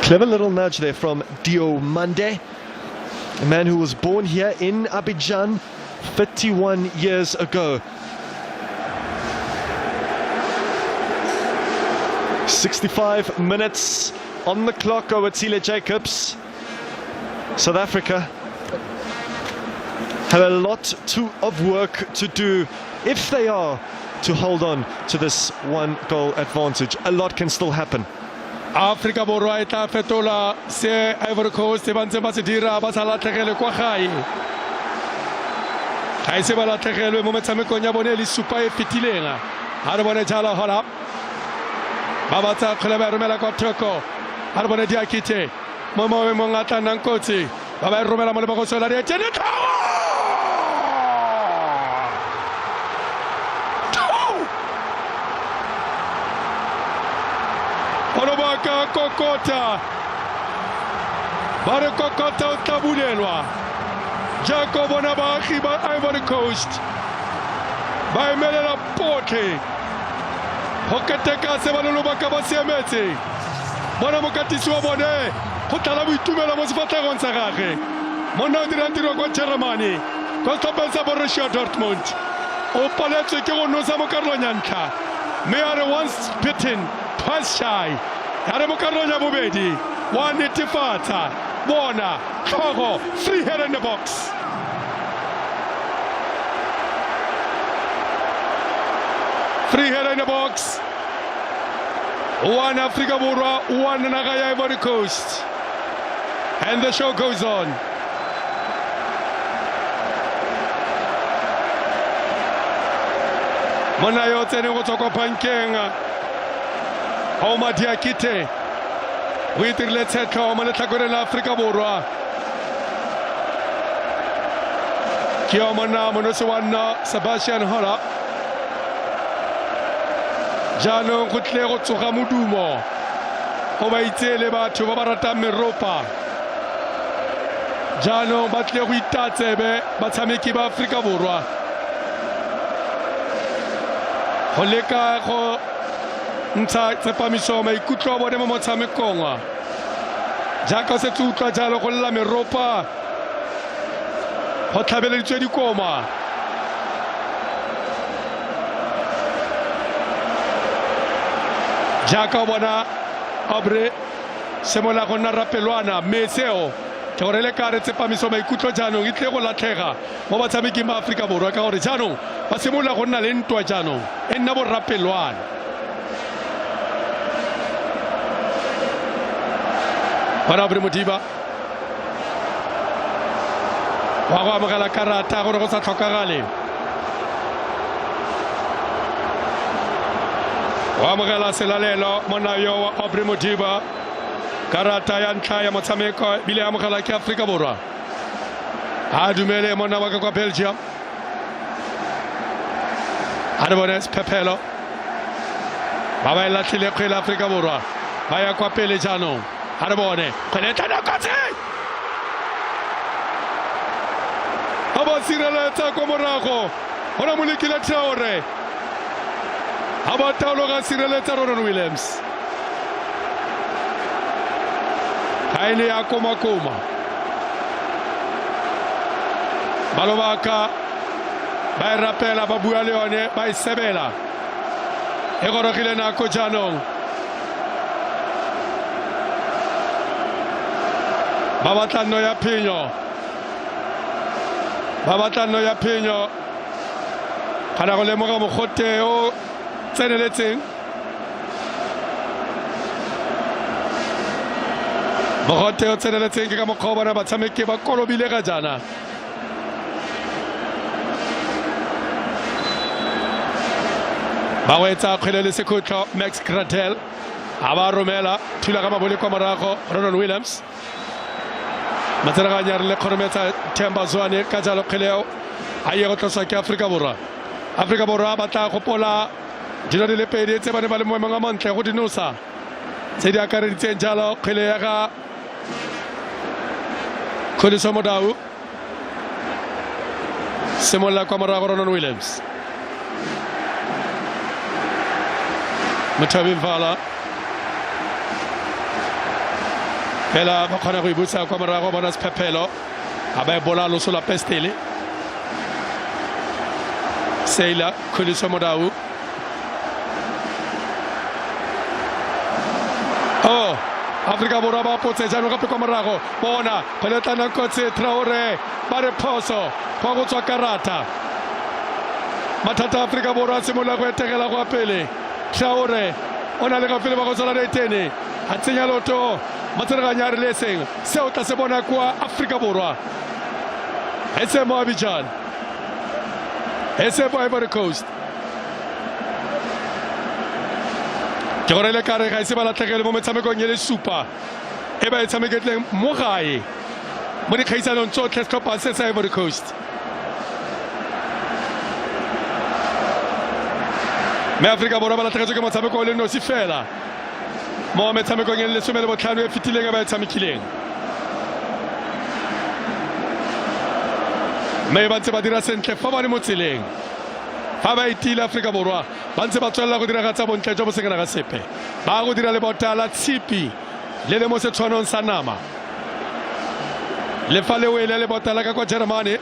Clever little nudge there from Dio Mande, a man who was born here in Abidjan 31 years ago. 65 minutes on the clock, Owatile Jacobs. South Africa have a lot of work to do if they are to hold on to this one-goal advantage. A lot can still happen. Africa Borwa e tla fetola se Ivory Coast ba ntse ba se dira ba sa latlhegele kwa gae. Ga ise ba latlhegelwe mo metshamekong ya bone le supa e fetileng. Ha re bone jala hola. Ba batla kgole ba romela kwa thoko. Ha re bone Diakite mo ngata nang kotsi. Ba ba romela mo le bago sola re tsene Onobaka kokota. Bare kokota utabulelwa. Jacob Onabaki ba Ivory Coast. Ba emelela potlhe. Hoketeka se ba lolobaka ba siametse. Bona mokatisi wa bone go tla boitumelo mo sefatlhegong sa gagwe. Monna o dira tiro kwa Germany. Kwa stopetsa Borussia Dortmund. O paletswe ke go nosa mo karolong ya ntlha. Mme a re once bitten, twice shy. Are mo karolong ya bobedi. Wa netefatsa. Bona tlhogo, free head in the box. Free head in the box. One Africa Borwa, one Naga Ivory Coast. And the show goes on. Mona yo tsene go tswa kwa bankeng. Oma Diakite. O itirile tshetlho mo letlhakoreng la Afrika Borwa. Ke yo monna monosi wa nna Sebastian Hola. Jaanong go tle go tsoga modumo o ba itsele batho ba ba ratang meropa jaanong ba tle go itatsebe batshameki ba Afrika Borwa go leka go ntsha tsepamiso maikutlo a bone mo motshamekong jaaka se tsutlwa jalo go lla meropa go tlhabeleditswe dikoma jaaka bona Aubrey semola go nna rapelwana meseo ke gore le ka re tsepamiso maikutlo jaanong e tle go latlhega mo batshameki ba Afrika Borwa ka gore jaanong ba semola go nna le ntwa jaanong e nna bo rapelwana para Aubrey Modiba wa go amogela karata gore go sa tlhokagale wa amogela selalelo monna yo wa Aubrey Modiba karata ya ntlha ya motshameko bile amogela ke Afrika Borwa a dumele monna wa kwa Belgium Arbones Pepelo ba ba latlhile kgwele Afrika Borwa ba ya kwa pele jaanong Arbone kgwele tana kotsi aba sireletsa kwa morago ona molekile Traore aba taolo ga sireletsa Ronald Williams haile ya koma balobaka ba rapela ba bua le yone ba isebela e gorogile nako jaanong ba batlano ya phenyo kana go lemoga mogote o tseneletseng mogote o tseneletseng ke ka mokgwa o bona batshameki ba kolobile ga jana ba wetsa kgwele le sekhutlho Max Gradel a ba romela thula ka mabole kwa morago Ronald Williams matseraganya le kgorometsa Themba Zwane ka jalo kgeleo a ye go tlosa ke Afrika Borwa ba tla gopola dilo di le pedi tse ba ne ba le mo maemong a mantle go dinosa tse di akareditseng jalo kgwele ya ga Kholiso Modau semolla kwa morago Ronald Williams Muthabi Mvala Pela ba kgona go ibutsa kwa morago bona Sephepelo a ba bola loso la pestele Seila Kholiso Modau Afrika Borwa ba potse jaanong gape kwa morago bona pheletana kotse Traore ba re phoso kwa go tswa karata mathata Afrika Borwa semola go etegela go pele Traore ona le gafele ba go tsala retene a tsenya loto matseraganya re leseng se o tla se bona kwa Afrika Borwa ese mo Abidjan ese mo Ivory Coast ke gore le kare ga ise ba latlhegele mo metshamekong le supa e ba e tshameketleng mo gae mo dikgaisanong tsotlhe setlhopha se sa Ivory Coast me Afrika Borwa ba latlhegetswe ke motshameko o le nosi fela mo metshamekong le 15 e fetileng e ba e tshamekileng me ba ntse ba dira sentle fa ba le mo tseleng fa ba itile Afrika Borwa ba ntse ba tswella go diragatsa bontle jo bo sengena ga sepe ba go dira le botala tshipi le le mo setshwanong sa nama le fa le wele le botala ka kwa Germany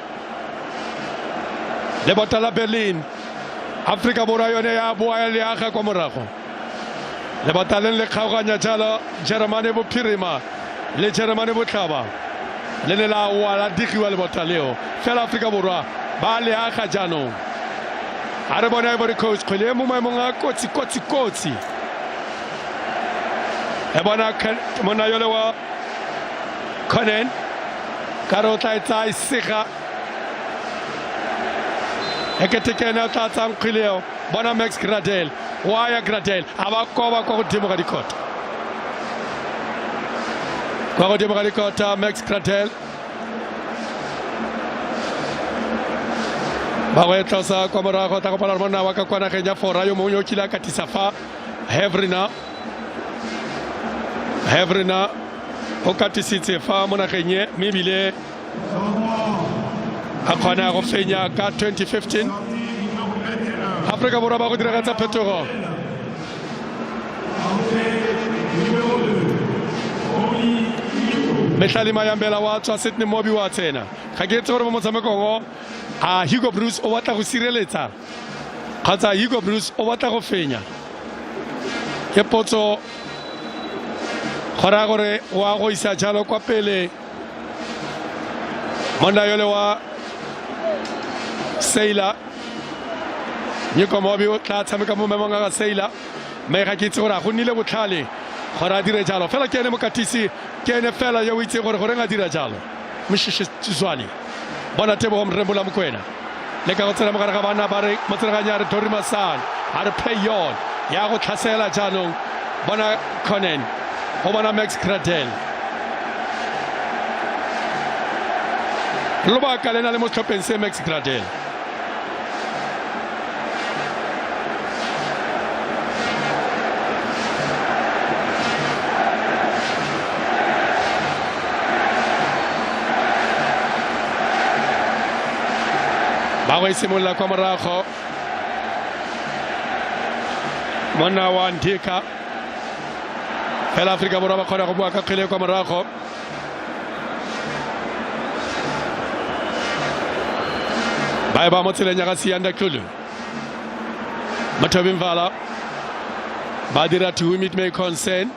le botala Berlin Afrika Borwa yone ya boa le aga kwa morago le botala le kgaoganya jalo Germany bophirima le Germany botlhaba le ne la wala digiwa le botaleo fela Afrika Borwa ba le aga jaanong a re bona Ivory Coast kgwele mo maemong a kotsi e bona monna yole wa Conan ka re o tla etsa isega e ke tekena o tla tsang kgweleo bona Max Gradel wa ya Gradel a ba koba kwa godimo ga dikota Max Gradel ba go etlosa kwa morago ta go pala monna wa ka kwa nageng ya fora yo mongwe o kile a katisa fa Hevrina Hevrena o katisitse fa mo nageng e mme ebile a kgona go fenya ka 2015 Afrika Borwa ba go diragatsa phetogo Mehlali Mayambela wa tswa Sydney Mobi wa tsena ga ke itse gore mo motshamekong a Hugo Bruce o batla go sireletsa kgotsa Hugo Bruce o batla go fenya ke potso gora gore wa go isa jalo kwa pele monna yole wa Sailor Nyiko Mobi o tla tshameka mo memong ga Sailor me ga ke itse gore go nnile botlhale gora dire jalo fela ke ene mokatisi ke ene fela yo itse gore nga dira jalo mshishe tswani bona tebo mrembola mokwena le ka go tsena mogare ga bana ba re motseraganya re Dori Masan a re play on ya go tlhasela jaanong bona Conan go bona Max Gradel lobaka lena le mo tlhopheng se Max Gradel ba go isimolla kwa morago monna wa Ndika fela Afrika Borwa ba kgona go bua ka kgele kwa morago ba ba mo tseleng ya ga Sianda Kulu Mathobi Mvala ba dira to whom it may concern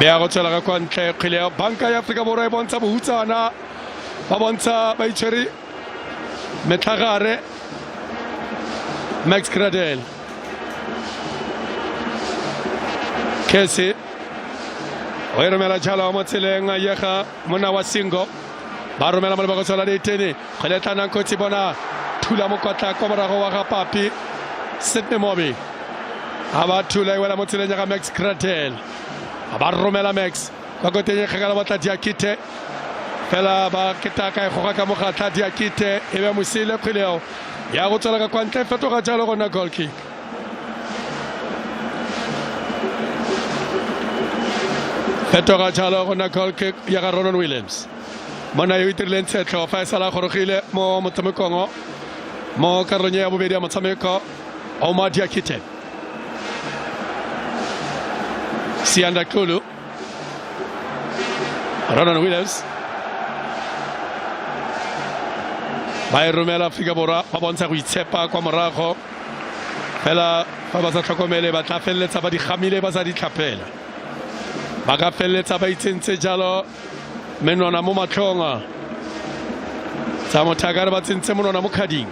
Bea go tsela ga kwa ntle kgele ya banka ya Afrika Borwa e bontsha bohutsana ba bontsha ba itshwere metlhagare Max Gradel Kese o romela jalo mo tseleng a yega mona wa Singo ba romela mo lebaka tsela le tene kgeletana nkotsi bona thula mo kwatla kwa morago wa ga Papi Sydney Mobi a ba thula wela mo tseleng ya Max Gradel ba romela Max ba go teng ga ba tla Diakite fela ba ketaka go ga ka mo ga tla Diakite e be mo sile kgileo ya go tsela ka kwa ntle fetoga jalo gona goal kick fetoga jalo gona goal kick ya ga Ronan Williams mona yo itirileng tshetlo fa sala gorogile mo motshamekong mo karolong ya bobedi ya motshameko o ma Diakite Sianda Kulu Ronan Williams ba romela Afrika Borwa ba bontsha go itshepa kwa morago fela fa ba sa tlhokomele ba tla felletsa ba di gamile ba sa di tlhapela ba ka felletsa ba itsentse jalo menwana mo matlhonga tsa mothagare ba tsentse monwana mo khading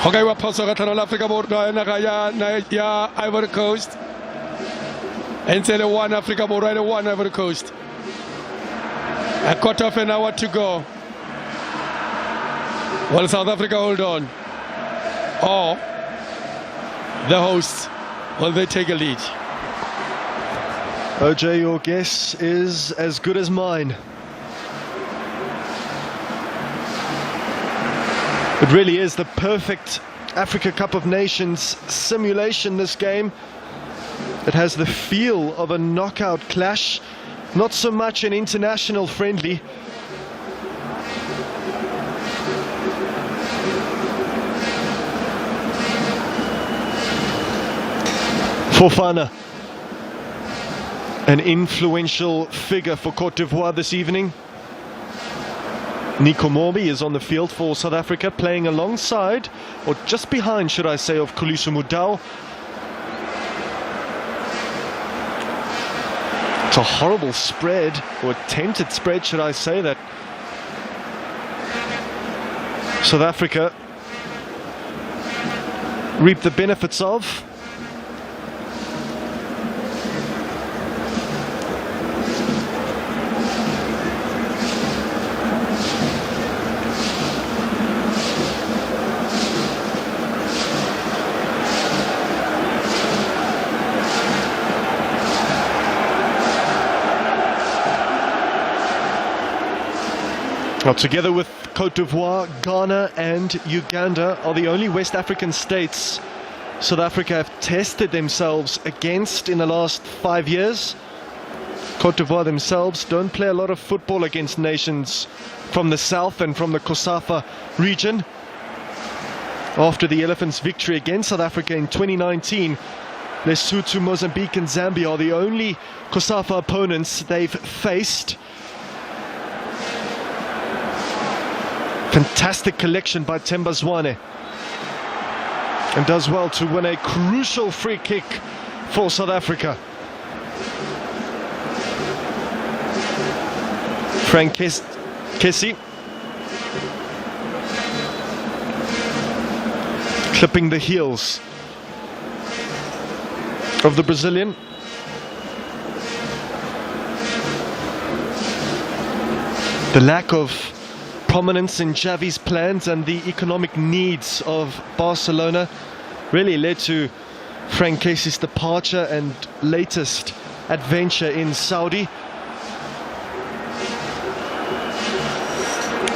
go kaiwa phoso ka tlhano la Afrika Borwa ya Ivory Coast entse le 1 Afrika Borwa le 1 Ivory Coast a quarter of an hour to go. Will South Africa hold on? Or the hosts, will they take a lead? OJ, your guess is as good as mine. It really is the perfect Africa Cup of Nations simulation, this game. It has the feel of a knockout clash. Not so much an international friendly. Fofana, an influential figure for Cote d'Ivoire this evening. Nico Morbi is on the field for South Africa, playing alongside, or just behind, should I say, of Kulisu Mudau. It's a horrible spread, or attempted spread, should I say, that South Africa reaped the benefits of. Well, together with Cote d'Ivoire, Ghana and Uganda are the only West African states South Africa have tested themselves against in the last 5 years. Cote d'Ivoire themselves don't play a lot of football against nations from the south and from the COSAFA region. After the Elephants' victory against South Africa in 2019, Lesotho, Mozambique and Zambia are the only COSAFA opponents they've faced. Fantastic collection by Themba Zwane, and does well to win a crucial free kick for South Africa. Frank Kessie clipping the heels of the Brazilian. The lack of prominence in Xavi's plans and the economic needs of Barcelona really led to Frank Kessie's departure and latest adventure in Saudi,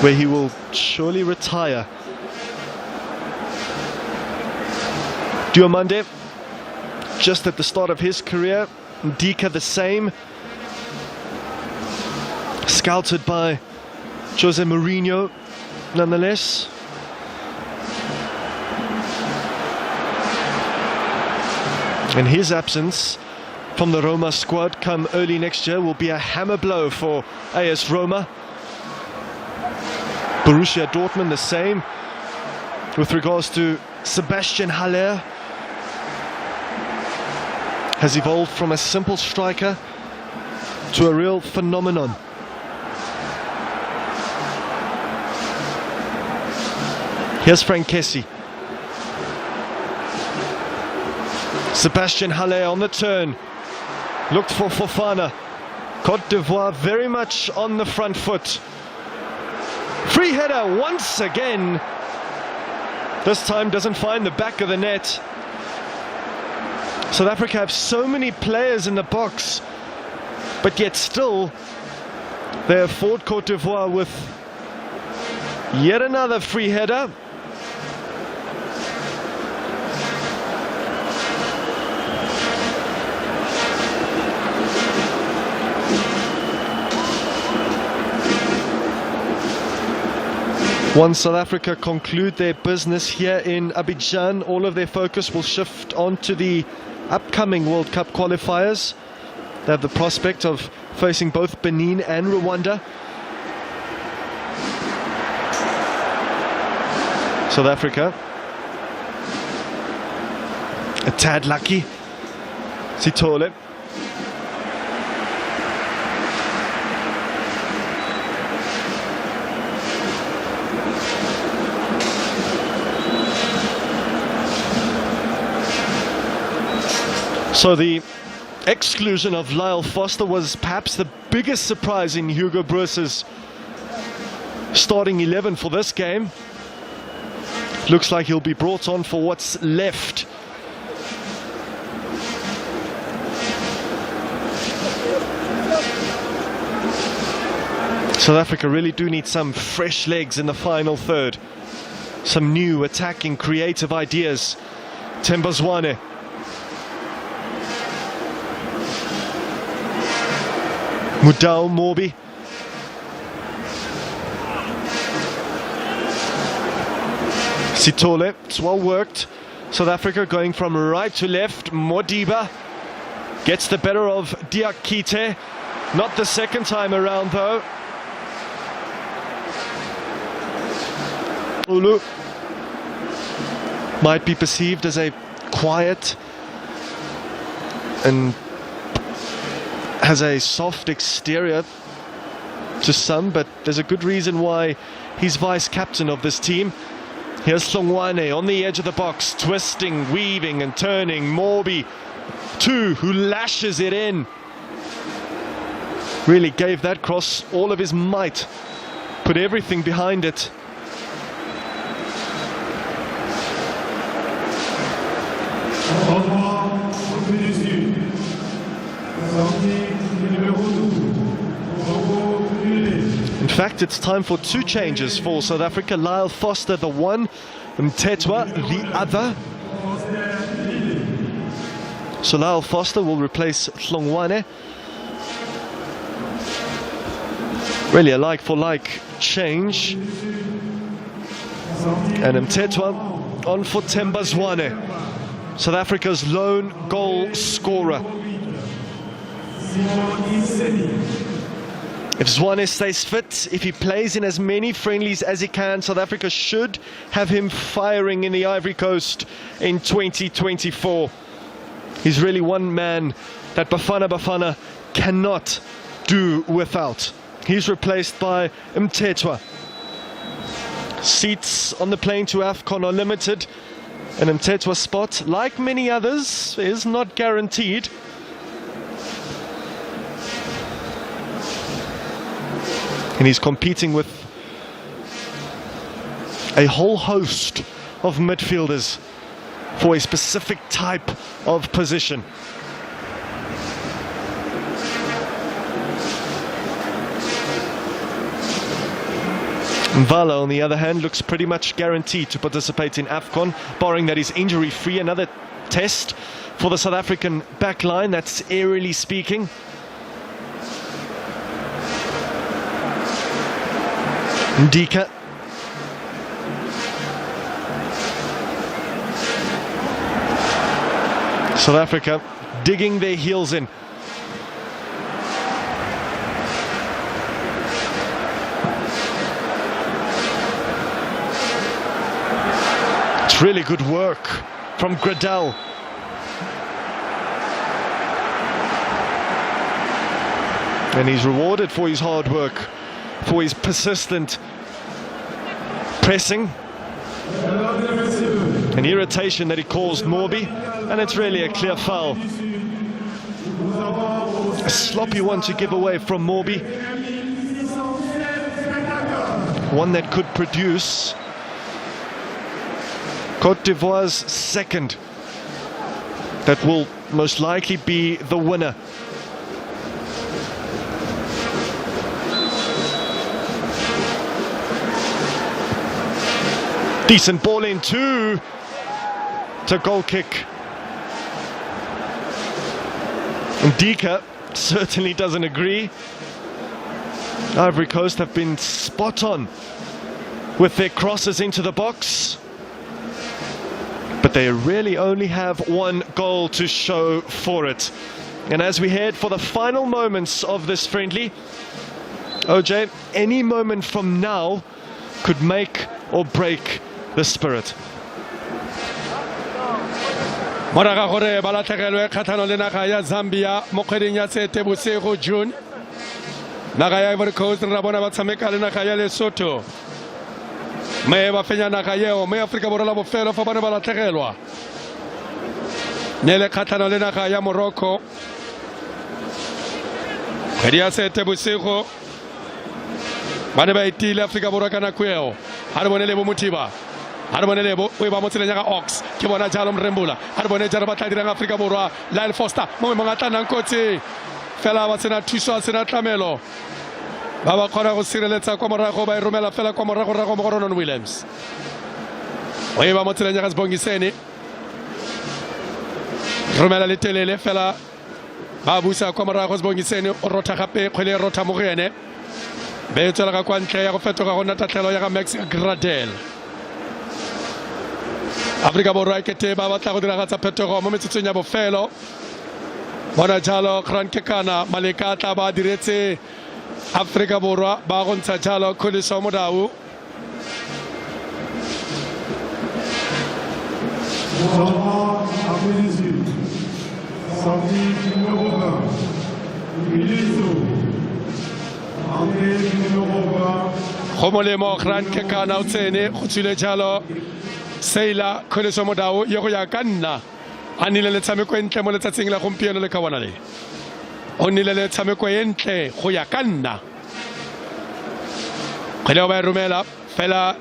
where he will surely retire. Diomande, just at the start of his career. Ndika the same. Scouted by Jose Mourinho, nonetheless. And his absence from the Roma squad come early next year will be a hammer blow for AS Roma. Borussia Dortmund the same with regards to Sebastian Haller. Has evolved from a simple striker to a real phenomenon. Here's Frank Kessie. Sebastian Haller on the turn. Looked for Fofana. Cote d'Ivoire very much on the front foot. Free header once again. This time doesn't find the back of the net. South Africa have so many players in the box, but yet still they afford Cote d'Ivoire with yet another free header. Once South Africa conclude their business here in Abidjan, all of their focus will shift on to the upcoming World Cup qualifiers. They have the prospect of facing both Benin and Rwanda. South Africa a tad lucky. Sithole. So the exclusion of Lyle Foster was perhaps the biggest surprise in Hugo Broos's starting 11 for this game. Looks like he'll be brought on for what's left. South Africa really do need some fresh legs in the final third. Some new attacking creative ideas. Themba Zwane. Mudau Morbi. Sithole, it's well worked. South Africa going from right to left. Modiba gets the better of Diakite. Not the second time around though. Ulu might be perceived as a quiet and has a soft exterior to some, but there's a good reason why he's vice-captain of this team. Here's Hlongwane on the edge of the box, twisting, weaving and turning. Morbi, who lashes it in. Really gave that cross all of his might, put everything behind it. And fact, it's time for 2 changes for South Africa. Lyle Foster, the one, MPTauComps, the other. So Lyle Foster will replace Hlongwane. Really a like-for-like change. And MPTauComps on for Themba Zwane, South Africa's lone goal scorer. If Zwane stays fit, if he plays in as many friendlies as he can, South Africa should have him firing in the Ivory Coast in 2024. He's really one man that Bafana cannot do without. He's replaced by MPTauComps. Seats on the plane to AFCON are limited, and MPTauComps' spot, like many others, is not guaranteed. And he's competing with a whole host of midfielders for a specific type of position. Mvala, on the other hand, looks pretty much guaranteed to participate in AFCON, barring that he's injury-free. Another test for the South African backline, that's aerially speaking. Ndika. South Africa digging their heels in. It's really good work from Gradel. And he's rewarded for his hard work, for his persistent pressing. An irritation that he caused Morbi, and it's really a clear foul. A sloppy one to give away from Morbi. One that could produce Côte d'Ivoire's second. That will most likely be the winner. Decent ball in to goal kick. Ndika certainly doesn't agree. Ivory Coast have been spot on with their crosses into the box, but they really only have one goal to show for it. And as we head for the final moments of this friendly, OJ, any moment from now could make or break the spirit. Moraga gore balatlhegelwe kgatlhanong le naga ya Zambia mo kgweding ya Seetebosigo June. Naga ya Ivory Coast ra bona ba tshameka le naga ya Lesotho. Me ba fenya naga eo me Afrika Borwa la bofelo fa bana ba latlhegelwa. Nele kgatlhanong le naga ya Morocco. Kgwedi ya Seetebosigo bana ba itile Afrika Borwa ka nako eo. Ha re bone le bo Motiba. Harmonelebo we ba motseleng ya Ox ke bona jalo Mrembula ha bone jalo ba tla dirang Afrika Borwa. Lyle Foster mo mongata nang kotsi fela ba tsena thuso tsena tlamelo ba ba khona go sireletsa kwa morago ba romela fela kwa morago rago mo Ronon Williams we ba motseleng ya Sibongiseni romela le telele fela ba busa kwa morago Sibongiseni o rotha gape kgwele rotha mo gene be tsela ka kwa ntle ya go fetoga go nna tatlhelo ya Max Gradel. Afrika Borwa ke te ba batla go diragatsa phetogo mo metsotsong ya bofelo. Bona jalo Grant Kekana Maleka tla ba diretse Afrika Borwa ba go ntsha jalo Kholiso Modau. Go molemo Grant Kekana o tsene go tsile jalo Seila Kholiso Modau yo go ya ka nna a nile le tshameko entle mo letsatsing la gompieno le ka bona le o nile le tshameko entle go ya ka nna kgwele ba romela fela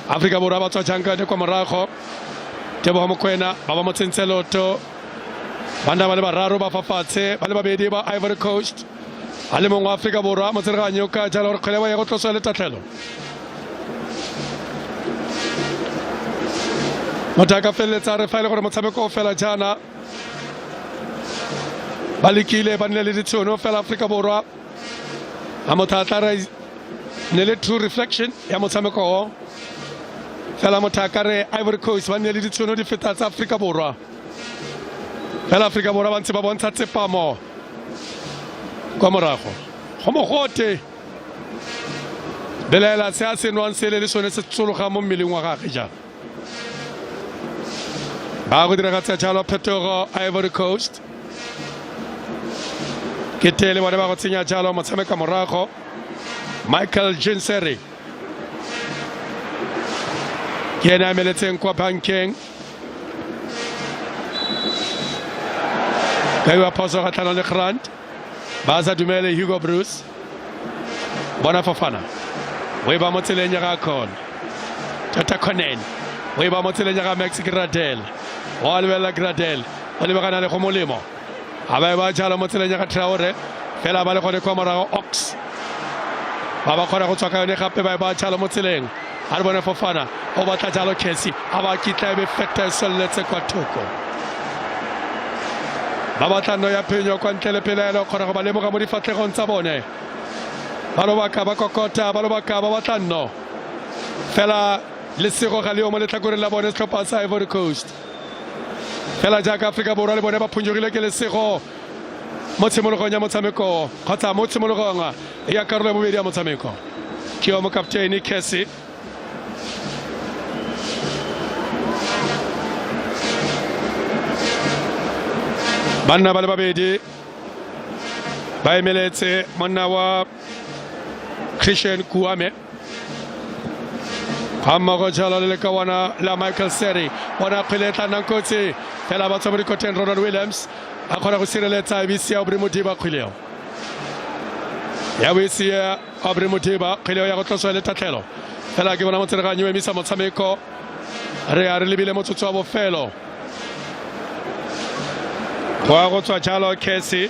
Afrika Borwa ba tswa janka de kwa morago Tebo Mokwena ba ba motsentse loto banda ba le bararo ba fafatshe ba le babedi ba Ivory Coast a le mongwe wa Afrika Borwa motsereganyi o ka jala gore kgwele ba ya go tloswa le tatlhelo motho a ka feleletsa re fa ile gore motshameko o fela jana ba lekile ba nne le ditšhono fela Afrika Borwa a motho a tla re ne le true reflection ya motshameko o fela motho a ka re Ivory Coast ba nne le ditšhono di feta tsa Afrika Borwa fela Afrika Borwa ba ntse ba bontsha tsepamo kwa morago go mogote belaela se a senwang sele le sone se tsologa mo mmeleng wa gagwe jang ba go diragatsa jalo phetogo Ivory Coast ke tele bone ba go tsenya jalo motshameka morago Michael Jinseri ke ena meletseng kwa bankeng ka wa poso ga tlana le Grant ba sa dumele Hugo Bruce bona Fofana we ba motseleng ya ga Con Tata Conen we ba motseleng ya ga Max Gradel wa lebela Gradel o le bagana le go molemo a ba jalo motseleng ya ga Traore fela ba le gone kwa morago Ox ba ba khona go tswa ka yone gape ba jalo motseleng a re bona Fofana o batla jalo Casey a ba kitla be feta soletse kwa thoko ba batla no ya phenyo kwa ntle le pelaelo khona go ba lemoga mo difatlegong tsa bone ba lo baka ba kokota ba lo baka ba batla no fela le sego ga le o mo letlakore la bone setlhopha sa Ivory Coast fela jaaka Afrika Borwa le bone ba phunjogile ke le sego mo tshimologong ya motshameko kgotsa mo tshimologong ya karolo ya bobedi ya motshameko ke o mo kapteini Casey banna ba le babedi ba emeletse monna wa Christian Kouame hammogo jalo le kawana la Michael Seri bona kgweletla nankotse fela ba tswa mo dikoteng Ronald Williams a kgona go sireletsa Ibisia Aubrey Modiba kgweleo ya Ibisia Aubrey Modiba kgweleo ya go tloswa le tatlhelo fela ke bona motsereganyi o emisa motshameko re a re lebile motsotso wa bofelo go go tswa jalo Casey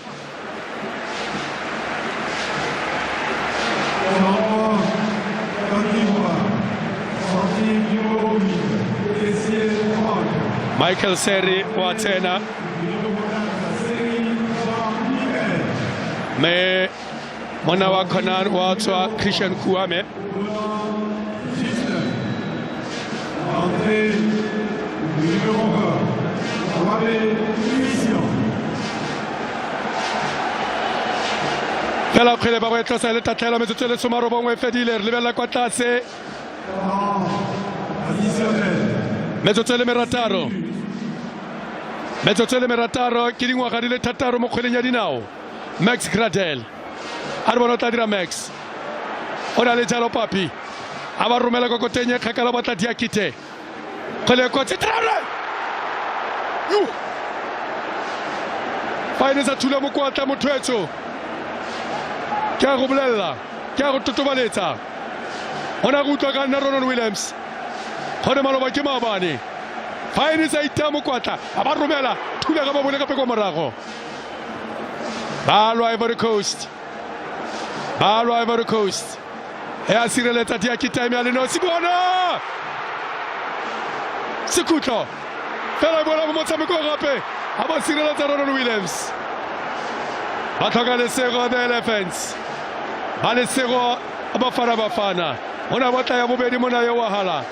Michael Seri wa tena me mwana wa Conan wa tswa Christian Kouame fela kgwele ba go etlosa le tatlhelo metsotso le somarobongwe fedile re lebelela kwa tlase metsotso le merataro ke dingwaga di le thataro mo kgweleng ya dinao Max Gradel a re bona o tla dira Max o na le jalo papi a ba romela kokoteng e kgakala ba tla diakite kgwele kotse Traore fa ene sa thula mo kwatla mothwetso ke a go bolelela ke a go totobaletsa ona go utlwa ka nna Ronald Williams gone maloba ke maabane fa ene sa itea mo kwatla a ba romela thula ka ba bone gape kwa morago ba lo Ivory Coast e a sireletsa Diski ya leno se bona sekutlo fela bona mo motshameko gape a ba sireletsa Ronald Williams ba tlhoka lesego the Elephants ba lesego a bafana ona batla ya bobedi mona yo wa hala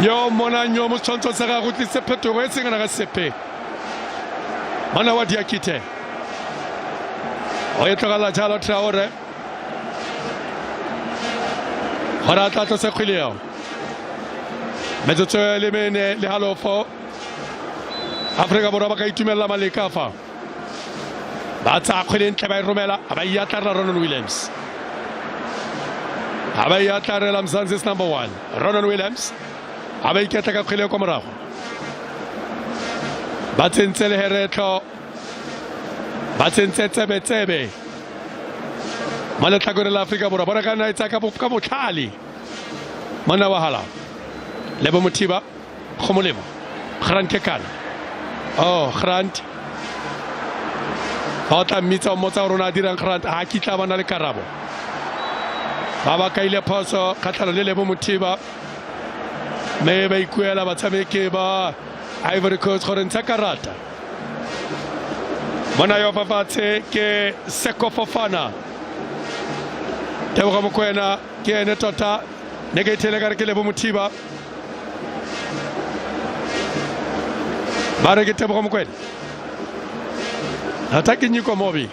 yo mona nyo mo tshwantsho sa ga go tlise phetogo e sengana ga sepe mona wa Diakite o e tlogala jalo Traore gona tla tlose kgweleo metsotso le mene le halofo Afrika Borwa ba ka itumelela maleka fa ba tsa kgwele ntle ba e romela a ba iatlarela Ronald Williams a ba iatlarela Mzansi's number 1 Ronald Williams a ba iketla ka kgwele kwa morago ba tsentse le heretlo ba tsentse tsebe maletlakore la Afrika Borwa bona ka nna etsa ka botlhale monna wa hala Lebo Motiba go molemo Grant Kekana Grant ba tla mmitsa mmotsa rona a dirang grant ha kitla bana le karabo ba ka ile phoso khatlhano le Lebo Mothiba me ba ikuela ba tshameke ba Ivory Coast gore ntsha karata bona yo fafatshe ke Seko Fofana Tebogo Mokoena ke ene tota ne ke ithele ka re ke Lebo Mothiba ba re ke Tebogo Mokoena ataki nyiko mobi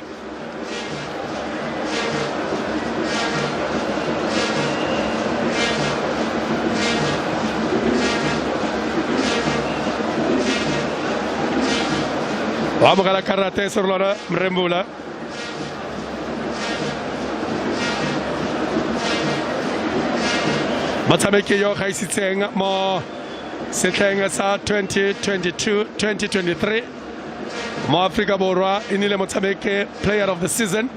Vamos a la karate Serlona Mrembula. Matsameke yo khaisitseng mo setleng sa 2022-2023 mo Afrika Borwa inile motsameke player of the season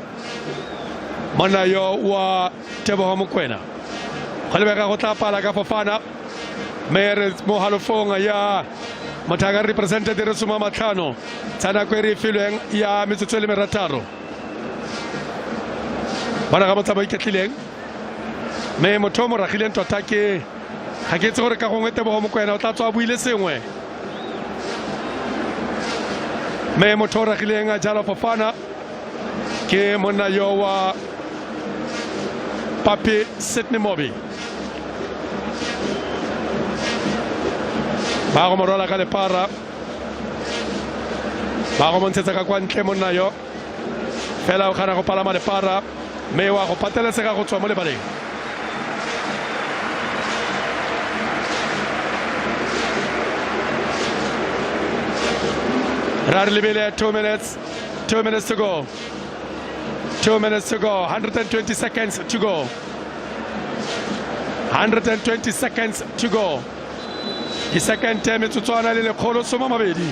mona yo wa Tebogo Mokoena khalebeka go tla pala ka Fofana mere mo halofonga ya Mataga represented the Resuma Matano, Tana Query Filling, Ya Mitsuli Merataro. Banagamata Killing, May Motomo Rachilian to attack Hagetso Kahometa Mokoena, Tato will listen way. May Motora Killing a Jala Fofana, Ke Monayowa Papi Sydney Mobi. Bago morola ka le para Bago montsetsa ka kwa ntle monna yo fela o khana go palama le para me wa go patelesega go tswa mo lebaleng Rar lebele 2 minutes to go 2 minutes to go 120 seconds to go 120 seconds to go The second time it's tswana le lekgolo soma mabedi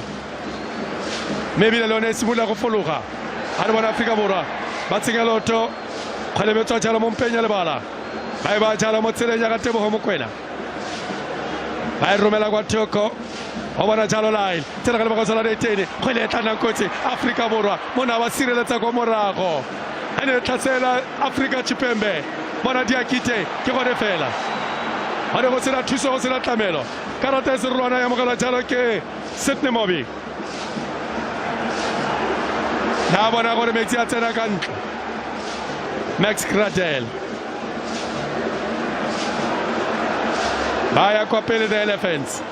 maybe le lone simula go fologa ha re bona Afrika Borwa ba tsenya loto kgwelebetswa jalo mo mpenya le bala ba jalo mo tseleng ya ka Tebogo Mokoena ba romela kwa Thoko o bona jalo line tsela ga le ba go tsala ditene kgwele e tlana kotsi Afrika Borwa mona ba sireletsa go morago ene tlhasela Afrika Chipembe bona Diakite ke gone fela ha re go tsela thuso go tsela tlamelo karate Serlona ya mogala jalo ke Sydney Mobi na bona gore metsi a tsena ka ntle Max Gradel ba ya kwa pele the Elephants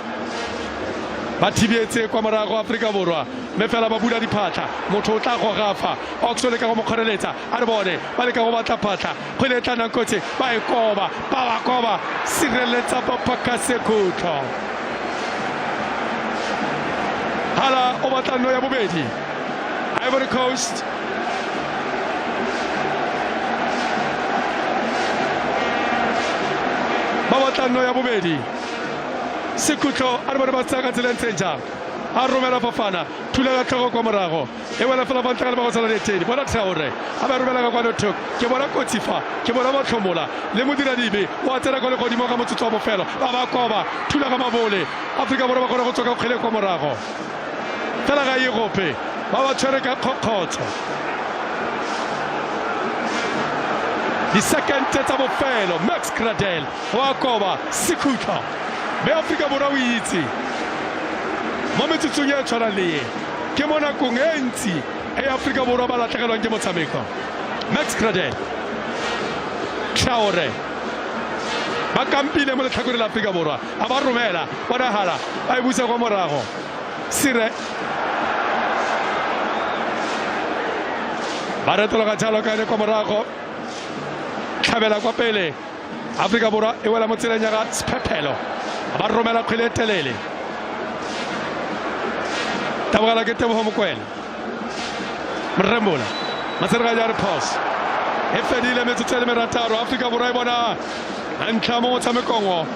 ba thibietse kwa morago Afrika Borwa me fela ba bula diphatla motho o tla go gafa oxole ka go mokgoreletsa a re bone ba le ka go batla phatla go le tla nkotse ba ekoba ba ba koba sireletsa ba pakase kutlo hala o batla no ya bobedi Ivory Coast ba batla no ya bobedi Sekutlo a re bone ba tsaka tselentsenja a romela Fofana thula ka tlhogo kwa morago e wela fela ba ntla ba go tsala letedi bona Traore a ba romela ka kwa Thoko ke bona Kotsifa ke bona ba tlhomola le modira dibe wa tsela go le godimo ka motsotso wa bofelo ba ba koba thula ka mabole Afrika Borwa ba go tsoka go kgele kwa morago fela ga Europe ba ba tshwere ka khokotso di second tsa bofelo Max Gradel wa koba Sekutlo be Afrika Borwa o itse mo metsotsong ya tshwana le ke mona kong e ntsi e Afrika Borwa ba latlhegelwang ke motshameko Max Gradel Traore ba kampile mo letlhakore la Afrika Borwa a ba romela bona hala ba e busa kwa morago Sire ba retolo ka jalo ka ne kwa morago tlhabela kwa pele Afrika Borwa e wela mo tseleng ya ga Sephephelo ba romela kgwele telele tabogela ke Tebogo Mokoena Mrembola maserga ja re pause e fedile metsotso le merataro Afrika Borwa e bona ntlha mo motshamekong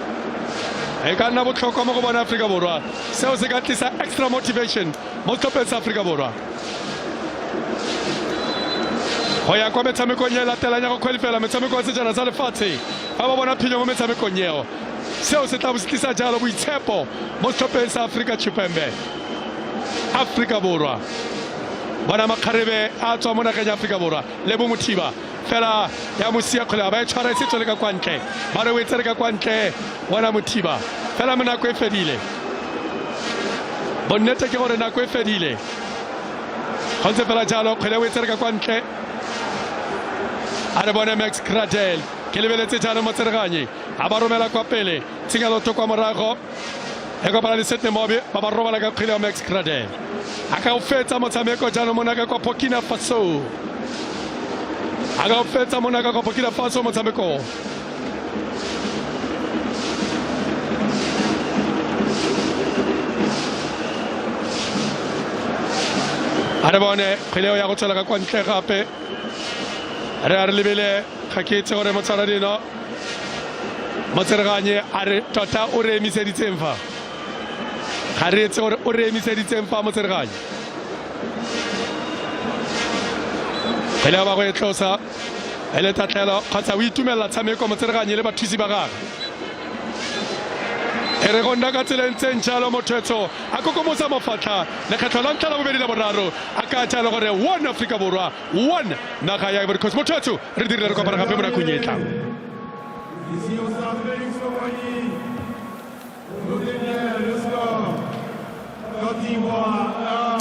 e ka nna botlhokwa mo go bona Afrika Borwa seo se ka tlisa extra motivation mo setlhopheng sa Afrika Borwa go ya kwa metshamekong e latelang ya go qualifela metshameko ya sejana sa lefatshe ba ba bona phenyo mo metshamekong eo seo se tla bo se tlisa jalo boitshepo mo setlhopheng sa Afrika Chipembe Afrika Borwa bona makgarebe a tswa mo nageng ya Afrika Borwa le bo Mothiba fela ya mosia kgole ba e tshwara se tsole ka kwantle ba re wetse ka kwantle bona Mothiba fela monako e fedile bonnete ke gore nako e fedile khonse fela jalo kgole wetse ka kwantle a re bona Max Gradel ke lebeletse jalo mo tsereganye a ba romela kwa pele tsingalo to kwa morago e go bala le sete mobe ba ba robala ka kgile ya Max Gradel a ka o fetsa motshameko jalo monaka kwa Burkina Faso a ka o fetsa monaka kwa Burkina Faso motshameko a re bone kgile ya go tswela ka kwa ntle gape re a re lebele ga ke itse gore motsara dino motsereganye a re tota o re emiseditseng fa ga re itse gore o re emiseditseng fa motsereganye kgele ya ba go e tlosa e le tatlhelo kgotsa o itumelela tshameko motsereganye le bathusi ba gagwe e re go nna ka tsela ntseng jalo mothetso a kokomosa mafatlha lekgetlho la ntlha la bobedi la boraro a ka jalo gore one Afrika Borwa one naga ya Ivory Coast mothetso re dirile re kopana gape mo nakong e tlang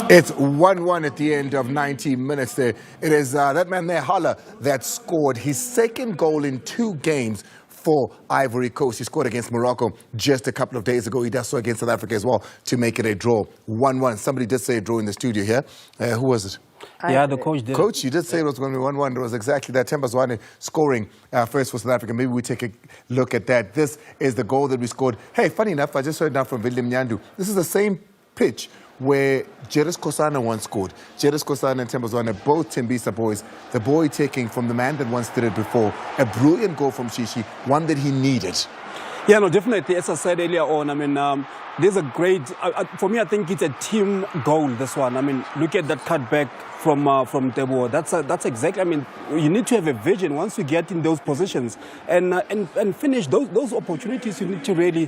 It's 1-1 at the end of 90 minutes there. It is that man there, Haller, that scored his second goal in 2 games for Ivory Coast. He scored against Morocco just a couple of days ago. He does so against South Africa as well to make it a draw. 1-1. Somebody did say a draw in the studio here. Who was it? Yeah, the coach did. Coach, you did say it was going to be 1-1. It was exactly that. Temba Zwane scoring first for South Africa. Maybe we take a look at that. This is the goal that we scored. Hey, funny enough, I just heard now from William Nyandu. This is the same pitch where Jeris Kosana once scored. Jeris Kosana and Temba Zwane, both Tembisa boys. The boy taking from the man that once did it before. A brilliant goal from Shishi, one that he needed. Yeah, no, definitely. As I said earlier on, I mean, there's a great, for me, I think it's a team goal, this one. I mean, look at that cutback from Tebo. That's exactly, I mean, you need to have a vision once you get in those positions and finish those opportunities. You need to really,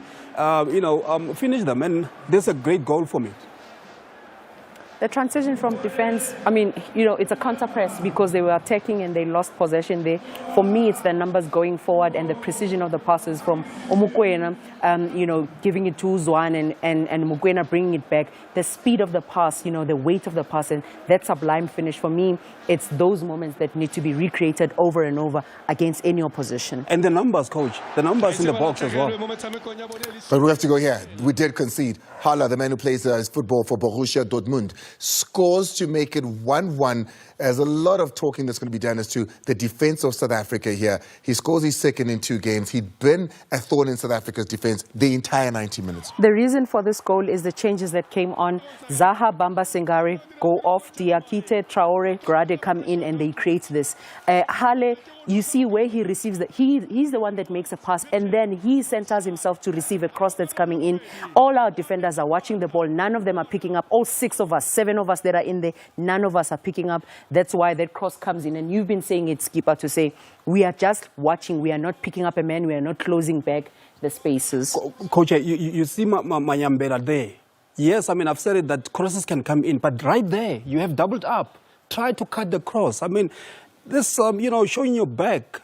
finish them. And there's a great goal for me. The transition from defense, I mean, it's a counter press because they were attacking and they lost possession there. For me, it's the numbers going forward and the precision of the passes from Omukwena, giving it to Zwane and Mukwena bringing it back. The speed of the pass, the weight of the pass, and that sublime finish. For me, it's those moments that need to be recreated over and over against any opposition. And the numbers, coach, the numbers in the box as well. But we have to go here. We did concede. Haller, the man who plays football for Borussia Dortmund, scores to make it 1-1. There's a lot of talking that's going to be done as to the defense of South Africa here. He scores his second in 2 games. He'd been a thorn in South Africa's defense the entire 90 minutes. The reason for this goal is the changes that came on. Zaha, Bamba, Singare go off. Diakite, Traore, Grade come in and they create this. Hale, you see where he receives he's the one that makes a pass and then he centers himself to receive a cross that's coming in. All our defenders are watching the ball. None of them are picking up. All 6 of us, 7 of us that are in there, none of us are picking up. That's why that cross comes in. And you've been saying it, Skipper, to say we are just watching. We are not picking up a man. We are not closing back the spaces. Coach, you see Manyambera there. Yes, I mean, I've said it that crosses can come in, but right there, you have doubled up. Try to cut the cross. I mean, this, showing your back,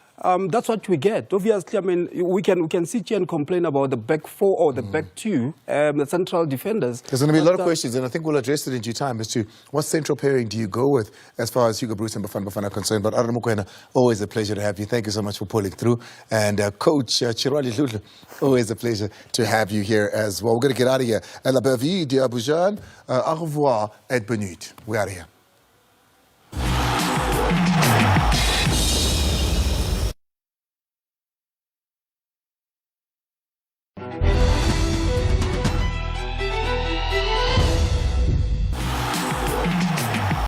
that's what we get. Obviously, I mean, we can sit here and complain about the back 4 or the back 2, the central defenders. There's going to be a lot of questions, and I think we'll address it in due time as to what central pairing do you go with as far as Hugo Bruce and Bafana are concerned. But Adam Mukwena, always a pleasure to have you. Thank you so much for pulling through. And Coach Chirali Lulu, always a pleasure to have you here as well. We're going to get out of here. La Bavie de Abidjan, au revoir et bonne nuit. We're out of here.